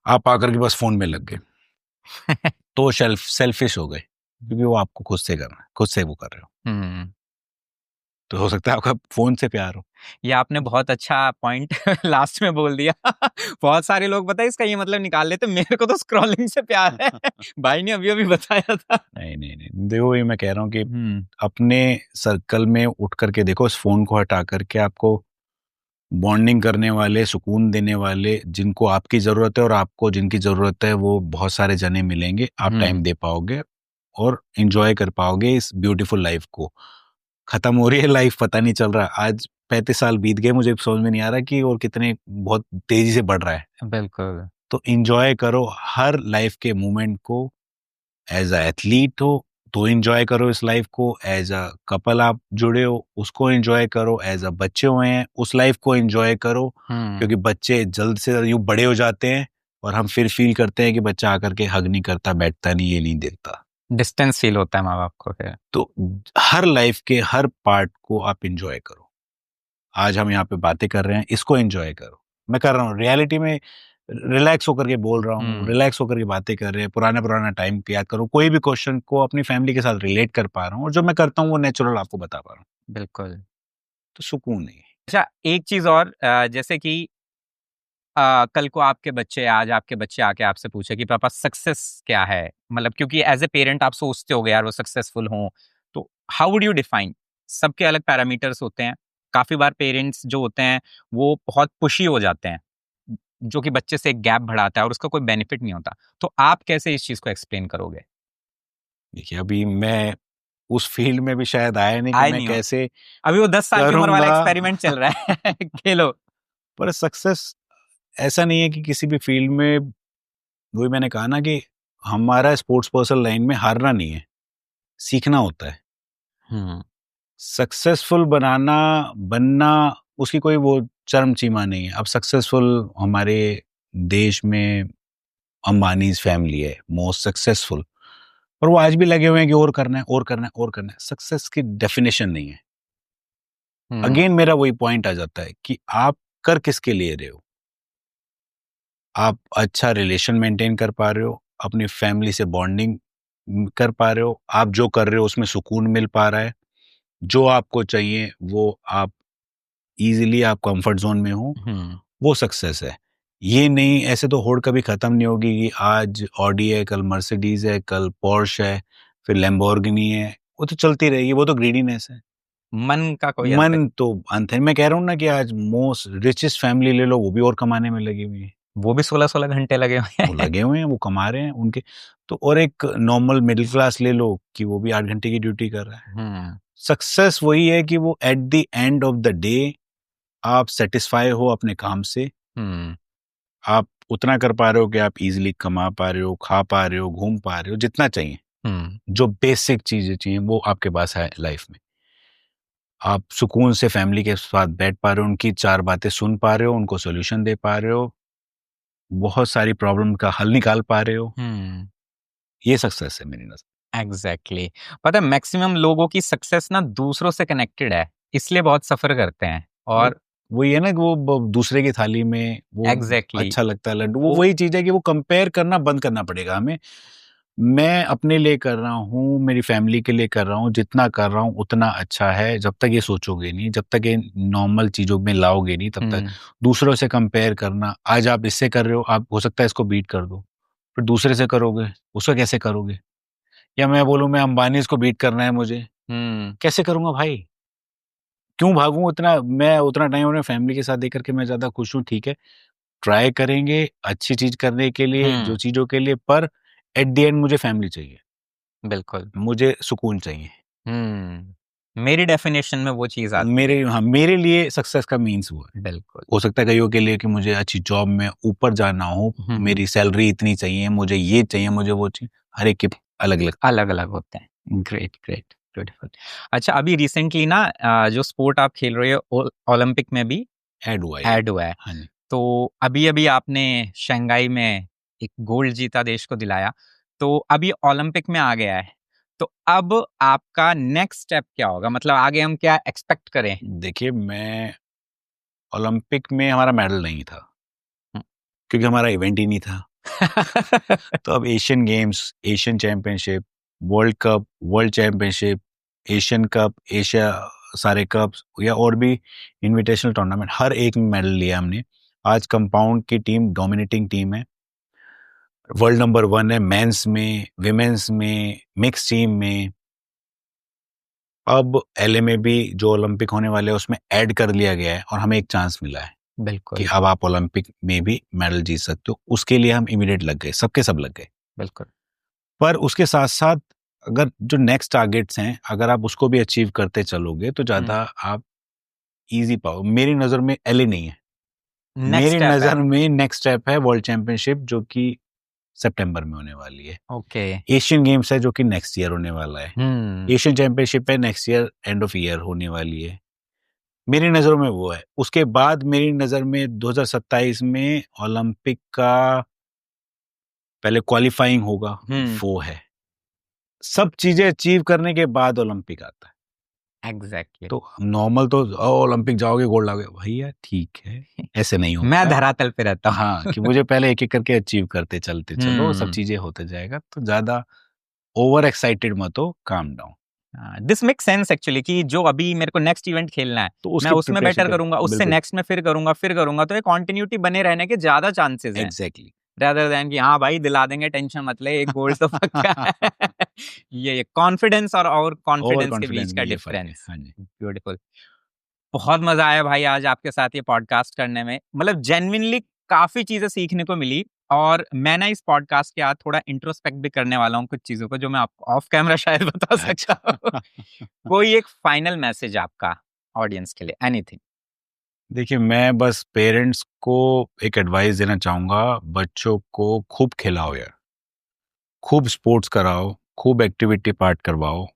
आप आकर के बस फोन में लग गए, तो सेल्फिश हो गए, क्योंकि वो आपको खुद से करना है, खुद से वो कर रहे हो। हम्म। तो हो सकता है आपका फोन से प्यार हो। ये आपने बहुत अच्छा पॉइंट लास्ट में बोल दिया। बहुत सारे लोग पता है इसका ये मतलब निकाल लेते, मेरे को तो स्क्रॉलिंग से प्यार है। भाई ने अभी अभी बताया था। नहीं नहीं नहीं, देखो ये मैं कह रहा हूँ कि हम्म। अपने सर्कल में उठ करके देखो, इस फोन को हटा करके आपको बॉन्डिंग करने वाले, सुकून देने वाले, जिनको आपकी जरूरत है और आपको जिनकी जरूरत है, वो बहुत सारे जने मिलेंगे। आप टाइम दे पाओगे और एंजॉय कर पाओगे इस ब्यूटीफुल लाइफ को। खत्म हो रही है लाइफ, पता नहीं चल रहा। आज 35 साल बीत गए, मुझे समझ में नहीं आ रहा कि और कितने बहुत तेजी से बढ़ रहा है। बिल्कुल। तो एंजॉय करो हर लाइफ के मोमेंट को। एज अ एथलीट हो तो एंजॉय करो इस लाइफ को, एज अ कपल आप जुड़े हो उसको एंजॉय करो, एज अ बच्चे हुए हैं उस लाइफ को एंजॉय करो। क्योंकि बच्चे जल्द से जल्द यूं बड़े हो जाते हैं और हम फिर फील करते हैं कि बच्चा आकर के हग नहीं करता, बैठता नहीं, ये नहीं देखता। डिस्टेंस फील होता है माँ बाप को फिर। तो हर लाइफ के हर पार्ट को आप एंजॉय करो। आज हम यहाँ पे बातें कर रहे हैं, इसको एंजॉय करो। मैं कर रहा हूँ रियलिटी में, रिलैक्स होकर के बोल रहा हूँ, रिलैक्स होकर के बातें कर रहे हैं, पुराना पुराना टाइम याद करो, कोई भी क्वेश्चन को अपनी फैमिली के साथ रिलेट कर पा रहा हूँ, और जो मैं करता हूँ वो नेचुरल आपको बता पा रहा हूँ, बिल्कुल। तो सुकून नहीं है। अच्छा, एक चीज और, जैसे कि कल को आपके बच्चे, आज आपके बच्चे आके आपसे पूछे कि पापा सक्सेस क्या है, मतलब क्योंकि एज ए पेरेंट आप सोचते हो यार वो सक्सेसफुल हों, तो हाउ वुड यू डिफाइन? सबके अलग पैरामीटर्स होते हैं। काफी बार पेरेंट्स जो होते हैं वो बहुत पुशी हो जाते हैं, जो कि बच्चे से एक गैप बढ़ाता है और उसका कोई बेनिफिट नहीं होता। तो आप कैसे इस चीज को एक्सप्लेन करोगे? देखिए, अभी मैं उस फील्ड में भी शायद आया नहीं कि आए मैं नहीं हो, कैसे अभी वो 10 साल की उम्र वाला करूंगा। एक्सपेरिमेंट चल रहा है। खेलो। पर सक्सेस ऐसा नहीं है कि किसी भी फील्ड में, वही मैंने कहा ना कि हमारा स्पोर्ट्स पर्सन लाइन में हारना नहीं है, सीखना होता है। हम्म। सक्सेसफुल बनाना, बनना, उसकी कोई वो चरम सीमा नहीं है। अब सक्सेसफुल हमारे देश में अंबानीज फैमिली है मोस्ट सक्सेसफुल, और वो आज भी लगे हुए हैं कि और करना है, और करना है, और करना है। सक्सेस की डेफिनेशन नहीं है। हम्म। अगेन मेरा वही पॉइंट आ जाता है कि आप कर किसके लिए रहे हो। आप अच्छा रिलेशन मेंटेन कर पा रहे हो, अपनी फैमिली से बॉन्डिंग कर पा रहे हो, आप जो कर रहे हो उसमें सुकून मिल पा रहा है, जो आपको चाहिए वो आप इजीली आप कंफर्ट जोन में हो, हम्म। वो सक्सेस है। ये नहीं, ऐसे तो होड़ कभी खत्म नहीं होगी कि आज ऑडी है, कल मर्सिडीज है, कल पोर्श है, फिर लैम्बोर्गिनी है। वो तो चलती रहेगी, वो तो ग्रीडीनेस है। मन का कोई अंत मन नहीं। तो अंत है। मैं कह रहा हूँ ना कि आज मोस्ट रिचेस्ट फैमिली ले लो, वो भी और कमाने में लगी हुई है। वो भी 16-16 घंटे लगे हुए वो हैं। लगे हुए हैं, वो कमा रहे हैं उनके। तो और एक नॉर्मल मिडिल क्लास ले लो कि वो भी 8 घंटे की ड्यूटी कर रहा है। हम्म। सक्सेस वही है कि वो at the end of the day आप सेटिस्फाई हो अपने काम से। हम्म। आप उतना कर पा रहे हो कि आप इजीली कमा पा रहे हो, खा पा रहे हो, घूम पा रहे हो, जितना चाहिए। हम्म। जो बेसिक चीजें चाहिए वो आपके पास है लाइफ में। आप सुकून से फैमिली के साथ बैठ पा रहे हो, उनकी चार बातें सुन पा रहे हो, उनको सोल्यूशन दे पा रहे हो, बहुत सारी प्रॉब्लम का हल निकाल पा रहे हो। हम्म। ये सक्सेस है मेरी नजर। Exactly exactly. पता है मैक्सिमम लोगों की सक्सेस ना दूसरों से कनेक्टेड है, इसलिए बहुत सफर करते हैं। वो और वही है ना कि वो दूसरे की थाली में वो एग्जैक्टली exactly, अच्छा लगता है लड्डू, वो वो वही चीज है कि वो कंपेयर करना बंद करना पड़ेगा हमें। मैं अपने लिए कर रहा हूँ, मेरी फैमिली के लिए कर रहा हूँ, जितना कर रहा हूँ उतना अच्छा है। जब तक ये सोचोगे नहीं, जब तक ये नॉर्मल चीजों में लाओगे नहीं, तब तक हम्म। दूसरों से कंपेयर करना, आज आप इससे कर रहे हो, आप हो सकता है इसको बीट कर दो, फिर दूसरे से करोगे, उसको कैसे करोगे? या मैं बोलूँ मैं अंबानी इसको बीट करना है मुझे, हम्म। कैसे करूंगा भाई? क्यों भागूं इतना? मैं उतना टाइम अपने फैमिली के साथ दे करके मैं ज्यादा खुश हूँ, ठीक है। ट्राई करेंगे अच्छी चीज करने के लिए, जो हम्म। चीजों के लिए, पर एट द एंड मुझे फैमिली चाहिए, बिल्कुल। मुझे सुकून चाहिए। मेरी डेफिनेशन में वो चीज आती है। मेरे लिए सक्सेस का मीन्स वो है। बिल्कुल। हो सकता है कईयों के लिए कि मुझे अच्छी जॉब में ऊपर जाना हो, हम्म। मेरी सैलरी इतनी चाहिए, मुझे ये चाहिए, मुझे वो चाहिए। हर एक के अलग अलग अलग अलग होते हैं। Great great, beautiful. अच्छा, अभी रिसेंटली ना जो स्पोर्ट आप खेल रहे हो ओलंपिक में भी ऐड हुआ ये। ऐड हुआ है। हाँ जी। तो अभी अभी आपने शंघाई में एक गोल्ड जीता, देश को दिलाया। तो अभी ओलंपिक में आ गया है, तो अब आपका नेक्स्ट स्टेप क्या होगा? मतलब आगे हम क्या एक्सपेक्ट करें? देखिए, मैं ओलंपिक में हमारा मेडल नहीं था, हम्म। क्योंकि हमारा इवेंट ही नहीं था। तो अब Asian games, Asian championship, world cup, world championship, Asian cup, Asia सारे कप्स, या और भी इनविटेशनल टूर्नामेंट, हर एक में मेडल लिया हमने। आज कंपाउंड की टीम डोमिनेटिंग टीम है, वर्ल्ड नंबर 1 है, मेंस में, विमेंस में, मिक्स टीम में। अब एलए में भी जो ओलंपिक होने वाले हैं उसमें ऐड कर लिया गया है, और हमें एक चांस मिला है कि बिल्कुल। अब आप ओलंपिक में भी मेडल जीत सकते हो। उसके लिए हम इमीडिएट लग गए, सबके सब लग गए। बिल्कुल। पर उसके साथ साथ अगर जो नेक्स्ट टारगेट्स हैं, अगर आप उसको भी अचीव करते चलोगे तो हम्म। ज्यादा आप इजी पाओ। मेरी नजर में एलए नहीं है, नेक्स्ट मेरी स्टेप है। नजर में नेक्स्ट स्टेप है वर्ल्ड चैंपियनशिप, जो कि सितंबर में होने वाली है। ओके। एशियन गेम्स है जो कि नेक्स्ट ईयर होने वाला है। हम्म। एशियन चैंपियनशिप है next year, end of year होने वाली है। मेरी नजरों में वो है। उसके बाद मेरी नजर में 2027 में ओलंपिक का पहले क्वालिफाइंग होगा, हम्म। वो है। सब चीजें अचीव करने के बाद ओलंपिक आता है। एग्जैक्टली। तो नॉर्मल तो ओलंपिक जाओगे गोल्ड लाओगे भैया, ठीक है, ऐसे नहीं मैं होता। धरातल पे रहता हूँ। हाँ, कि मुझे पहले एक एक करके अचीव करते चलते चलो, सब हम्म। चीजें होते जाएगा, तो ज्यादा ओवर एक्साइटेड मत हो, calm down. This make sense actually, कि जो अभी मेरे को नेक्स्ट इवेंट खेलना है, तो मैं उसकी उसमें प्रिपरेशन बेटर कर, करूंगा, उससे बिल्कुल, नेक्स्ट में फिर करूंगा, तो ये कंटिन्यूटी बने रहने के ज्यादा चांसेस हैं, एग्जैक्टली। rather than कि हाँ भाई दिला देंगे, टेंशन मत ले, एक गोल्ड तो पक्का है। ये कॉन्फिडेंस और ओवर कॉन्फिडेंस के कॉन्फिडेंस बीच में का ये फर्क है, डिफरेंस। हाँ जी। ब्यूटीफुल। बहुत मजा आया भाई आज आपके साथ ये पॉडकास्ट करने में, मतलब जेन्युइनली काफी चीजें सीखने को मिली। और मैं ना इस पॉडकास्ट के बाद थोड़ा इंट्रोस्पेक्ट भी करने वाला हूँ कुछ चीजों को, जो मैं आपको ऑफ कैमरा शायद बता सकता हूँ। अच्छा। कोई एक फाइनल मैसेज आपका ऑडियंस के लिए, एनीथिंग। देखिए, मैं बस पेरेंट्स को एक एडवाइस देना चाहूंगा, बच्चों को खूब खिलाओ यार, खूब स्पोर्ट्स कराओ, खूब एक्टिविटी पार्ट करवाओ,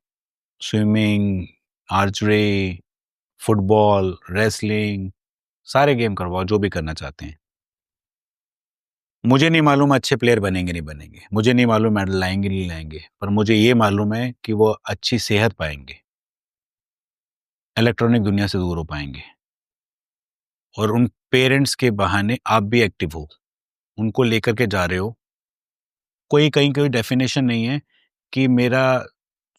स्विमिंग, आर्चरी, फुटबॉल, रेसलिंग, सारे गेम करवाओ जो भी करना चाहते हैं। मुझे नहीं मालूम अच्छे प्लेयर बनेंगे नहीं बनेंगे, मुझे नहीं मालूम मेडल लाएंगे नहीं लाएंगे, पर मुझे ये मालूम है कि वो अच्छी सेहत पाएंगे, इलेक्ट्रॉनिक दुनिया से दूर हो पाएंगे, और उन पेरेंट्स के बहाने आप भी एक्टिव हो, उनको लेकर के जा रहे हो। कोई कहीं कोई डेफिनेशन नहीं है कि मेरा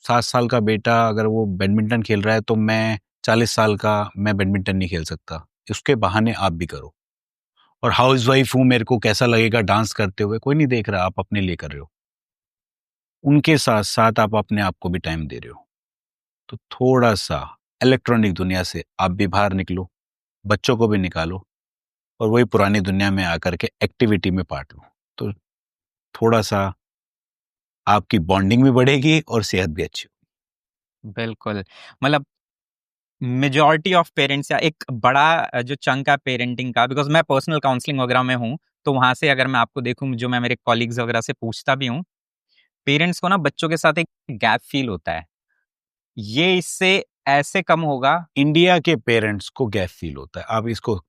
7 साल का बेटा अगर वो बैडमिंटन खेल रहा है तो मैं 40 साल का मैं बैडमिंटन नहीं खेल सकता। उसके बहाने आप भी करो। और हाउस वाइफ हूँ, मेरे को कैसा लगेगा डांस करते हुए, कोई नहीं देख रहा, आप अपने लिए कर रहे हो। उनके साथ साथ आप अपने आप को भी टाइम दे रहे हो। तो थोड़ा सा इलेक्ट्रॉनिक दुनिया से आप भी बाहर निकलो, बच्चों को भी निकालो, और वही पुरानी दुनिया में आकर के एक्टिविटी में पार्ट लो। तो थोड़ा सा आपकी बॉन्डिंग भी बढ़ेगी और सेहत भी अच्छी बिल्कुल। मतलब मेजॉरिटी ऑफ पेरेंट्स, या एक बड़ा जो चंक है पेरेंटिंग का, बिकॉज मैं पर्सनल काउंसलिंग वगैरह में हूँ, तो वहां से अगर मैं आपको देखूं, जो मैं मेरे कॉलीग्स वगैरह से पूछता भी हूँ, पेरेंट्स को ना बच्चों के साथ एक गैप फील होता है, ये इससे ऐसे कम होगा। इंडिया के पेरेंट्स को गैप फील होता है, आप इसको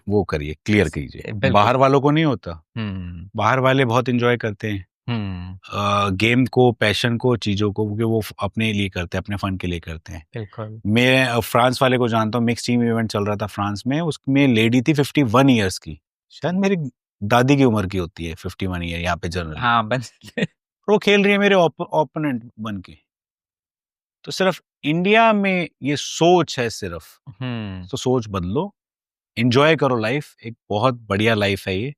वो करिए, क्लियर कीजिए। बिल्कुल। बाहर वालों को नहीं होता। हम्म। बाहर वाले बहुत इंजॉय करते हैं हम्म। गेम को, पैशन को, चीज़ों को, क्योंकि वो अपने लिए करते हैं, अपने फन के लिए करते हैं। बिल्कुल। मैं फ्रांस वाले को जानता हूँ, मिक्स टीम इवेंट चल रहा था फ्रांस में, उसमें लेडी थी 51 ईयर्स की, शायद मेरी दादी की उम्र की होती है 51 ईयर यहाँ पे जनरली। हाँ बस। वो खेल रही है मेरे ओपोनेंट बन के। तो सिर्फ इंडिया में ये सोच है सिर्फ, हम्म। तो सोच बदलो, एंजॉय करो लाइफ, एक बहुत बढ़िया लाइफ है ये।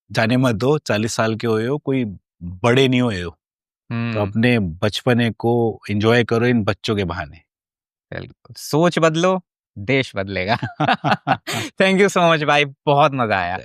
जाने मत दो, 40 साल के हुए हो, कोई बड़े नहीं हुए हो, तो हम्म। अपने बचपने को एंजॉय करो इन बच्चों के बहाने। बिल्कुल, सोच बदलो, देश बदलेगा। थैंक यू सो मच भाई, बहुत मजा आया।